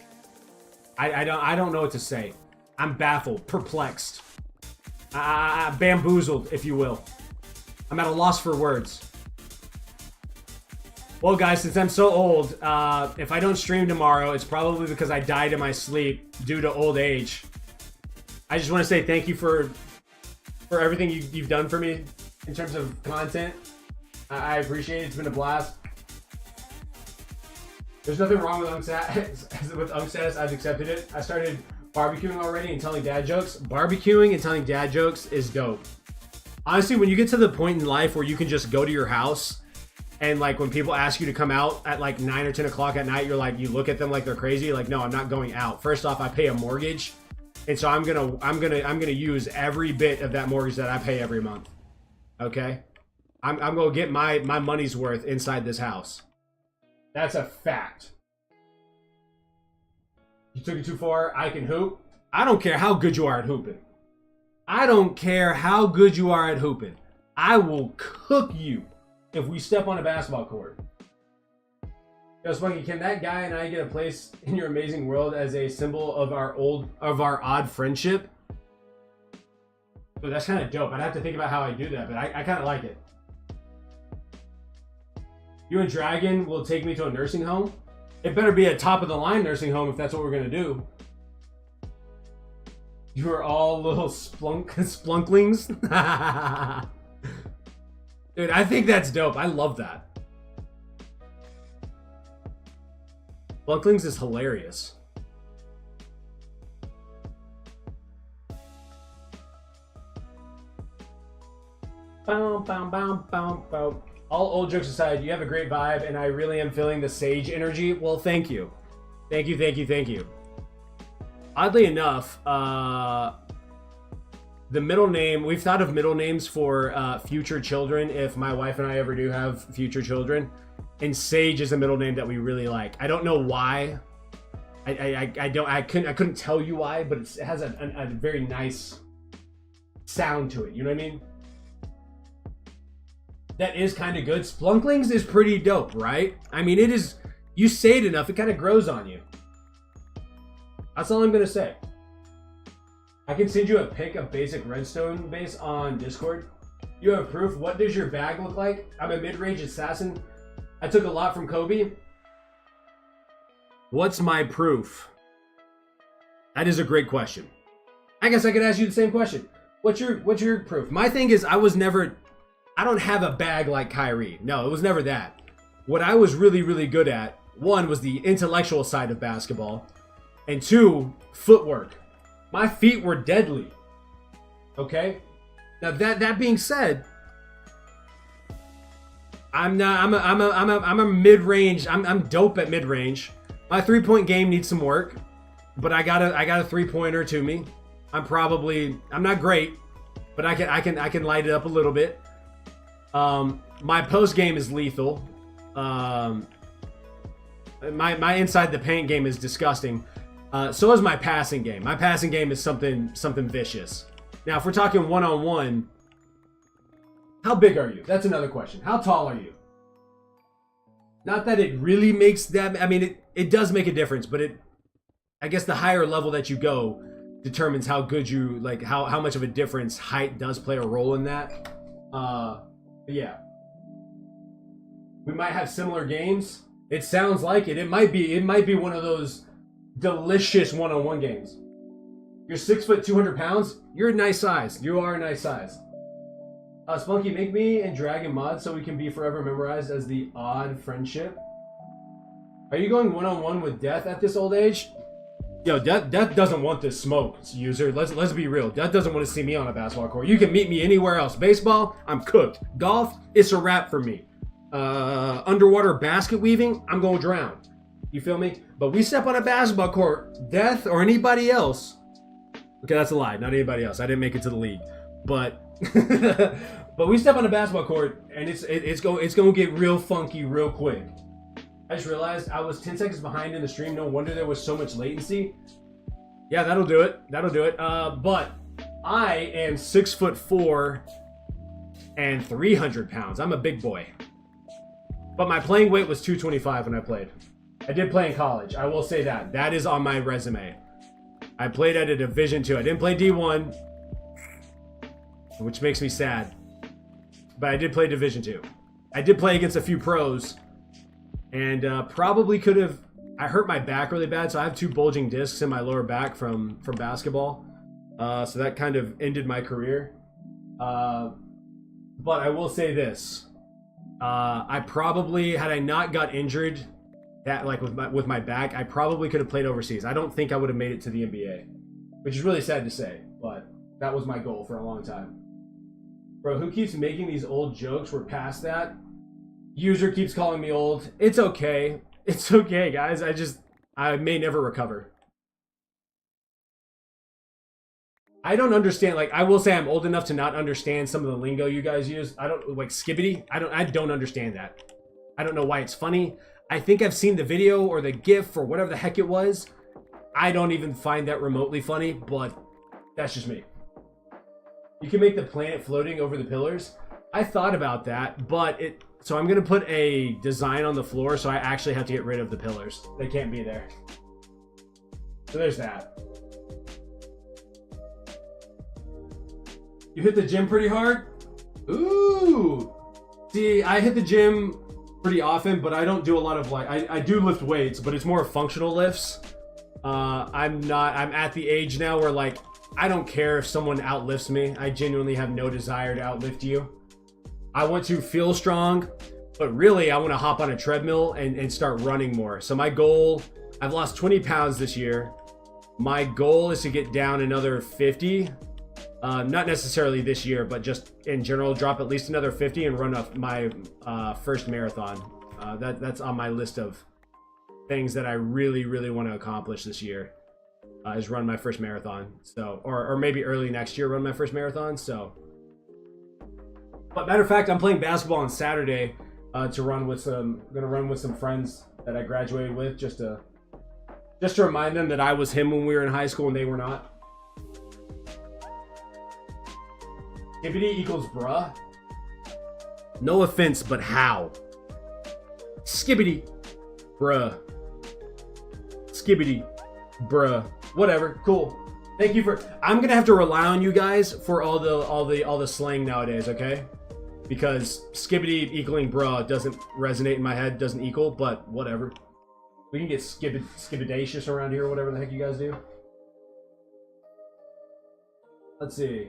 I don't know what to say. I'm baffled, perplexed, bamboozled, if you will. I'm at a loss for words. Well, guys, since I'm so old, if I don't stream tomorrow, it's probably because I died in my sleep due to old age. I just want to say thank you for everything you've done for me in terms of content. I appreciate it. It's been a blast. There's nothing wrong with Unk Status. I've accepted it. I started barbecuing already and telling dad jokes. Barbecuing and telling dad jokes is dope. Honestly, when you get to the point in life where you can just go to your house and like when people ask you to come out at like 9 or 10 o'clock at night, you're like, you look at them like they're crazy. You're like, no, I'm not going out. First off, I pay a mortgage. And so I'm gonna use every bit of that mortgage that I pay every month. Okay? I'm gonna get my money's worth inside this house. That's a fact. You took it too far. I can hoop. I don't care how good you are at hooping. I don't care how good you are at hooping. I will cook you if we step on a basketball court. Yo, Spunky, can that guy and I get a place in your amazing world as a symbol of our odd friendship? But that's kind of dope. I'd have to think about how I do that, but I kind of like it. You and Dragon will take me to a nursing home? It better be a top-of-the-line nursing home if that's what we're going to do. You are all little splunklings? Dude, I think that's dope. I love that. Splunklings is hilarious. Bow, bow, bow, bow, bow. All old jokes aside, you have a great vibe, and I really am feeling the sage energy. Well, thank you. Thank you, thank you, thank you. Oddly enough, the middle name, we've thought of middle names for future children if my wife and I ever do have future children. And Sage is a middle name that we really like. I don't know why. I couldn't tell you why, but it has a very nice sound to it. You know what I mean? That is kind of good. Splunklings is pretty dope, right? I mean, it is. You say it enough, it kind of grows on you. That's all I'm gonna say. I can send you a pic of basic redstone base on Discord. You have proof. What does your bag look like? I'm a mid-range assassin. I took a lot from Kobe. What's my proof? That is a great question. I guess I could ask you the same question. What's your proof? My thing is I don't have a bag like Kyrie. No, it was never that. What I was really, really good at, one, was the intellectual side of basketball, and two, footwork. My feet were deadly. Okay? Now that being said, I'm a mid-range. I'm dope at mid-range. My 3-point game needs some work, but I got a 3-pointer to me. I'm not great, but I can light it up a little bit. My post game is lethal. My inside the paint game is disgusting. So is my passing game. My passing game is something vicious. Now, if we're talking one-on-one, how big are you? That's another question. How tall are you? Not that it really makes that. I mean, it does make a difference, but I guess the higher level that you go determines how good you, like, how much of a difference height does play a role in that. But yeah. We might have similar games. It sounds like it. It might be one of those delicious one-on-one games. You're 6 foot 200 pounds. You're a nice size. You are a nice size. Spunky, make me and Dragon mod so we can be forever memorized as the odd friendship. Are you going one-on-one with Death at this old age? Yo, Death doesn't want this smoke, user. Let's be real. Death doesn't want to see me on a basketball court. You can meet me anywhere else. Baseball, I'm cooked. Golf, it's a wrap for me. Underwater basket weaving, I'm gonna drown. You feel me? But we step on a basketball court, Death or anybody else. Okay, that's a lie. Not anybody else. I didn't make it to the league, but but we step on a basketball court and it's gonna get real funky real quick. I just realized I was 10 seconds behind in the stream. No wonder there was so much latency. Yeah, that'll do it. But I am 6'4" and 300 pounds. I'm a big boy. But my playing weight was 225 when I played. I did play in college. I will say that. That is on my resume. I played at a Division II. I didn't play D1, which makes me sad. But I did play Division II. I did play against a few pros. And probably could have... I hurt my back really bad, so I have 2 bulging discs in my lower back from basketball. So that kind of ended my career. But I will say this. I probably, had I not got injured, that like with my back, I probably could have played overseas. I don't think I would have made it to the NBA, which is really sad to say, but that was my goal for a long time. Bro, who keeps making these old jokes? We're past that. User keeps calling me old. It's okay. It's okay, guys. I may never recover. I don't understand, like, I will say I'm old enough to not understand some of the lingo you guys use. I don't, like, skibbity. I don't understand that. I don't know why it's funny. I think I've seen the video or the GIF or whatever the heck it was. I don't even find that remotely funny, but that's just me. You can make the planet floating over the pillars. I thought about that, but so I'm gonna put a design on the floor, so I actually have to get rid of the pillars. They can't be there. So there's that. You hit the gym pretty hard? Ooh! See, I hit the gym pretty often, but I don't do a lot of, like, I do lift weights, but it's more functional lifts. I'm at the age now where, like, I don't care if someone outlifts me. I genuinely have no desire to outlift you. I want to feel strong, but really I want to hop on a treadmill and start running more. So my goal, I've lost 20 pounds this year. My goal is to get down another 50. Not necessarily this year, but just in general, drop at least another 50 and run up my first marathon. That's on my list of things that I really, really want to accomplish this year. Is run my first marathon. So, or maybe early next year, run my first marathon. So, but matter of fact, I'm playing basketball on Saturday to run with some. I'm gonna run with some friends that I graduated with, just to remind them that I was him when we were in high school and they were not. Skibbity equals bruh. No offense, but how? Skibbity, bruh. Skibbity, bruh. Whatever. Cool. Thank you for. I'm gonna have to rely on you guys for all the slang nowadays, okay? Because skibbity equaling bruh doesn't resonate in my head, doesn't equal, but whatever. We can get skibbidacious around here, or whatever the heck you guys do. Let's see.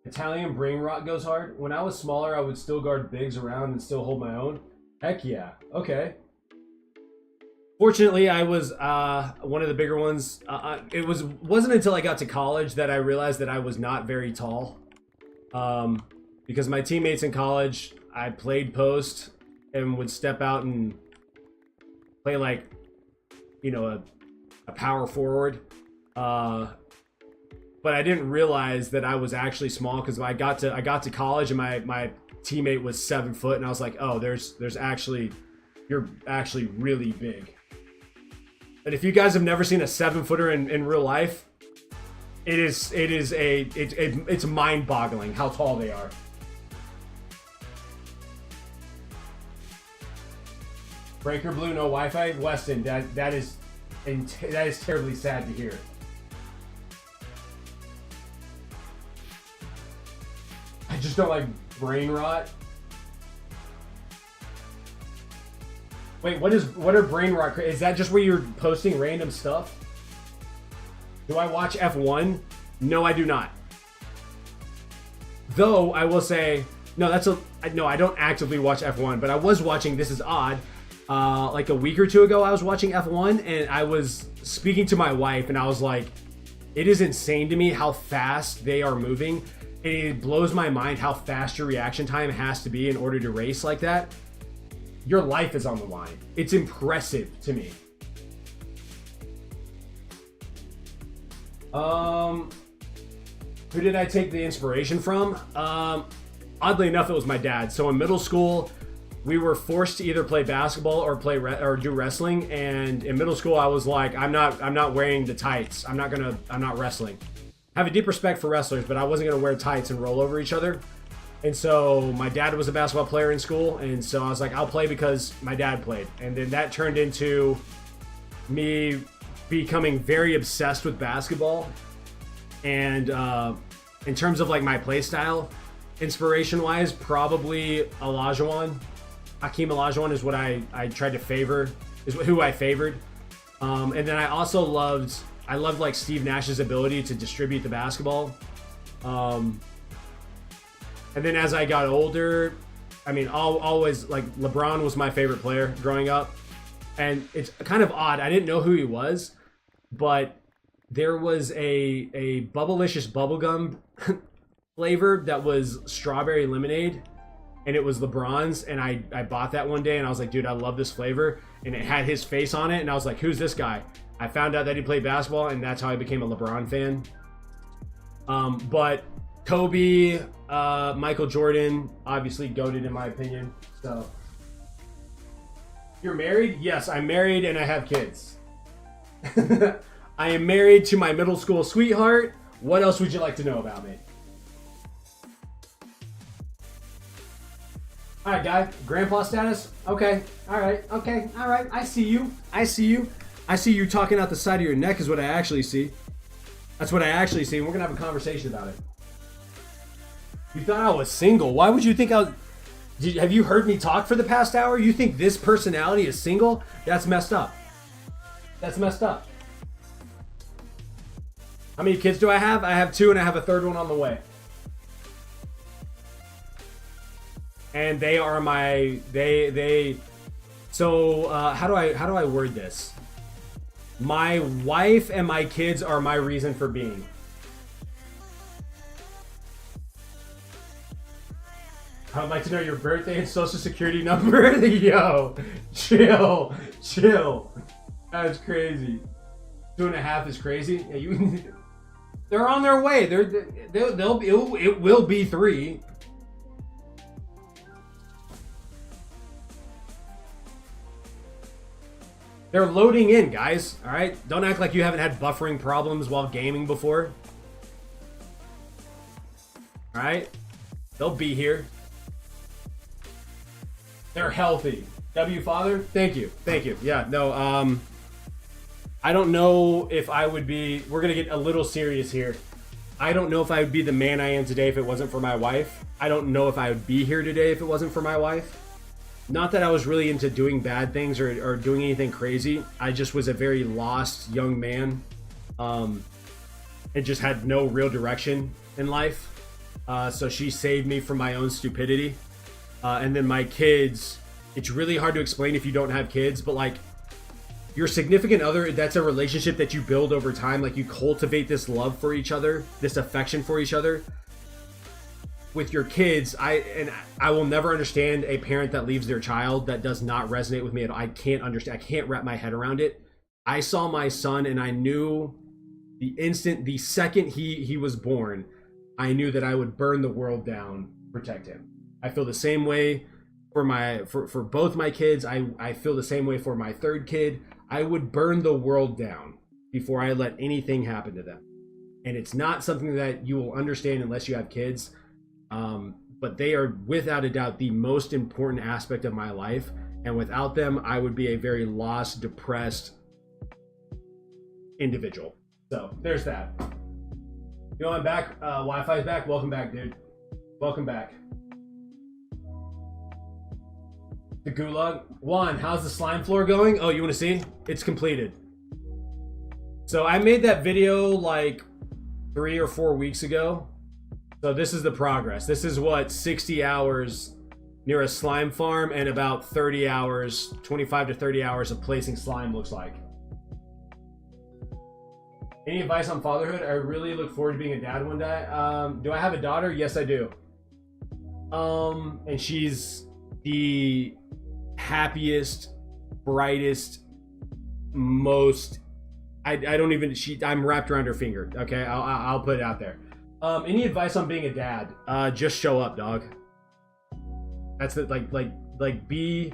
Italian brain rot goes hard. When I was smaller, I would still guard bigs around and still hold my own. Heck yeah. Okay. Fortunately, I was one of the bigger ones. Wasn't until I got to college that I realized that I was not very tall. Because my teammates in college, I played post and would step out and play like, a power forward. But I didn't realize that I was actually small because I got to college and my teammate was 7 foot and I was like, oh, you're actually really big. But if you guys have never seen a 7-footer in real life, it's mind-boggling how tall they are. Breaker Blue, no Wi-Fi. Weston, that is terribly sad to hear. I just don't like brain rot. Wait, what are brain rot? Is that just where you're posting random stuff? Do I watch F1? No, I do not. Though I will say, no, I don't actively watch F1, but I was watching This Is Odd. Like a week or two ago, I was watching F1 and I was speaking to my wife and I was like, it is insane to me how fast they are moving. It blows my mind how fast your reaction time has to be in order to race like that. Your life is on the line. It's impressive to me. Who did I take the inspiration from? Oddly enough, it was my dad. So in middle school, we were forced to either play basketball or or do wrestling. And in middle school, I was like, I'm not wearing the tights. I'm not wrestling. I have a deep respect for wrestlers, but I wasn't gonna wear tights and roll over each other. And so my dad was a basketball player in school, and so I was like, I'll play because my dad played. And then that turned into me becoming very obsessed with basketball. And in terms of like my play style, inspiration-wise, probably Olajuwon. Hakeem Olajuwon is what I tried to favor, is who I favored. And then I also loved like Steve Nash's ability to distribute the basketball. And then as I got older, I mean, always like LeBron was my favorite player growing up. And it's kind of odd. I didn't know who he was, but there was a Bubblicious bubblegum flavor that was strawberry lemonade, and it was LeBron's, and I bought that one day and I was like, dude, I love this flavor, and it had his face on it, and I was like, who's this guy? I found out that he played basketball, and that's how I became a LeBron fan. But Kobe, Michael Jordan, obviously goated in my opinion. So, you're married? Yes, I'm married and I have kids. I am married to my middle school sweetheart. What else would you like to know about me? All right, guy. Grandpa status? Okay. All right. Okay. All right. I see you. I see you. I see you talking out the side of your neck is what I actually see. That's what I actually see. And we're going to have a conversation about it. You thought I was single. Why would you think have you heard me talk for the past hour? You think this personality is single? That's messed up. That's messed up. How many kids do I have? I have 2 and I have a third one on the way. And they are my so how do I word this? My wife and my kids are my reason for being. I'd like to know your birthday and social security number. Yo, chill. That's crazy. 2.5 is crazy. Yeah, they're on their way. It will be 3. They're loading in, guys. All right, don't act like you haven't had buffering problems while gaming before. All right, they'll be here. They're healthy. W father, thank you. Yeah, no, I don't know if I would be, we're gonna get a little serious here. I don't know if I would be the man I am today if it wasn't for my wife. I don't know if I would be here today if it wasn't for my wife. Not that I was really into doing bad things or doing anything crazy. I just was a very lost young man. And just had no real direction in life. So she saved me from my own stupidity. And then my kids, it's really hard to explain if you don't have kids, but like your significant other, that's a relationship that you build over time. Like, you cultivate this love for each other, this affection for each other. With your kids, I will never understand a parent that leaves their child. That does not resonate with me at all. I can't understand. I can't wrap my head around it. I saw my son, and I knew the second he was born, I knew that I would burn the world down to protect him. I feel the same way for both my kids. I feel the same way for my third kid. I would burn the world down before I let anything happen to them. And it's not something that you will understand unless you have kids. But they are without a doubt the most important aspect of my life. And without them, I would be a very lost, depressed individual. So there's that. You know, I'm back. Wi-Fi's back. Welcome back, dude. Welcome back. The gulag. Juan, how's the slime floor going? Oh, you want to see? It's completed. So I made that video like 3 or 4 weeks ago. So this is the progress. This is what 60 hours near a slime farm and about 30 hours, 25 to 30 hours of placing slime looks like. Any advice on fatherhood? I really look forward to being a dad one day. Do I have a daughter? Yes, I do. And she's the happiest, brightest, most, I'm wrapped around her finger. Okay, I'll put it out there. Any advice on being a dad? Just show up, dog. That's the, like be,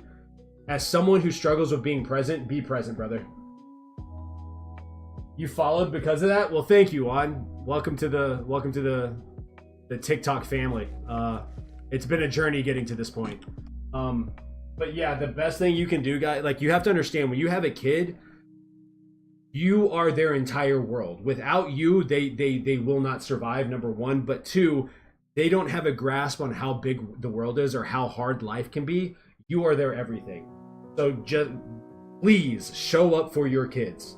as someone who struggles with being present, be present, brother. You followed because of that? Well, thank you, Juan. Welcome to the TikTok family. It's been a journey getting to this point. But yeah, the best thing you can do, guys, like, you have to understand, when you have a kid, you are their entire world. Without you, they will not survive, number one. But two, they don't have a grasp on how big the world is or how hard life can be. You are their everything. So just please show up for your kids.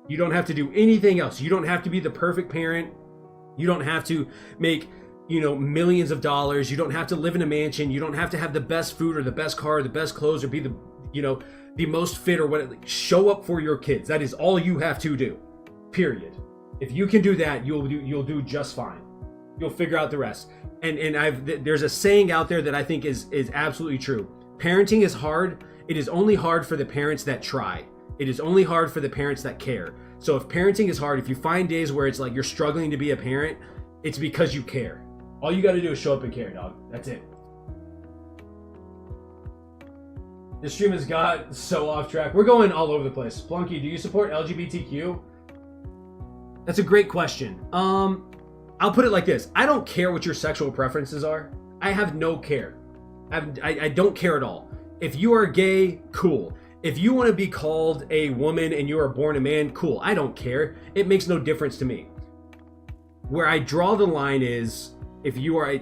You don't have to do anything else. You don't have to be the perfect parent. You don't have to make, millions of dollars. You don't have to live in a mansion. You don't have to have the best food or the best car or the best clothes or be the most fit or what. Show up for your kids. That is all you have to do. Period. If you can do that, you'll do just fine. You'll figure out the rest. And there's a saying out there that I think is absolutely true. Parenting is hard. It is only hard for the parents that try. It is only hard for the parents that care. So if parenting is hard, if you find days where it's like you're struggling to be a parent, it's because you care. All you got to do is show up and care, dog. That's it. This stream has got so off track. We're going all over the place. Plunky, do you support LGBTQ? That's a great question. I'll put it like this. I don't care what your sexual preferences are. I have no care. I don't care at all. If you are gay, cool. If you want to be called a woman and you are born a man, cool. I don't care. It makes no difference to me. Where I draw the line is if you are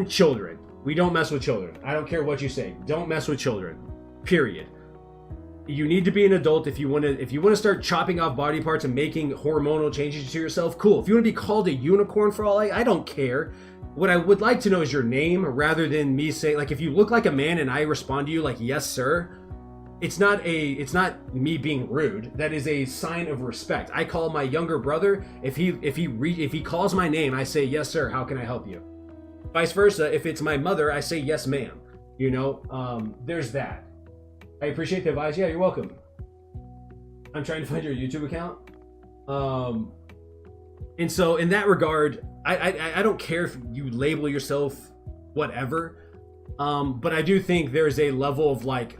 children. We don't mess with children. I don't care what you say. Don't mess with children. Period. You need to be an adult if you want to start chopping off body parts and making hormonal changes to yourself. Cool. If you want to be called a unicorn for all I don't care. What I would like to know is your name rather than me saying, like, if you look like a man and I respond to you like, yes, sir. It's not me being rude. That is a sign of respect. I call my younger brother. If he calls my name, I say, yes, sir. How can I help you? Vice versa. If it's my mother, I say, yes, ma'am. There's that. I appreciate the advice. Yeah, you're welcome. I'm trying to find your YouTube account. And so in that regard, I don't care if you label yourself whatever. But I do think there's a level of like,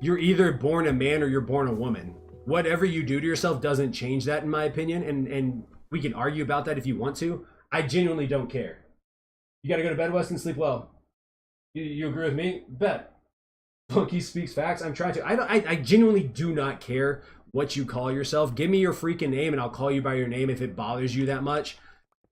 you're either born a man or you're born a woman. Whatever you do to yourself doesn't change that, in my opinion. And we can argue about that if you want to. I genuinely don't care. You gotta go to bed, Weston, sleep well. You agree with me? Bet. Funky speaks facts. I'm trying to. I genuinely do not care what you call yourself. Give me your freaking name and I'll call you by your name if it bothers you that much.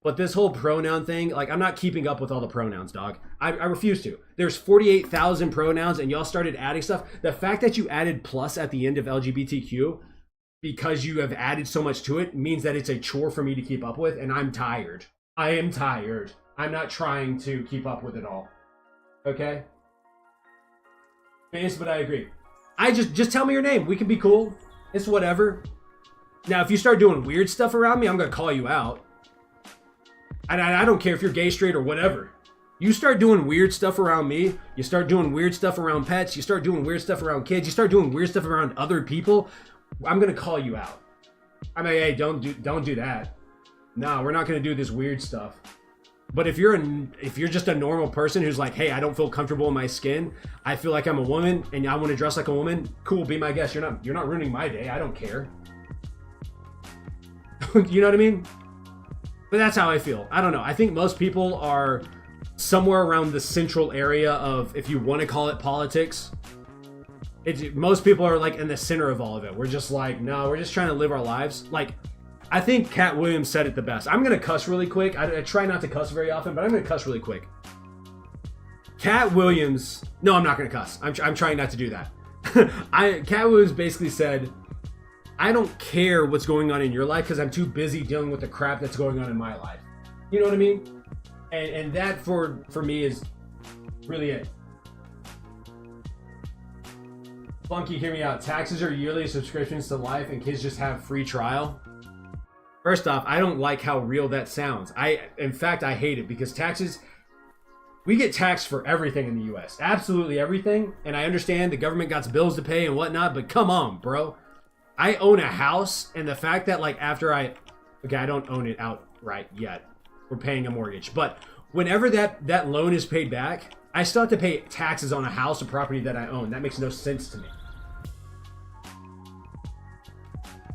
But this whole pronoun thing, like, I'm not keeping up with all the pronouns, dog. I refuse to. There's 48,000 pronouns and y'all started adding stuff. The fact that you added plus at the end of LGBTQ because you have added so much to it means that it's a chore for me to keep up with, and I'm tired. I am tired. I'm not trying to keep up with it all. Okay? But I agree. I just tell me your name. We can be cool. It's whatever. Now, if you start doing weird stuff around me, I'm gonna call you out. And I don't care if you're gay, straight, or whatever. You start doing weird stuff around me, you start doing weird stuff around pets, you start doing weird stuff around kids, you start doing weird stuff around other people, I'm gonna call you out. I mean, hey, don't do that. No, we're not gonna do this weird stuff. But if you're just a normal person who's like, hey, I don't feel comfortable in my skin, I feel like I'm a woman and I want to dress like a woman, cool, be my guest. You're not ruining my day. I don't care. You know what I mean? But that's how I feel. I don't know. I think most people are somewhere around the central area of, if you want to call it politics. Most people are like in the center of all of it. We're just like, no, we're just trying to live our lives. Like, I think Cat Williams said it the best. I'm going to cuss really quick. I try not to cuss very often, but I'm going to cuss really quick. Cat Williams... No, I'm not going to cuss. I'm trying not to do that. Cat Williams basically said, I don't care what's going on in your life because I'm too busy dealing with the crap that's going on in my life. You know what I mean? And that for me is really it. Funky, hear me out. Taxes are yearly subscriptions to life and kids just have free trial. First off, I don't like how real that sounds. In fact, I hate it because taxes, we get taxed for everything in the US. Absolutely everything. And I understand the government got bills to pay and whatnot, but come on, bro. I own a house, and the fact that like I don't own it outright yet. We're paying a mortgage. But whenever that loan is paid back, I still have to pay taxes on a house or property that I own. That makes no sense to me.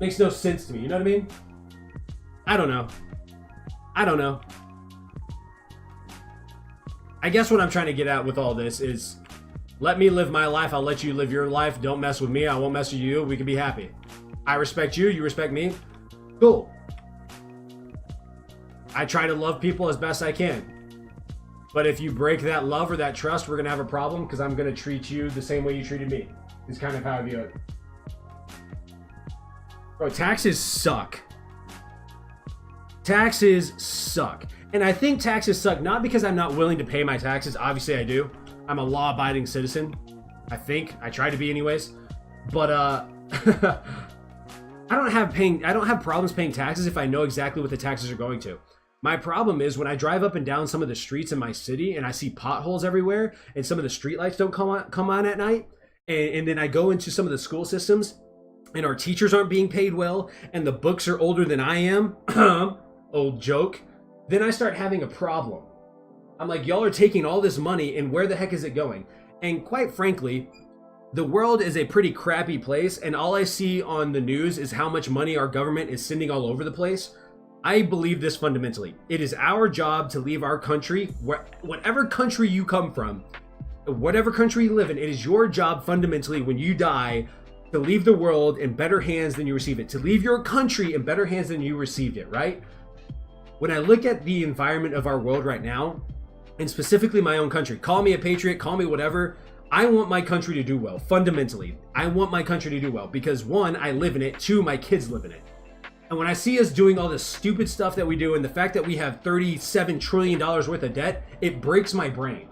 Makes no sense to me. You know what I mean? I don't know. I guess what I'm trying to get at with all this is, let me live my life. I'll let you live your life. Don't mess with me. I won't mess with you. We can be happy. I respect you. You respect me. Cool. I try to love people as best I can. But if you break that love or that trust, we're going to have a problem because I'm going to treat you the same way you treated me. It's kind of how I view it. Bro, taxes suck. Taxes suck. And I think taxes suck not because I'm not willing to pay my taxes. Obviously I do. I'm a law-abiding citizen. I think. I try to be anyways. But I don't have problems paying taxes if I know exactly what the taxes are going to. My problem is when I drive up and down some of the streets in my city and I see potholes everywhere and some of the street lights don't come on at night, and then I go into some of the school systems and our teachers aren't being paid well and the books are older than I am. Old joke. Then I start having a problem. I'm like, y'all are taking all this money and where the heck is it going? And quite frankly, the world is a pretty crappy place, and all I see on the news is how much money our government is sending all over the place. I believe this fundamentally. It is our job to leave our country, whatever country you come from, whatever country you live in, it is your job fundamentally when you die to leave the world in better hands than you receive it, to leave your country in better hands than you received it, right? When I look at the environment of our world right now, and specifically my own country, call me a patriot, call me whatever, I want my country to do well. Fundamentally, I want my country to do well because one, I live in it, two, my kids live in it. And when I see us doing all this stupid stuff that we do and the fact that we have $37 trillion worth of debt, it breaks my brain.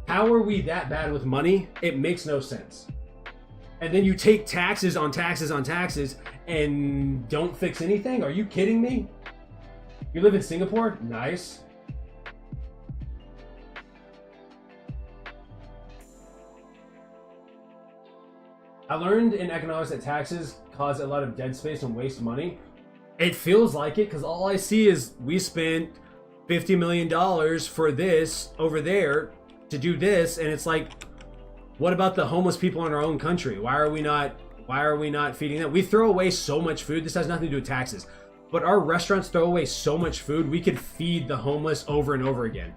How are we that bad with money? It makes no sense. And then you take taxes on taxes on taxes and don't fix anything? Are you kidding me? You live in Singapore? Nice. I learned in economics that taxes cause a lot of dead space and waste money. It feels like it because all I see is we spent $50 million for this over there to do this, and it's like, what about the homeless people in our own country? Why are we not feeding them? We throw away so much food. This has nothing to do with taxes, but our restaurants throw away so much food. We could feed the homeless over and over again,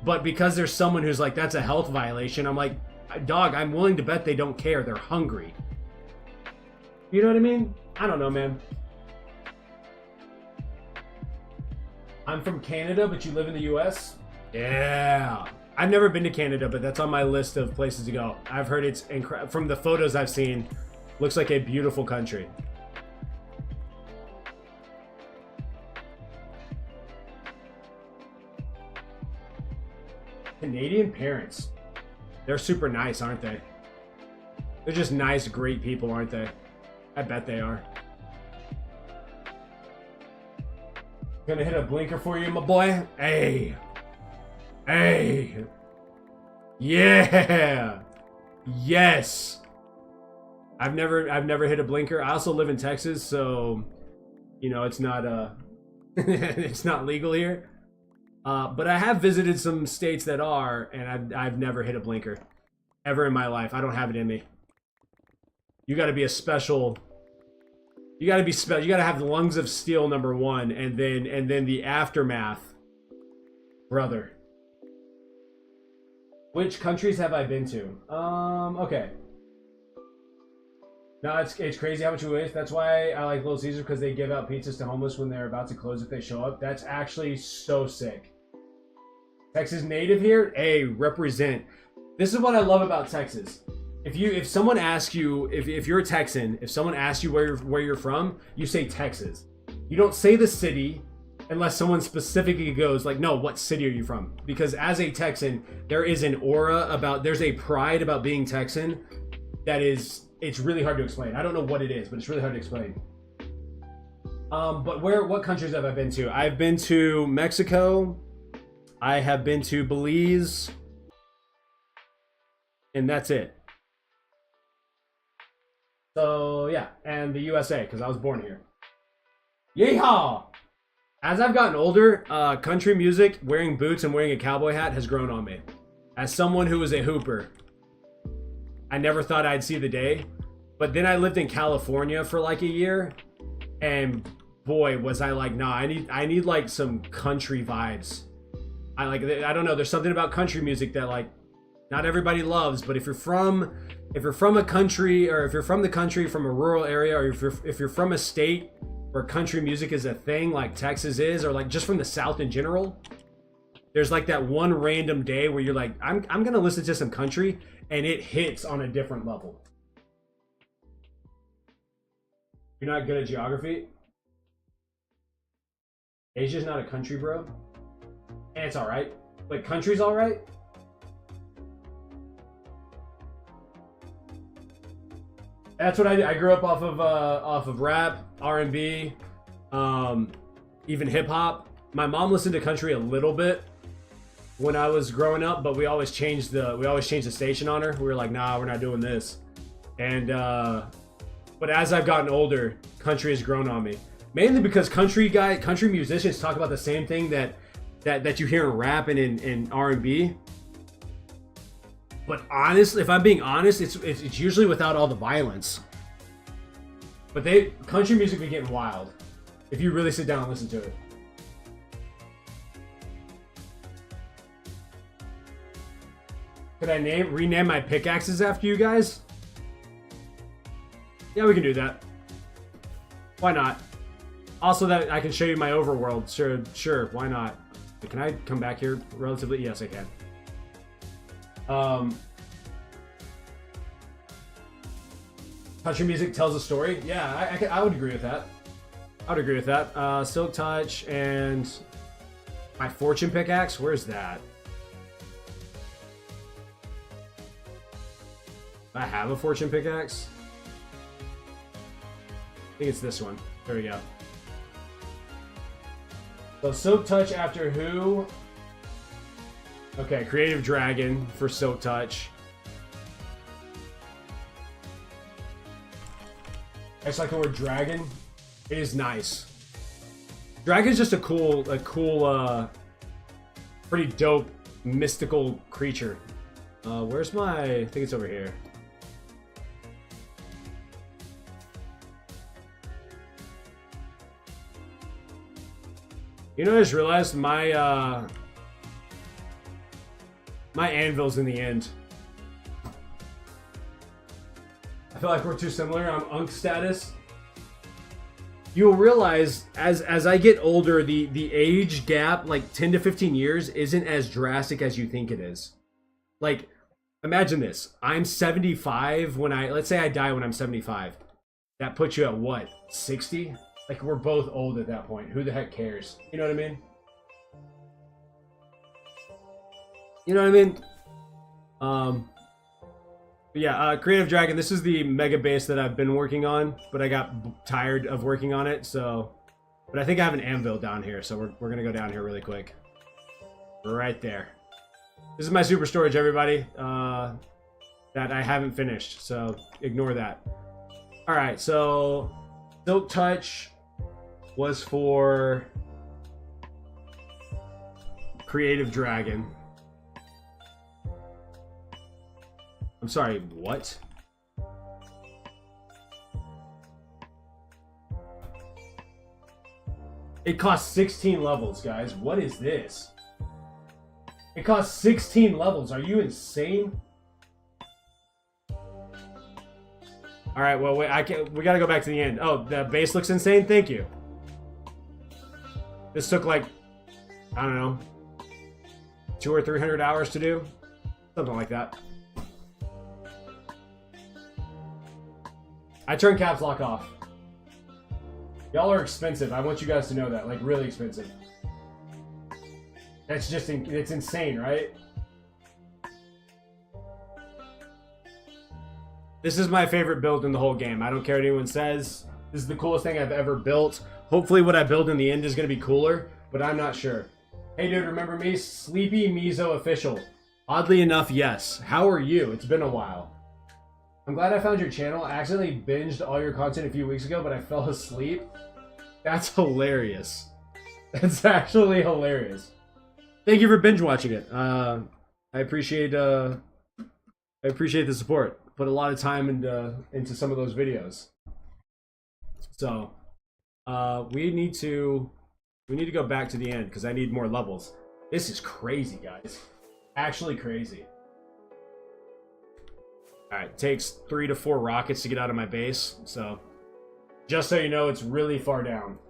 but because there's someone who's like, that's a health violation, I'm like, dog, I'm willing to bet they don't care. They're hungry. You know what I mean? I don't know, man. I'm from Canada, but you live in the US? Yeah. I've never been to Canada, but that's on my list of places to go. I've heard it's incredible. From the photos I've seen, looks like a beautiful country. Canadian parents. They're super nice, aren't they? They're just nice, great people, aren't they? I bet they are. Gonna hit a blinker for you, my boy. Hey. Hey. Yeah. Yes. I've never hit a blinker. I also live in Texas, so you know it's not it's not legal here. But I have visited some states that are, and I've never hit a blinker ever in my life. I don't have it in me. You got to be a special. You got to be special. You got to have the lungs of steel, #1, and then the aftermath, brother. Which countries have I been to? Okay. No, it's crazy how much we waste. That's why I like Little Caesars, because they give out pizzas to homeless when they're about to close if they show up. That's actually so sick. Texas native here, hey, represent. This is what I love about Texas. If someone asks you, if you're a Texan, if someone asks you where you're from, you say Texas. You don't say the city unless someone specifically goes like, no, what city are you from? Because as a Texan, there is an aura about, there's a pride about being Texan that is, it's really hard to explain. I don't know what it is, but it's really hard to explain. But what countries have I been to? I've been to Mexico. I have been to Belize. And that's it. So, yeah. And the USA, because I was born here. Yeehaw! As I've gotten older, country music, wearing boots and wearing a cowboy hat has grown on me. As someone who was a hooper, I never thought I'd see the day. But then I lived in California for like a year. And boy, was I like, nah, I need like some country vibes. I don't know, there's something about country music that like not everybody loves, but if you're from a country, or if you're from the country, from a rural area, or if you're from a state where country music is a thing like Texas is, or like just from the South in general, there's like that one random day where you're like, I'm gonna listen to some country, and it hits on a different level. You're not good at geography? Asia's not a country, bro. And it's alright. Wait, country's alright? That's what I did. I grew up off of rap, R&B, even hip hop. My mom listened to country a little bit when I was growing up, but we always changed the station on her. We were like, nah, we're not doing this. And but as I've gotten older, country has grown on me. Mainly because country musicians talk about the same thing that you hear in rap and in R&B. But honestly, if I'm being honest, it's usually without all the violence. But country music be getting wild if you really sit down and listen to it. Could I rename my pickaxes after you guys? Yeah, we can do that. Why not? Also, that I can show you my overworld. Sure, why not? Can I come back here relatively? Yes, I can. Country music tells a story. Yeah, I would agree with that. I would agree with that. Silk Touch and my fortune pickaxe. Where's that? I have a fortune pickaxe. I think it's this one. There we go. So Silk Touch after who? Okay, Creative Dragon for Silk Touch. I just like the word dragon. It is nice. Dragon's just a cool, pretty dope mystical creature. Where's my? I think it's over here. You know, I just realized my my anvil's in the end. I feel like we're too similar. I'm Unk status. You'll realize as I get older, the age gap, like 10 to 15 years, isn't as drastic as you think it is. Like, imagine this. I'm 75 when let's say I die when I'm 75. That puts you at what? 60? Like, we're both old at that point. Who the heck cares? You know what I mean? You know what I mean? Yeah, Creative Dragon, this is the mega base that I've been working on, but I got tired of working on it, so... But I think I have an anvil down here, so we're gonna go down here really quick. Right there. This is my super storage, everybody, that I haven't finished, so ignore that. Alright, so... Silk Touch was for... Creative Dragon. I'm sorry, what? It costs 16 levels, guys. What is this? It costs 16 levels. Are you insane? All right, well, wait, we gotta go back to the end. Oh, the base looks insane? Thank you. This took like, I don't know, 200 or 300 hours to do. Something like that. I turned caps lock off. Y'all are expensive. I want you guys to know that. Like, really expensive. That's just, it's insane, right? This is my favorite build in the whole game. I don't care what anyone says. This is the coolest thing I've ever built. Hopefully what I build in the end is going to be cooler, but I'm not sure. Hey, dude, remember me? Sleepy Mizo Official. Oddly enough, yes. How are you? It's been a while. I'm glad I found your channel. I accidentally binged all your content a few weeks ago, but I fell asleep. That's hilarious. That's actually hilarious. Thank you for binge watching it. I appreciate the support. Put a lot of time into some of those videos. So we need to go back to the end because I need more levels. This is crazy, guys. Actually crazy. Alright, takes 3 to 4 rockets to get out of my base, so just so you know, it's really far down.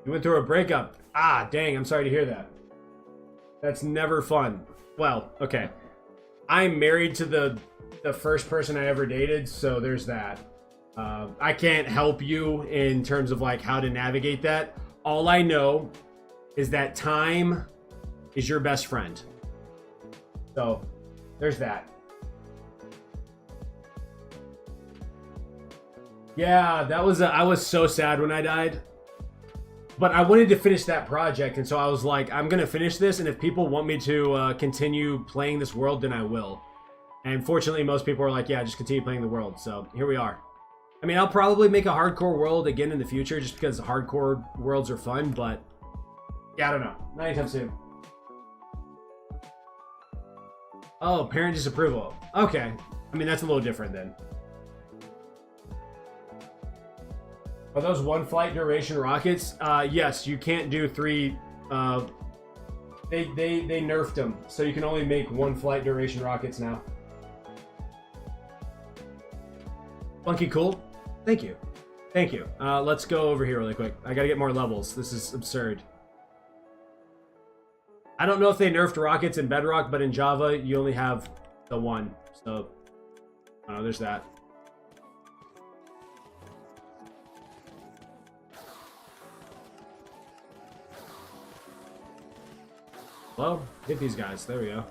You went through a breakup. Ah, dang, I'm sorry to hear that. That's never fun. Well, okay. I'm married to the first person I ever dated, so there's that. I can't help you in terms of like how to navigate that. All I know is that time is your best friend. So, there's that. Yeah, that was I was so sad when I died. But I wanted to finish that project, and so I was like, I'm gonna finish this, and if people want me to continue playing this world, then I will. And fortunately, most people are like, yeah, just continue playing the world. So, here we are. I mean, I'll probably make a hardcore world again in the future, just because hardcore worlds are fun, but... yeah, I don't know. Not anytime soon. Oh, parent disapproval. Okay. I mean, that's a little different then. Are those one flight duration rockets? Yes, you can't do 3. They nerfed them, so you can only make 1 flight duration rockets now. Funky cool. Thank you. Thank you. Let's go over here really quick. I gotta get more levels. This is absurd. I don't know if they nerfed rockets in Bedrock, but in Java, you only have the 1. So, there's that. Hello? Hit these guys. There we go.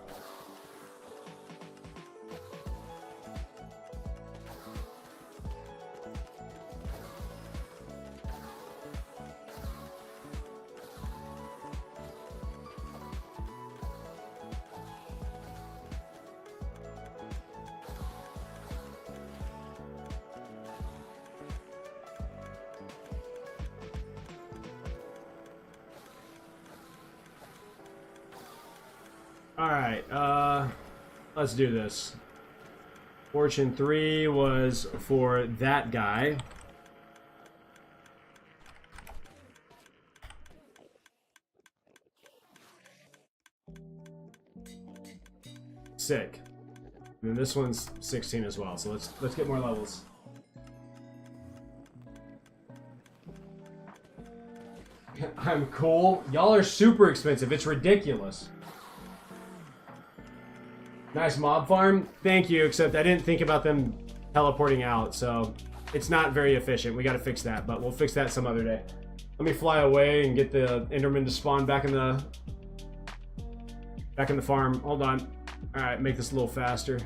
Alright, let's do this. Fortune 3 was for that guy. Sick. And then this one's 16 as well, so let's get more levels. I'm cool. Y'all are super expensive. It's ridiculous. Nice mob farm. Thank you, except I didn't think about them teleporting out, so it's not very efficient. We got to fix that, but we'll fix that some other day. Let me fly away and get the Enderman to spawn back in the farm. Hold on. All right, make this a little faster.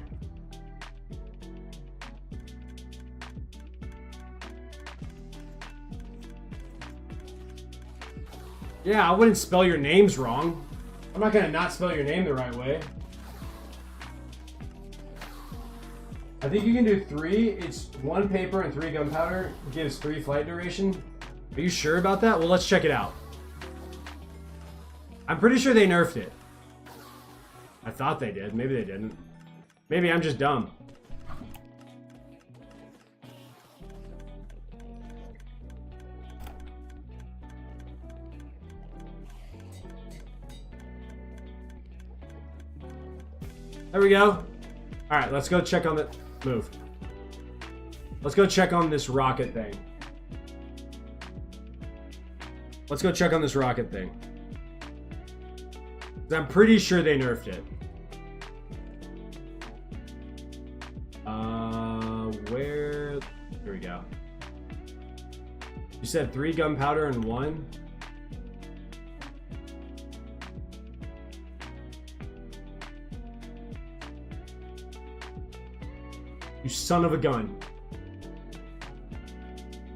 Yeah, I wouldn't spell your names wrong. I'm not gonna not spell your name the right way. I think you can do 3. It's 1 paper and 3 gunpowder. Gives 3 flight duration. Are you sure about that? Well, let's check it out. I'm pretty sure they nerfed it. I thought they did. Maybe they didn't. Maybe I'm just dumb. There we go. All right, let's go check on the move. Let's go check on this rocket thing. Let's go check on this rocket thing. I'm pretty sure they nerfed it. Where? Here we go. You said 3 gunpowder and 1. You son of a gun.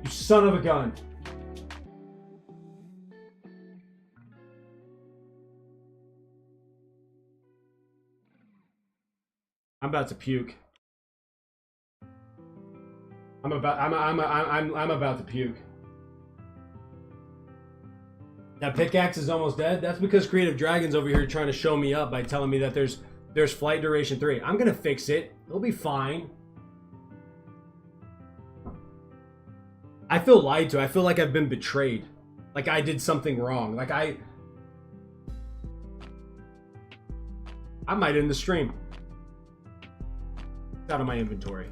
You son of a gun. I'm about to puke. I'm about to puke. That pickaxe is almost dead. That's because Creative Dragon's over here trying to show me up by telling me that there's flight duration 3. I'm gonna fix it. It'll be fine. I feel lied to. I feel like I've been betrayed. Like I did something wrong. Like I might end the stream. It's out of my inventory.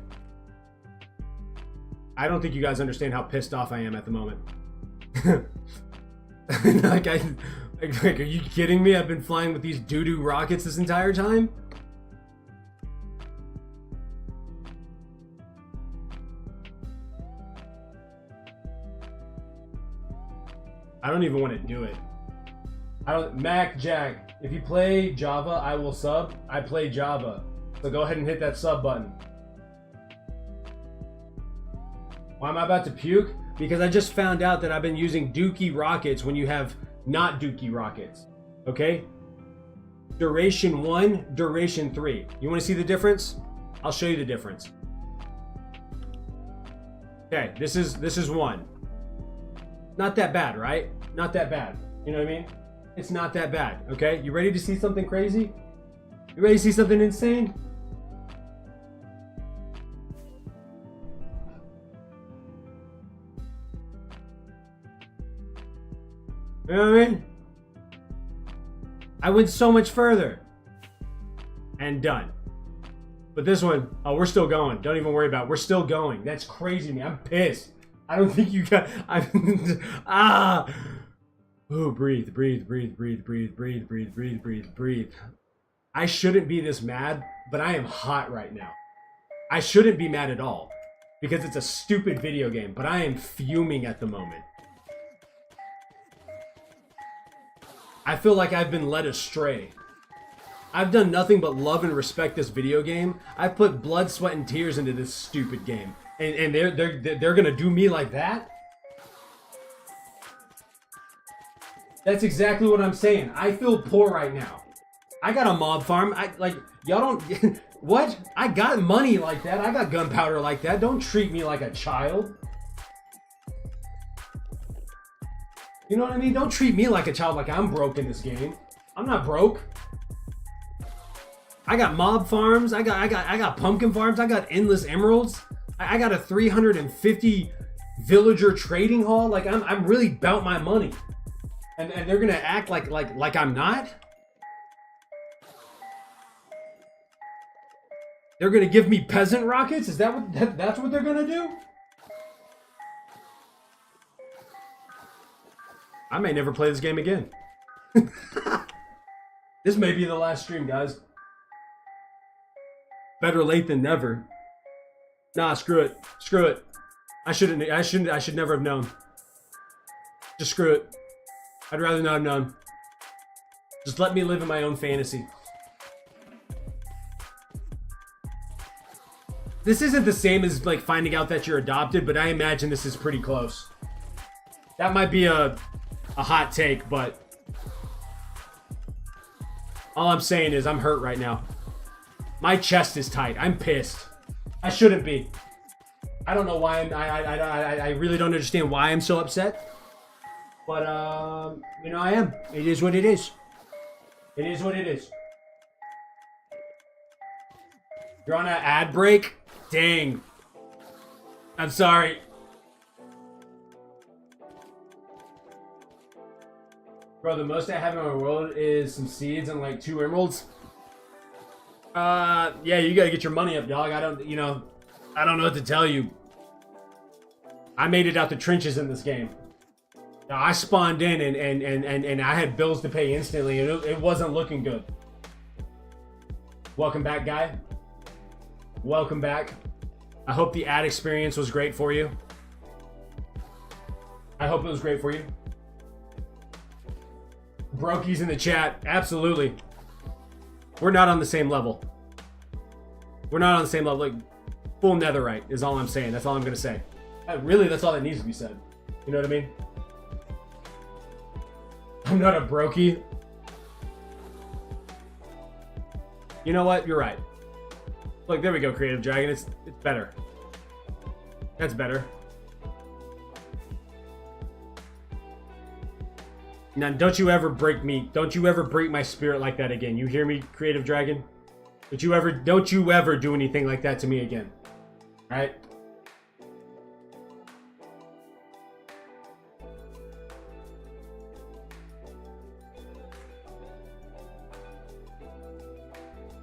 I don't think you guys understand how pissed off I am at the moment. like, are you kidding me? I've been flying with these doo-doo rockets this entire time? I don't even want to do it. Mac Jack, if you play Java, I will sub. I play Java. So go ahead and hit that sub button. Why am I about to puke? Because I just found out that I've been using Dookie rockets when you have not Dookie rockets. Okay? Duration 1, duration 3. You want to see the difference? I'll show you the difference. Okay, this is 1. Not that bad, right? Not that bad. You know what I mean? It's not that bad. Okay? You ready to see something crazy? You ready to see something insane? You know what I mean? I went so much further. And done. But this one, oh, we're still going. Don't even worry about it. We're still going. That's crazy to me. I'm pissed. I don't think you got... Oh, breathe, breathe, breathe, breathe, breathe, breathe, breathe, breathe, breathe, breathe. I shouldn't be this mad, but I am hot right now. I shouldn't be mad at all. Because it's a stupid video game, but I am fuming at the moment. I feel like I've been led astray. I've done nothing but love and respect this video game. I've put blood, sweat, and tears into this stupid game. And they're gonna do me like that? That's exactly what I'm saying. I feel poor right now. I got a mob farm. Y'all don't... What? I got money like that. I got gunpowder like that. Don't treat me like a child. You know what I mean? Don't treat me like a child, like I'm broke in this game. I'm not broke. I got mob farms. I got pumpkin farms. I got endless emeralds. I got a 350 villager trading hall. Like I'm really about my money. And they're gonna act like I'm not? They're gonna give me peasant rockets? Is that's what they're gonna do? I may never play this game again. This may be the last stream, guys. Better late than never. Nah, screw it. Screw it. I should never have known. Just screw it. I'd rather not have known. Just let me live in my own fantasy. This isn't the same as like finding out that you're adopted, but I imagine this is pretty close. That might be a hot take, but all I'm saying is I'm hurt right now. My chest is tight. I'm pissed. I shouldn't be. I don't know why I really don't understand why I'm so upset. But, you know, I am. It is what it is. It is what it is. You're on an ad break? Dang. I'm sorry. Bro, the most I have in my world is some seeds and like 2 emeralds. Yeah, you gotta get your money up, dog. I don't know what to tell you. I made it out the trenches in this game. Now, I spawned in and I had bills to pay instantly, and it wasn't looking good. Welcome back, guy. Welcome back. I hope the ad experience was great for you. I hope it was great for you. Brokies in the chat. Absolutely. We're not on the same level. We're not on the same level. Like, full netherite is all I'm saying. That's all I'm going to say. Really, that's all that needs to be said. You know what I mean? I'm not a brokey. You know what? You're right. Look, there we go, Creative Dragon. It's better. That's better. Now, don't you ever break me. Don't you ever break my spirit like that again. You hear me, Creative Dragon? Don't you ever do anything like that to me again. All right?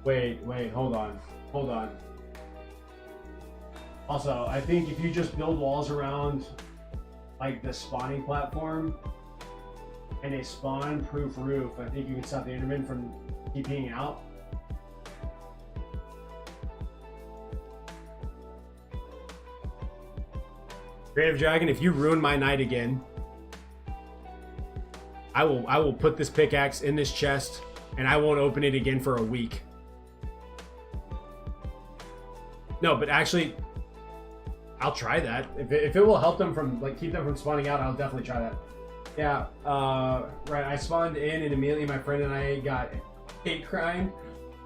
Wait, hold on. Also, I think if you just build walls around like the spawning platform and a spawn-proof roof, I think you can stop the Enderman from TPing out. Creative Dragon, if you ruin my night again, I will put this pickaxe in this chest and I won't open it again for a week. No, but actually, I'll try that. If it will help them from, like, keep them from spawning out, I'll definitely try that. Yeah, right, I spawned in and immediately my friend and I got hate crime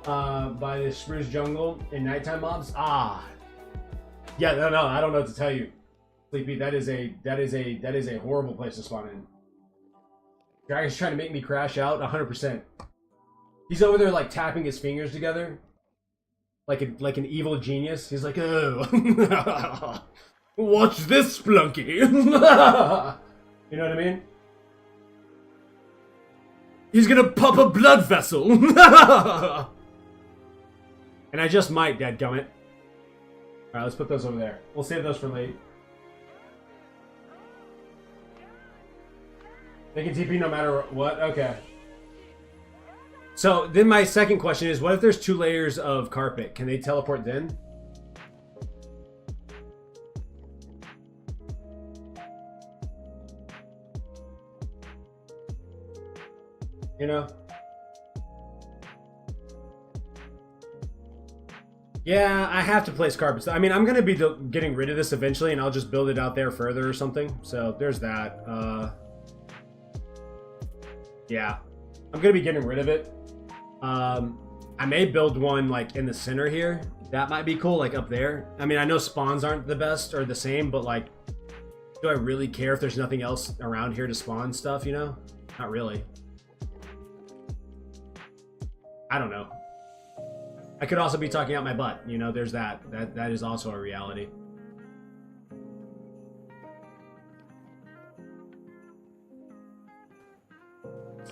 by the spruce jungle in nighttime mobs. Yeah, no, I don't know what to tell you. Sleepy, that is a horrible place to spawn in. Dragon's trying to make me crash out 100%. He's over there like tapping his fingers together. Like an evil genius. He's like, oh, watch this, Splunky. You know what I mean? He's gonna pop a blood vessel. And I just might, dadgummit. Alright, let's put those over there. We'll save those for late. They can TP no matter what? Okay. So then my second question is, what if there's 2 layers of carpet? Can they teleport then? You know? Yeah, I have to place carpets. I mean, I'm going to be getting rid of this eventually, and I'll just build it out there further or something. So there's that. Yeah, I'm going to be getting rid of it. I may build one like in the center here. That might be cool, like up there. I mean, I know spawns aren't the best or the same, but like, do I really care if there's nothing else around here to spawn stuff, you know? Not really. I don't know. I could also be talking out my butt, you know, there's that. That is also a reality.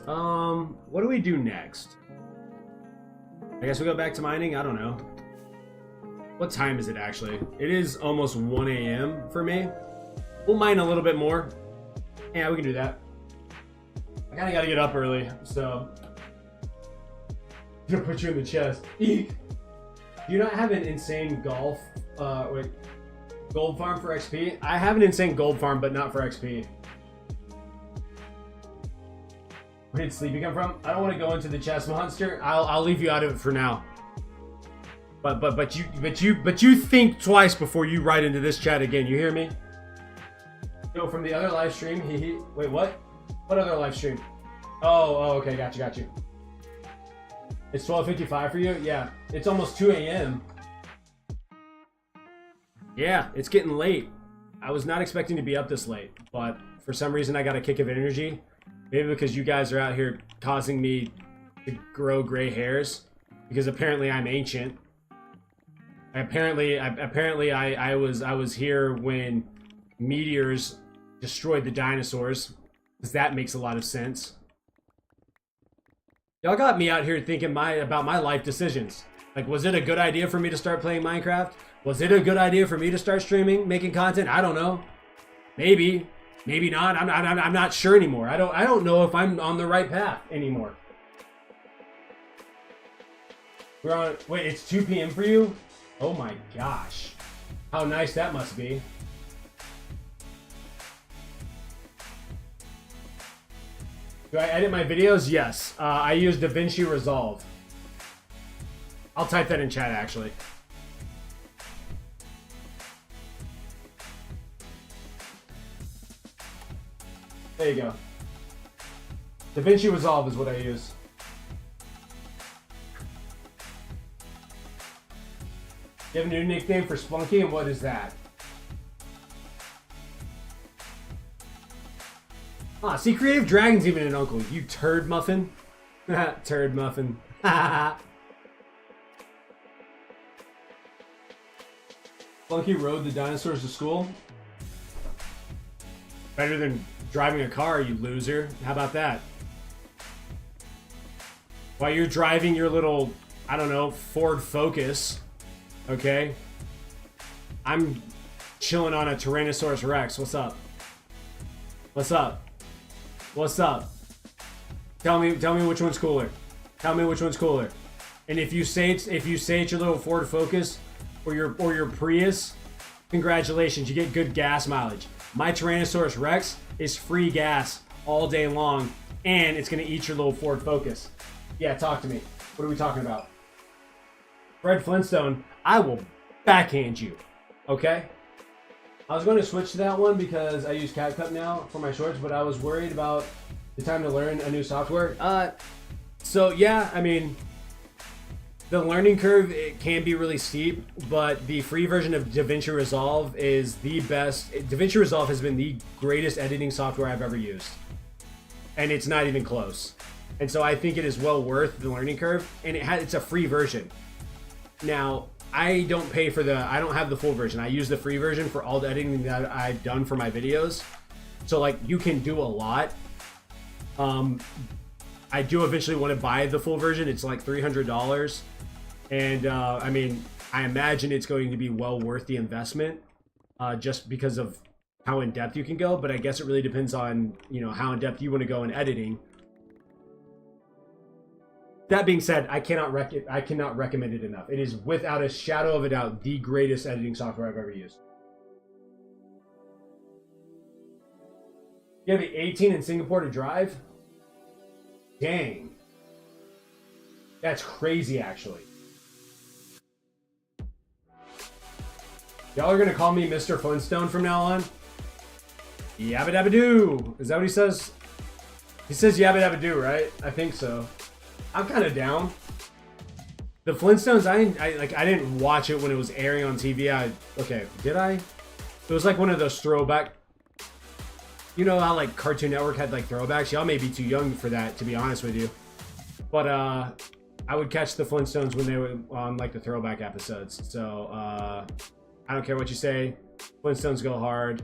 What do we do next? I guess we go back to mining? I don't know. What time is it actually? It is almost 1 a.m. for me. We'll mine a little bit more. Yeah, we can do that. I kinda gotta get up early, so. I'm gonna put you in the chest. Eek. Do you not have an insane gold farm for XP? I have an insane gold farm, but not for XP. Where did Sleepy come from? I don't want to go into the chest monster. I'll leave you out of it for now. But you think twice before you write into this chat again. You hear me? Yo, from the other live stream, wait, what? What other live stream? Oh, okay, got you. It's 12:55 for you? Yeah, it's almost 2 a.m. Yeah, it's getting late. I was not expecting to be up this late, but for some reason I got a kick of energy. Maybe because you guys are out here causing me to grow gray hairs, because apparently I'm ancient. Apparently I was here when meteors destroyed the dinosaurs, because that makes a lot of sense. Y'all got me out here thinking about my life decisions. Like, was it a good idea for me to start playing Minecraft? Was it a good idea for me to start streaming, making content? I don't know. Maybe not. I'm not sure anymore. I don't know if I'm on the right path anymore. We're on. Wait, it's 2 p.m. for you? Oh my gosh, how nice that must be. Do I edit my videos? Yes. I use DaVinci Resolve. I'll type that in chat actually. There you go. DaVinci Resolve is what I use. You have a new nickname for Spunky, and what is that? Ah, see, Creative Dragon's even an uncle. You turd muffin. Turd muffin. Spunky rode the dinosaurs to school. Better than driving a car, you loser. How about that? While you're driving your little, I don't know, Ford Focus, okay? I'm chilling on a Tyrannosaurus Rex. What's up? What's up? What's up? Tell me which one's cooler. Tell me which one's cooler. And if you say it's your little Ford Focus or your Prius, congratulations, you get good gas mileage. My Tyrannosaurus Rex is free gas all day long, and it's gonna eat your little Ford Focus. Yeah, talk to me. What are we talking about? Fred Flintstone, I will backhand you. Okay? I was going to switch to that one because I use CapCut now for my shorts, but I was worried about the time to learn a new software. So yeah, I mean, the learning curve, it can be really steep, but the free version of DaVinci Resolve is the best. DaVinci Resolve has been the greatest editing software I've ever used, and it's not even close. And so I think it is well worth the learning curve, and it's a free version. Now, I don't have the full version. I use the free version for all the editing that I've done for my videos. So like, you can do a lot. I do eventually want to buy the full version. It's like $300. And I mean, I imagine it's going to be well worth the investment, just because of how in depth you can go. But I guess it really depends on, you know, how in depth you want to go in editing. That being said, I cannot recommend it enough. It is without a shadow of a doubt the greatest editing software I've ever used. You have the 18 in Singapore to drive? Dang. That's crazy, actually. Y'all are gonna call me Mr. Flintstone from now on? Yabba dabba doo. Is that what he says? He says yabba dabba doo, right? I think so. I'm kind of down. The Flintstones, I didn't watch it when it was airing on TV. Okay, did I? It was like one of those throwback. You know how like Cartoon Network had like throwbacks? Y'all may be too young for that, to be honest with you. But I would catch the Flintstones when they were on like the throwback episodes. So I don't care what you say. Flintstones go hard.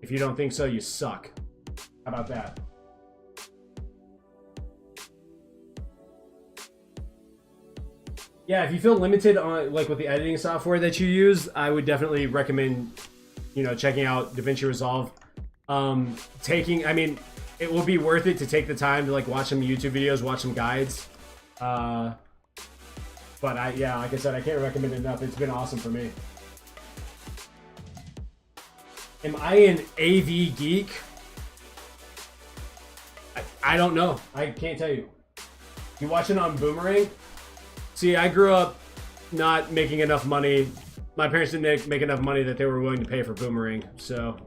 If you don't think so, you suck. How about that? Yeah, if you feel limited on like with the editing software that you use, I would definitely recommend, you know, checking out DaVinci Resolve. I mean, it will be worth it to take the time to like watch some YouTube videos, watch some guides. But yeah, like I said, I can't recommend it enough. It's been awesome for me. Am I an AV geek? I don't know. I can't tell you. You watching on Boomerang? See, I grew up not making enough money. My parents didn't make enough money that they were willing to pay for Boomerang, so.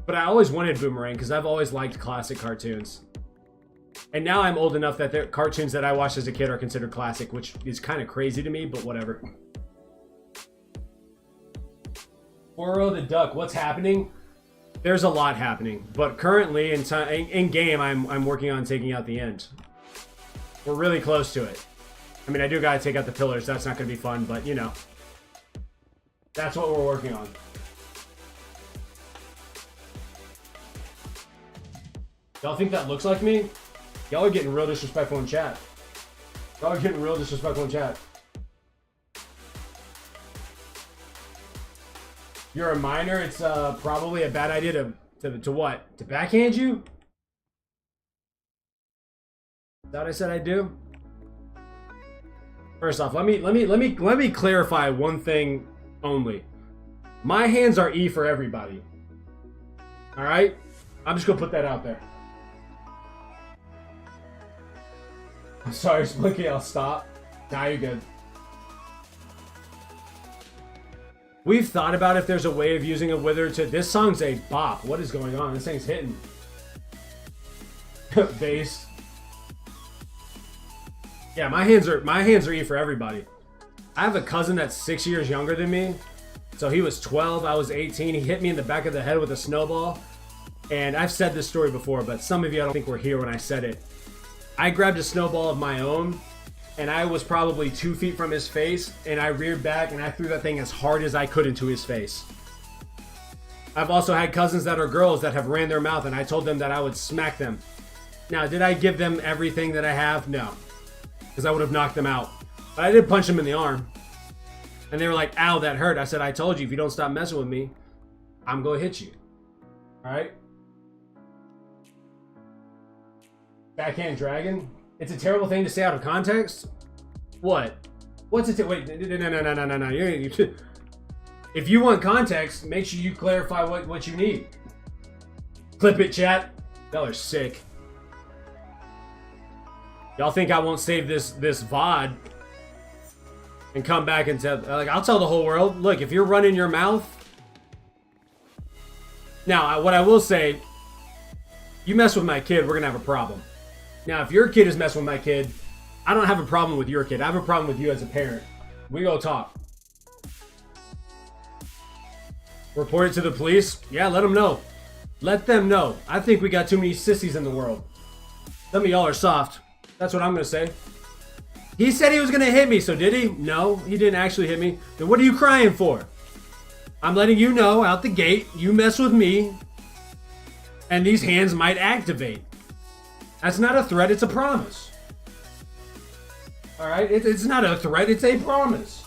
But I always wanted Boomerang because I've always liked classic cartoons. And now I'm old enough that the cartoons that I watched as a kid are considered classic, which is kind of crazy to me, but whatever. Oro the Duck, what's happening? There's a lot happening, but currently in game, I'm working on taking out the end. We're really close to it. I mean, I do gotta take out the pillars. That's not gonna be fun, but you know, that's what we're working on. Y'all think that looks like me? Y'all are getting real disrespectful in chat. Y'all are getting real disrespectful in chat. You're a minor. It's probably a bad idea to what? To backhand you? Is that what I said I'd do? First off, let me clarify one thing only. My hands are E for everybody. All right? I'm just gonna put that out there. I'm sorry, Splinky, I'll stop. Nah, you're good. We've thought about if there's a way of using a wither to... This song's a bop. What is going on? This thing's hitting. Bass. Yeah, my hands are E for everybody. I have a cousin that's 6 years younger than me. So he was 12, I was 18. He hit me in the back of the head with a snowball. And I've said this story before, but some of you I don't think were here when I said it. I grabbed a snowball of my own, and I was probably 2 feet from his face, and I reared back and I threw that thing as hard as I could into his face. I've also had cousins that are girls that have ran their mouth, and I told them that I would smack them. Now, did I give them everything that I have? No, because I would have knocked them out. But I did punch them in the arm, and they were like, ow, that hurt. I said, I told you, if you don't stop messing with me, I'm going to hit you. All right? Backhand dragon? It's a terrible thing to say out of context? What? What's it? Wait, no. If you want context, make sure you clarify what you need. Clip it, chat. Y'all are sick. Y'all think I won't save this VOD and come back and tell, like, I'll tell the whole world, look, if you're running your mouth. Now, what I will say, you mess with my kid, we're gonna have a problem. Now, if your kid is messing with my kid, I don't have a problem with your kid. I have a problem with you as a parent. We go talk. Report it to the police? Yeah, let them know. Let them know. I think we got too many sissies in the world. Some of y'all are soft. That's what I'm going to say. He said he was going to hit me, so did he? No, he didn't actually hit me. Then what are you crying for? I'm letting you know out the gate, you mess with me, and these hands might activate. That's not a threat, it's a promise. Alright, it's not a threat, it's a promise.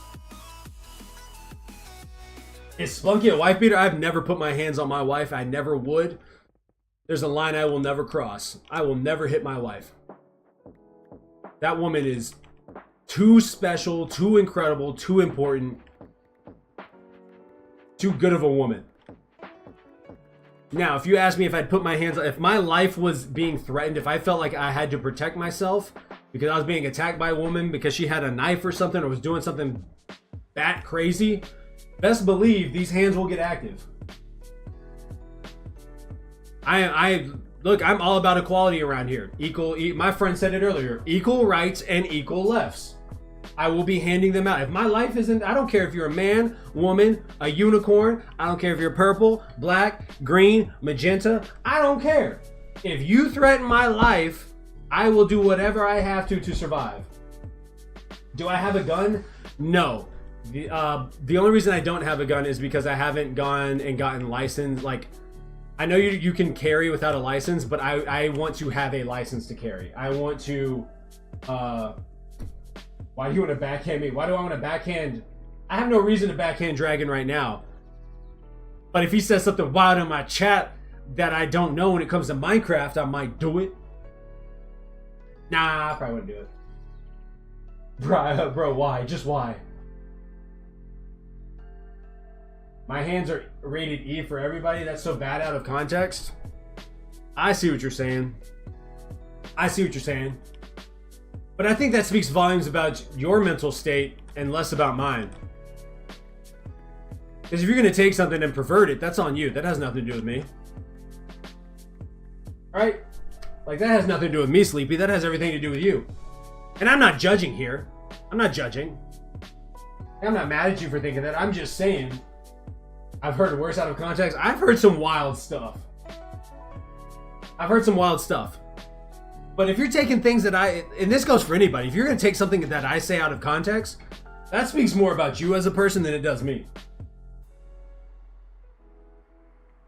Is Spunky a wife beater? I've never put my hands on my wife, I never would. There's a line I will never cross. I will never hit my wife. That woman is too special, too incredible, too important, too good of a woman. Now, if you ask me if I'd put my hands on, if my life was being threatened, if I felt like I had to protect myself because I was being attacked by a woman because she had a knife or something or was doing something that crazy, best believe these hands will get active. Look, I'm all about equality around here. My friend said it earlier, equal rights and equal lefts. I will be handing them out. If my life isn't, I don't care if you're a man, woman, a unicorn. I don't care if you're purple, black, green, magenta. I don't care. If you threaten my life, I will do whatever I have to survive. Do I have a gun? No. The only reason I don't have a gun is because I haven't gone and gotten licensed. Like, I know you can carry without a license, but I want to have a license to carry. I want to, why do you want to backhand me? Why do I want to backhand? I have no reason to backhand Dragon right now. But if he says something wild in my chat that I don't know when it comes to Minecraft, I might do it. Nah, I probably wouldn't do it. Bro, why? Just why? My hands are rated E for everybody? That's so bad out of context. I see what you're saying. I see what you're saying. But I think that speaks volumes about your mental state and less about mine. Because if you're going to take something and pervert it, that's on you. That has nothing to do with me. Right? Like, that has nothing to do with me, Sleepy. That has everything to do with you. And I'm not judging here. I'm not judging. I'm not mad at you for thinking that. I'm just saying, I've heard worse out of context. I've heard some wild stuff. But if you're taking things that and this goes for anybody, if you're going to take something that I say out of context, that speaks more about you as a person than it does me.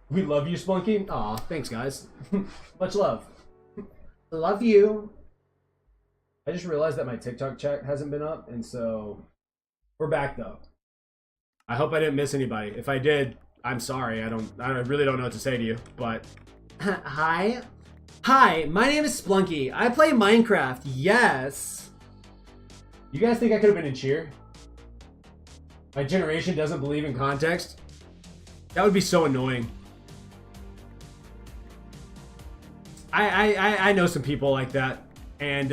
We love you, Spunky. Aw, thanks, guys. Much love. Love you. I just realized that my TikTok chat hasn't been up, and so we're back though. I hope I didn't miss anybody. If I did, I'm sorry. I really don't know what to say to you, but hi, my name is Splunky. I play Minecraft. Yes. You guys think I could have been in cheer? My generation doesn't believe in context. That would be so annoying. I know some people like that, and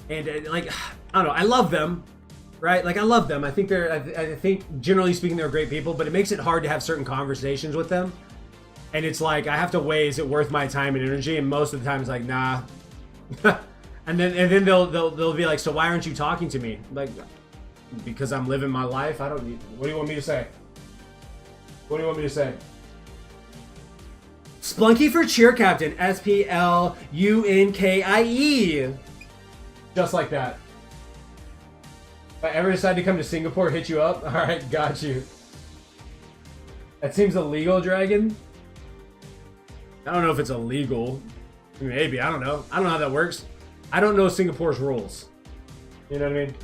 like, I don't know, I love them, right? Like, I love them. I think I think generally speaking they're great people, but it makes it hard to have certain conversations with them. And it's like, I have to weigh, is it worth my time and energy? And most of the time it's like, nah. and then they'll be like, so why aren't you talking to me? Like, because I'm living my life. I don't need, what do you want me to say? What do you want me to say? Splunky for cheer captain. SPLUNKIE. Just like that. If I ever decide to come to Singapore, hit you up. Alright, got you. That seems illegal, Dragon. I don't know if it's illegal. Maybe, I don't know. I don't know how that works. I don't know Singapore's rules. You know what I mean?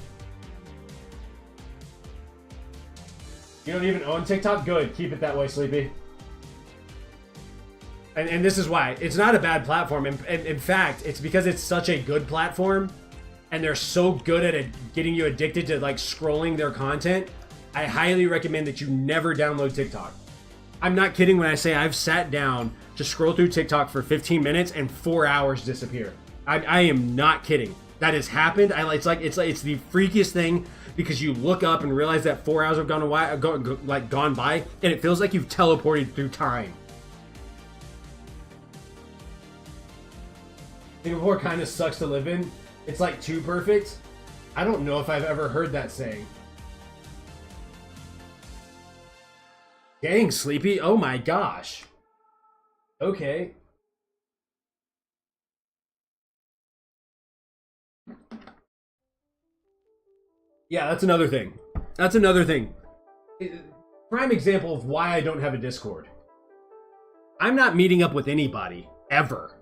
You don't even own TikTok? Good. Keep it that way, Sleepy. And this is why. It's not a bad platform. In fact, it's because it's such a good platform and they're so good at getting you addicted to like scrolling their content. I highly recommend that you never download TikTok. I'm not kidding when I say I've sat down to scroll through TikTok for 15 minutes and 4 hours disappear. I am not kidding. That has happened. It's the freakiest thing because you look up and realize that 4 hours have gone by and it feels like you've teleported through time. Singapore kind of sucks to live in. It's like too perfect. I don't know if I've ever heard that saying. Dang, Sleepy. Oh my gosh. Okay. Yeah, that's another thing. Prime example of why I don't have a Discord. I'm not meeting up with anybody, ever.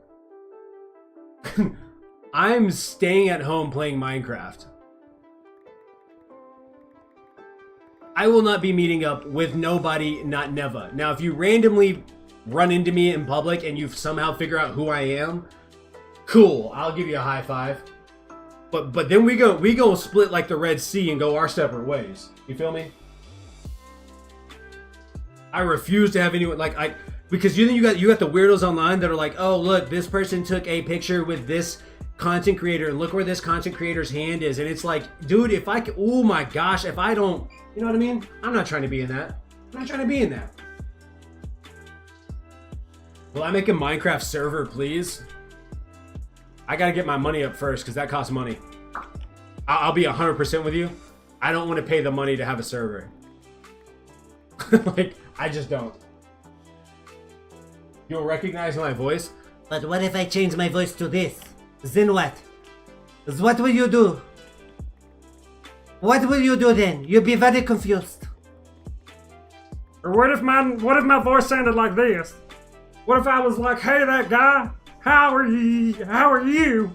I'm staying at home playing Minecraft. I will not be meeting up with nobody, not never. Now, if you randomly run into me in public and you somehow figure out who I am, cool, I'll give you a high five. But then we go split like the Red Sea and go our separate ways. You feel me? I refuse to have anyone because you got the weirdos online that are like, oh look, this person took a picture with this content creator and look where this content creator's hand is, and it's like, dude, oh my gosh, if I don't, you know what I mean? I'm not trying to be in that. Will I make a Minecraft server, please? I gotta get my money up first because that costs money. I'll be 100% with you. I don't want to pay the money to have a server. Like, I just don't. You'll recognize my voice? But what if I change my voice to this? Then what? What will you do? What will you do then? You'll be very confused. Or what if my voice sounded like this? What if I was like, hey that guy, how are you?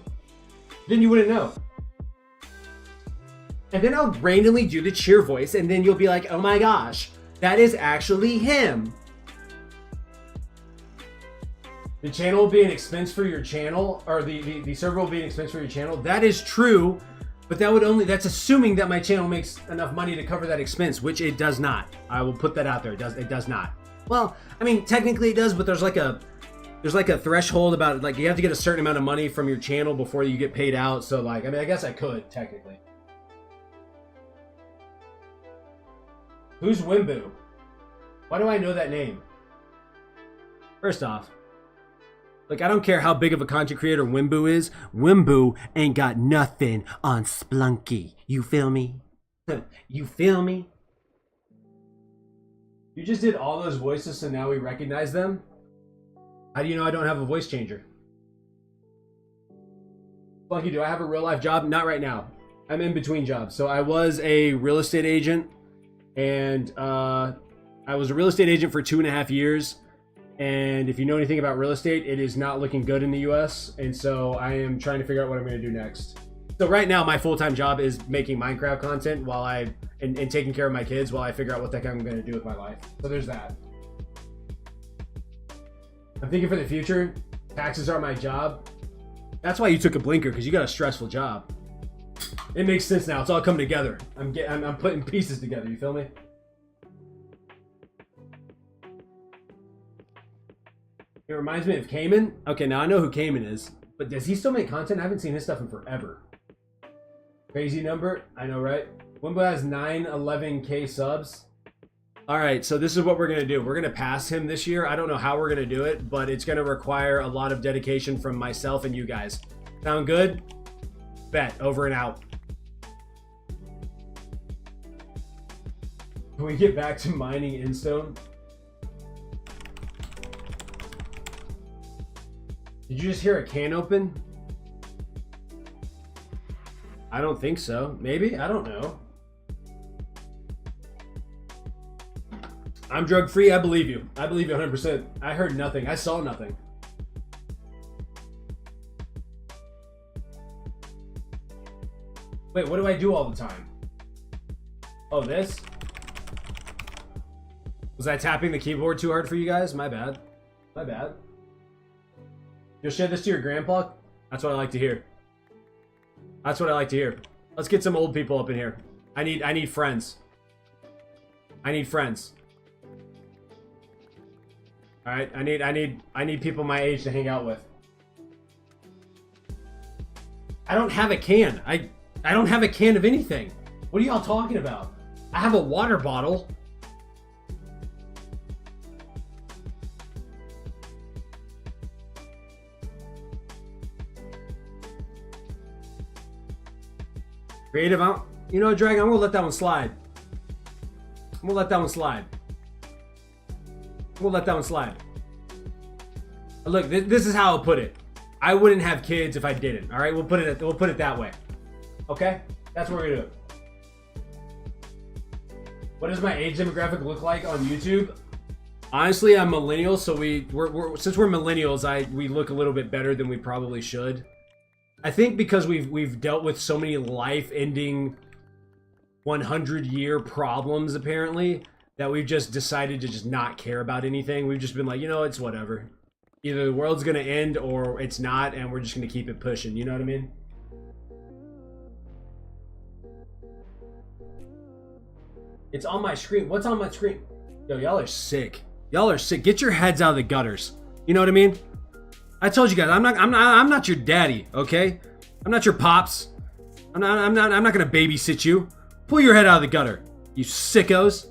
Then you wouldn't know. And then I'll randomly do the cheer voice and then you'll be like, oh my gosh, that is actually him. The channel will be an expense for your channel, or the server will be an expense for your channel. That is true, but that's assuming that my channel makes enough money to cover that expense, which it does not. I will put that out there. It does not. Well, I mean, technically it does, but there's like a there's like a threshold about like you have to get a certain amount of money from your channel before you get paid out. So like, I mean, I guess I could technically. Who's Wimbu? Why do I know that name? First off, like, I don't care how big of a content creator Wimbu is. Wimbu ain't got nothing on Splunky. You feel me? You feel me? You just did all those voices, so now we recognize them? How do you know I don't have a voice changer? Splunky, do I have a real life job? Not right now. I'm in between jobs. So I was a real estate agent, and I was a real estate agent for 2.5 years. And if you know anything about real estate, it is not looking good in the US. And so I am trying to figure out what I'm going to do next. So right now, my full-time job is making Minecraft content while and taking care of my kids while I figure out what the heck I'm going to do with my life. So there's that. I'm thinking for the future, taxes are my job. That's why you took a blinker, because you got a stressful job. It makes sense now. It's all coming together. I'm putting pieces together. You feel me? It reminds me of Cayman. Okay, now I know who Cayman is. But does he still make content? I haven't seen his stuff in forever. Crazy number. I know, right? Wimbo has 911K subs. Alright, so this is what we're going to do. We're going to pass him this year. I don't know how we're going to do it, but it's going to require a lot of dedication from myself and you guys. Sound good? Bet. Over and out. Can we get back to mining Instone? Did you just hear a can open? I don't think so. Maybe? I don't know. I'm drug free. I believe you. I believe you 100%. I heard nothing. I saw nothing. Wait, what do I do all the time? Oh, this? Was I tapping the keyboard too hard for you guys? My bad. My bad. You'll share this to your grandpa? That's what I like to hear. That's what I like to hear. Let's get some old people up in here. I need friends. I need friends. All right, I need people my age to hang out with. I don't have a can. I don't have a can of anything. What are y'all talking about? I have a water bottle. Creative, you know, Dragon, I'm gonna let that one slide. I'm gonna let that one slide. I'm gonna let that one slide. Look, this is how I'll put it. I wouldn't have kids if I didn't. All right, we'll put it that way. Okay, that's what we're gonna do. What does my age demographic look like on YouTube? Honestly, I'm millennial, so since we're millennials, we look a little bit better than we probably should. I think because we've dealt with so many life-ending 100-year problems, apparently, that we've just decided to just not care about anything. We've just been like, you know, it's whatever. Either the world's gonna end or it's not, and we're just gonna keep it pushing. You know what I mean? It's on my screen. What's on my screen? Yo, y'all are sick. Y'all are sick. Get your heads out of the gutters. You know what I mean? I told you guys, I'm not your daddy, okay? I'm not your pops. I'm not gonna babysit you. Pull your head out of the gutter, you sickos.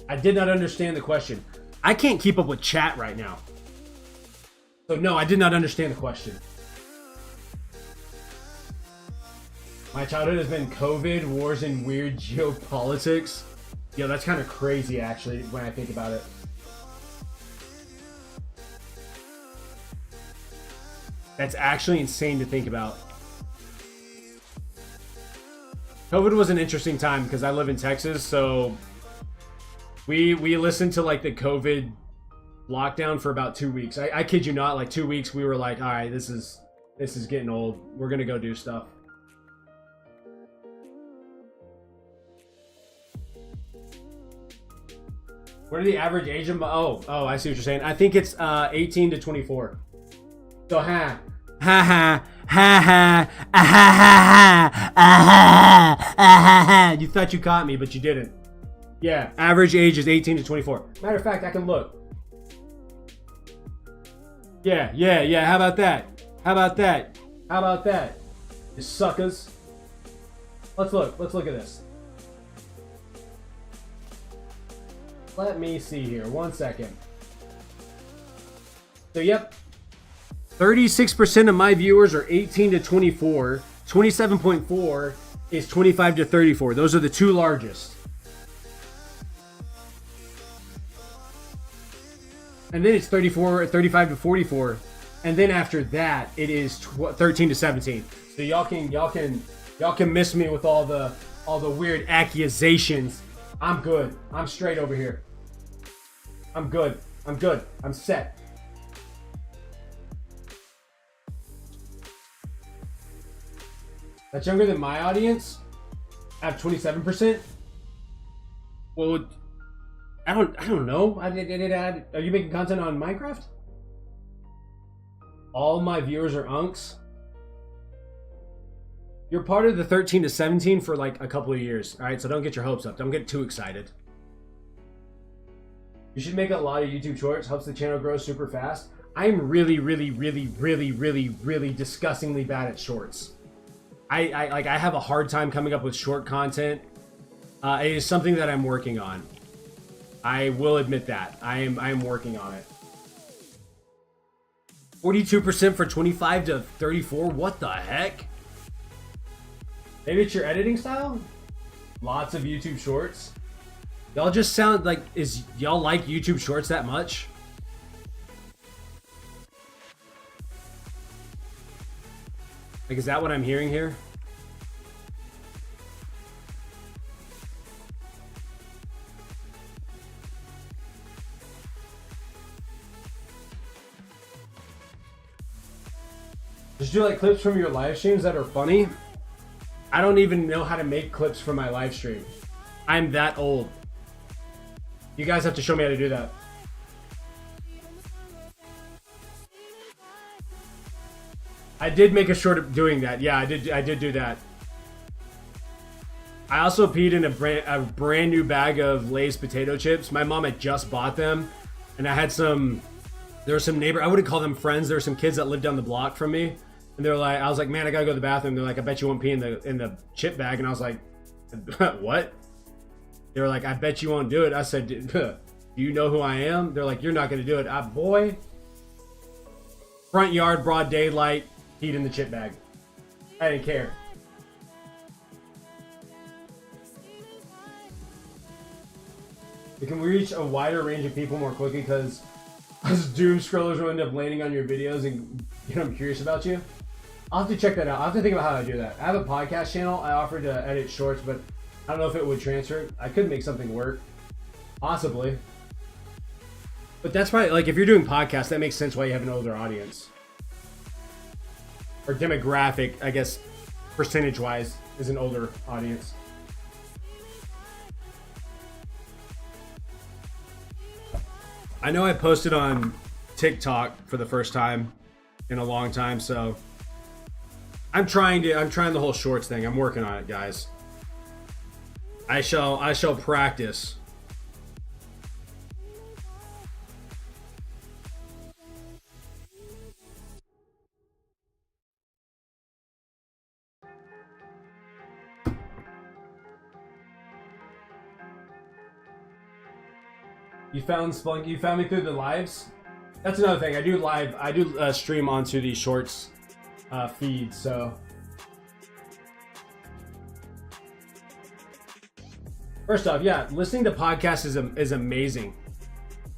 I did not understand the question. I can't keep up with chat right now. So no, I did not understand the question. My childhood has been COVID, wars, and weird geopolitics. Yo, that's kind of crazy, actually, when I think about it. That's actually insane to think about. COVID was an interesting time because I live in Texas, so we listened to like the COVID lockdown for about 2 weeks. I kid you not, like 2 weeks we were like, all right, this is getting old. We're gonna go do stuff. What are the average age of oh, I see what you're saying. I think it's 18 to 24. So ha Ha ha, ah, ha ha ha, ah, ha ha, ah, ha ha. You thought you caught me, but you didn't. Yeah, average age is 18 to 24. Matter of fact, I can look. Yeah. How about that? How about that? You suckers. Let's look at this. Let me see here. 1 second. So, yep. 36% of my viewers are 18 to 24. 27.4 is 25 to 34. Those are the two largest. And then it's 35 to 44. And then after that, it is 13 to 17. So y'all can miss me with all the weird accusations. I'm good. I'm straight over here. I'm good. I'm set. That's younger than my audience. I have 27%. Well, I don't know. Are you making content on Minecraft? All my viewers are unks. You're part of the 13 to 17 for like a couple of years. All right, so don't get your hopes up. Don't get too excited. You should make a lot of YouTube shorts. Helps the channel grow super fast. I'm really disgustingly bad at shorts. I have a hard time coming up with short content. It is something that I'm working on. I will admit that. I am working on it. 42% for 25 to 34? What the heck? Maybe it's your editing style? Lots of YouTube shorts. Y'all just sound like, y'all like YouTube shorts that much? Like, is that what I'm hearing here? Just do like clips from your live streams that are funny. I don't even know how to make clips for my live stream. I'm that old. You guys have to show me how to do that. I did make a short of doing that. Yeah, I did do that. I also peed in a brand new bag of Lay's potato chips. My mom had just bought them, and I had some. There were some I wouldn't call them friends. There were some kids that lived down the block from me, and they're like, I was like, man, I gotta go to the bathroom. They're like, I bet you won't pee in the chip bag, and I was like, what? They were like, I bet you won't do it. I said, do you know who I am? They're like, you're not gonna do it. Boy, front yard, broad daylight, peed in the chip bag. I didn't care. Can we reach a wider range of people more quickly? Because doom scrollers will end up landing on your videos and I'm curious about you. I'll have to check that out. I'll have to think about how I do that. I have a podcast channel. I offered to edit shorts, but I don't know if it would transfer. I could make something work. Possibly. But that's probably, like, if you're doing podcasts, that makes sense why you have an older audience. Or demographic, I guess, percentage-wise, is an older audience. I know I posted on TikTok for the first time in a long time, so I'm trying the whole shorts thing. I'm working on it, guys. I shall practice. You found Splunk. You found me through the lives. That's another thing. I do stream onto the shorts feed. So first off, yeah, listening to podcasts is amazing.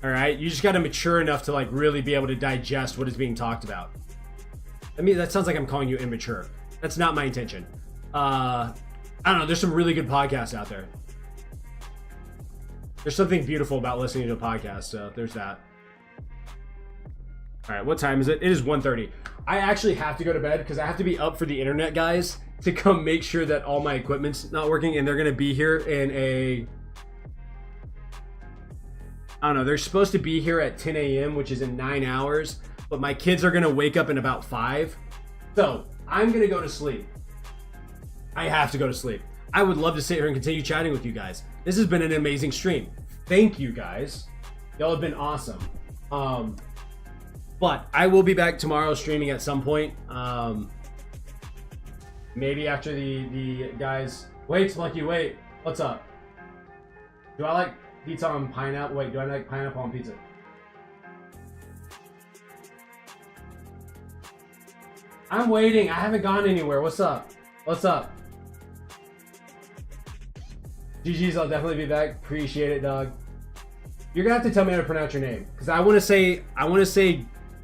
All right, you just got to mature enough to like really be able to digest what is being talked about. I mean, that sounds like I'm calling you immature. That's not my intention. I don't know. There's some really good podcasts out there. There's something beautiful about listening to a podcast, so there's that. All right, what time is it? It is 1:30. I actually have to go to bed because I have to be up for the internet guys to come make sure that all my equipment's not working, and they're gonna be here in I don't know, they're supposed to be here at 10 a.m., which is in 9 hours, but my kids are gonna wake up in about 5. So I'm gonna go to sleep. I have to go to sleep. I would love to sit here and continue chatting with you guys. This has been an amazing stream. Thank you guys. Y'all have been awesome. But I will be back tomorrow streaming at some point. Maybe after the guys. Wait, Splunky, wait. What's up? Do I like pizza on pineapple? Wait, do I like pineapple on pizza? I'm waiting. I haven't gone anywhere. What's up? What's up? GG's, I'll definitely be back. Appreciate it, dog. You're gonna have to tell me how to pronounce your name. Because I wanna say,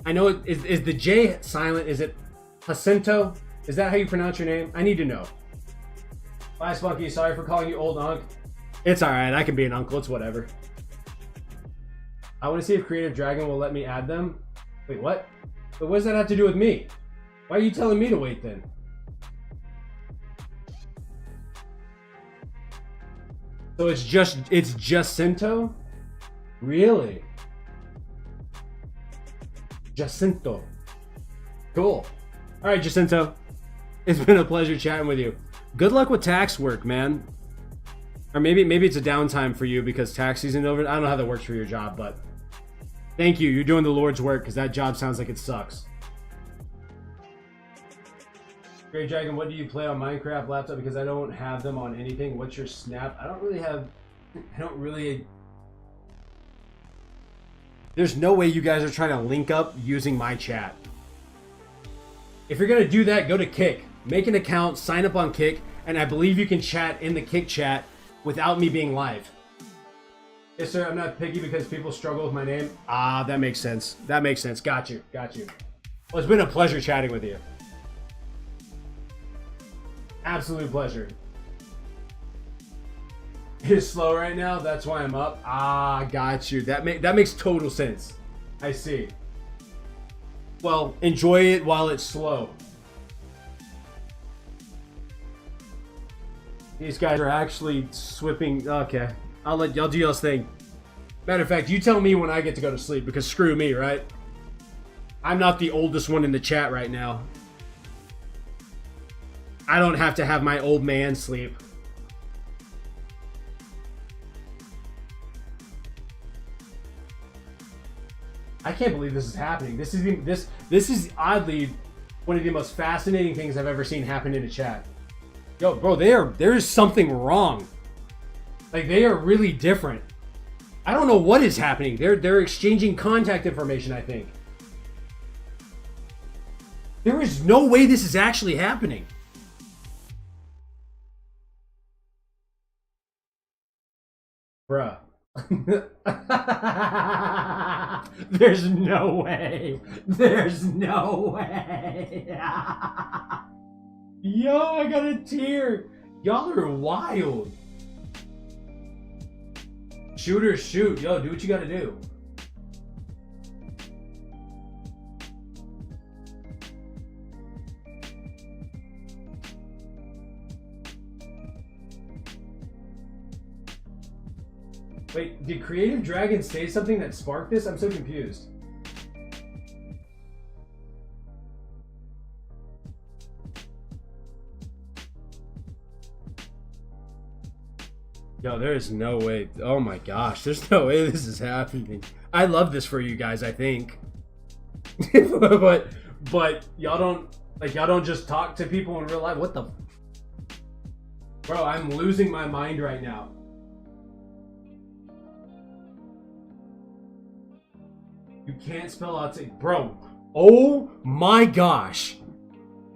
I know is the J silent? Is it Jacinto? Is that how you pronounce your name? I need to know. Bye, Spunky. Sorry for calling you old unc. It's alright, I can be an uncle, it's whatever. I wanna see if Creative Dragon will let me add them. Wait, what? But what does that have to do with me? Why are you telling me to wait then? So it's Jacinto? Really? Jacinto. Cool. Alright, Jacinto. It's been a pleasure chatting with you. Good luck with tax work, man. Or maybe it's a downtime for you because tax season over. I don't know how that works for your job, but thank you. You're doing the Lord's work because that job sounds like it sucks. Great Dragon, what do you play on Minecraft laptop? Because I don't have them on anything. What's your snap? I don't really. There's no way you guys are trying to link up using my chat. If you're gonna do that, go to Kick. Make an account, sign up on Kick, and I believe you can chat in the Kick chat without me being live. Yes, sir, I'm not picky because people struggle with my name. Ah, that makes sense. That makes sense. Got you. Well, it's been a pleasure chatting with you. Absolute pleasure. It is slow right now. That's why I'm up. Ah, got you. That makes total sense. I see. Well, enjoy it while it's slow. These guys are actually swipping. Okay, I'll let y'all do y'all's thing. Matter of fact, you tell me when I get to go to sleep because screw me, right? I'm not the oldest one in the chat right now. I don't have to have my old man sleep. I can't believe this is happening. This is oddly one of the most fascinating things I've ever seen happen in a chat. Yo, bro, there is something wrong. Like, they are really different. I don't know what is happening. They're exchanging contact information, I think. There is no way this is actually happening. Bruh. There's no way. There's no way. Yo, I got a tear. Y'all are wild. Shooters shoot. Yo, do what you gotta do. Wait, did Creative Dragon say something that sparked this? I'm so confused. Yo, there is no way. Oh my gosh, there's no way this is happening. I love this for you guys, I think. but y'all don't just talk to people in real life. What the? Bro, I'm losing my mind right now. You can't spell out to, bro. Oh my gosh.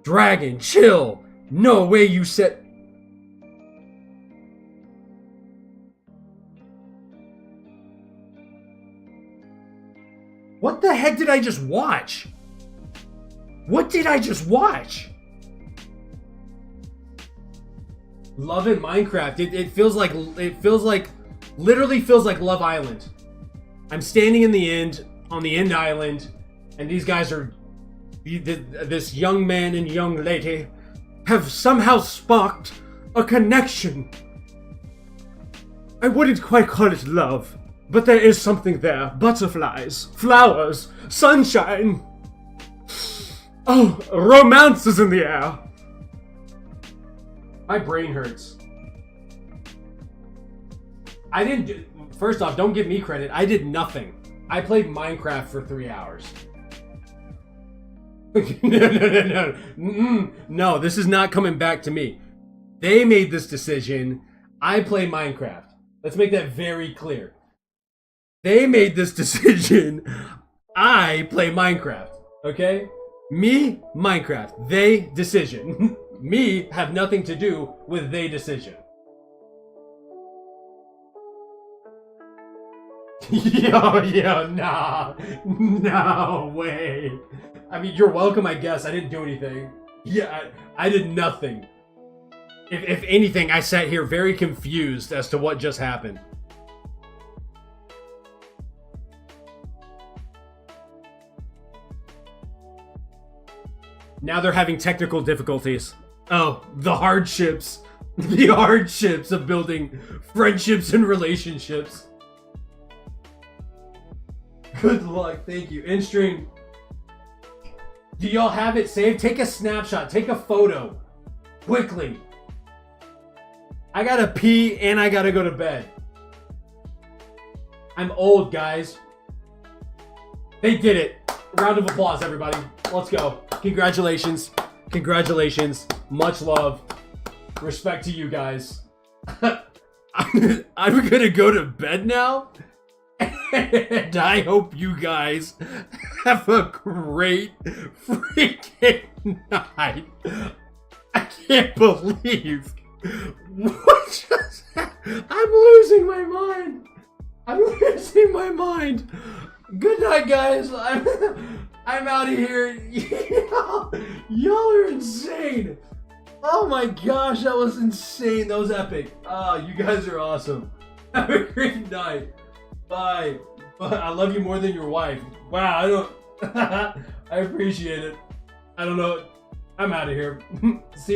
Dragon, chill. No way you said. What the heck did I just watch? What did I just watch? Love in Minecraft. It feels like literally feels like Love Island. I'm standing in the end. On the end island, and these guys are, this young man and young lady have somehow sparked a connection. I wouldn't quite call it love, but there is something there. Butterflies, flowers, sunshine. Oh, romance is in the air. My brain hurts. I didn't do... First off, don't give me credit. I did nothing. I played Minecraft for 3 hours. No. No, this is not coming back to me. They made this decision. I play Minecraft. Let's make that very clear. They made this decision. I play Minecraft. Okay? Me, Minecraft. They, decision. Me, have nothing to do with they decision. Yo, nah. No way. I mean, you're welcome, I guess. I didn't do anything. Yeah, I did nothing. If anything, I sat here very confused as to what just happened. Now they're having technical difficulties. Oh, the hardships. The hardships of building friendships and relationships. Good luck, thank you. In stream. Do y'all have it saved? Take a snapshot, take a photo. Quickly. I gotta pee and I gotta go to bed. I'm old, guys. They did it. Round of applause, everybody. Let's go. Congratulations. Congratulations. Much love. Respect to you guys. I'm gonna go to bed now. And I hope you guys have a great freaking night. I can't believe what just happened. I'm losing my mind. I'm losing my mind. Good night, guys. I'm out of here. Y'all are insane. Oh my gosh, that was insane. That was epic. You guys are awesome. Have a great night. Bye. I love you more than your wife. Wow, I don't... I appreciate it. I don't know. I'm out of here. See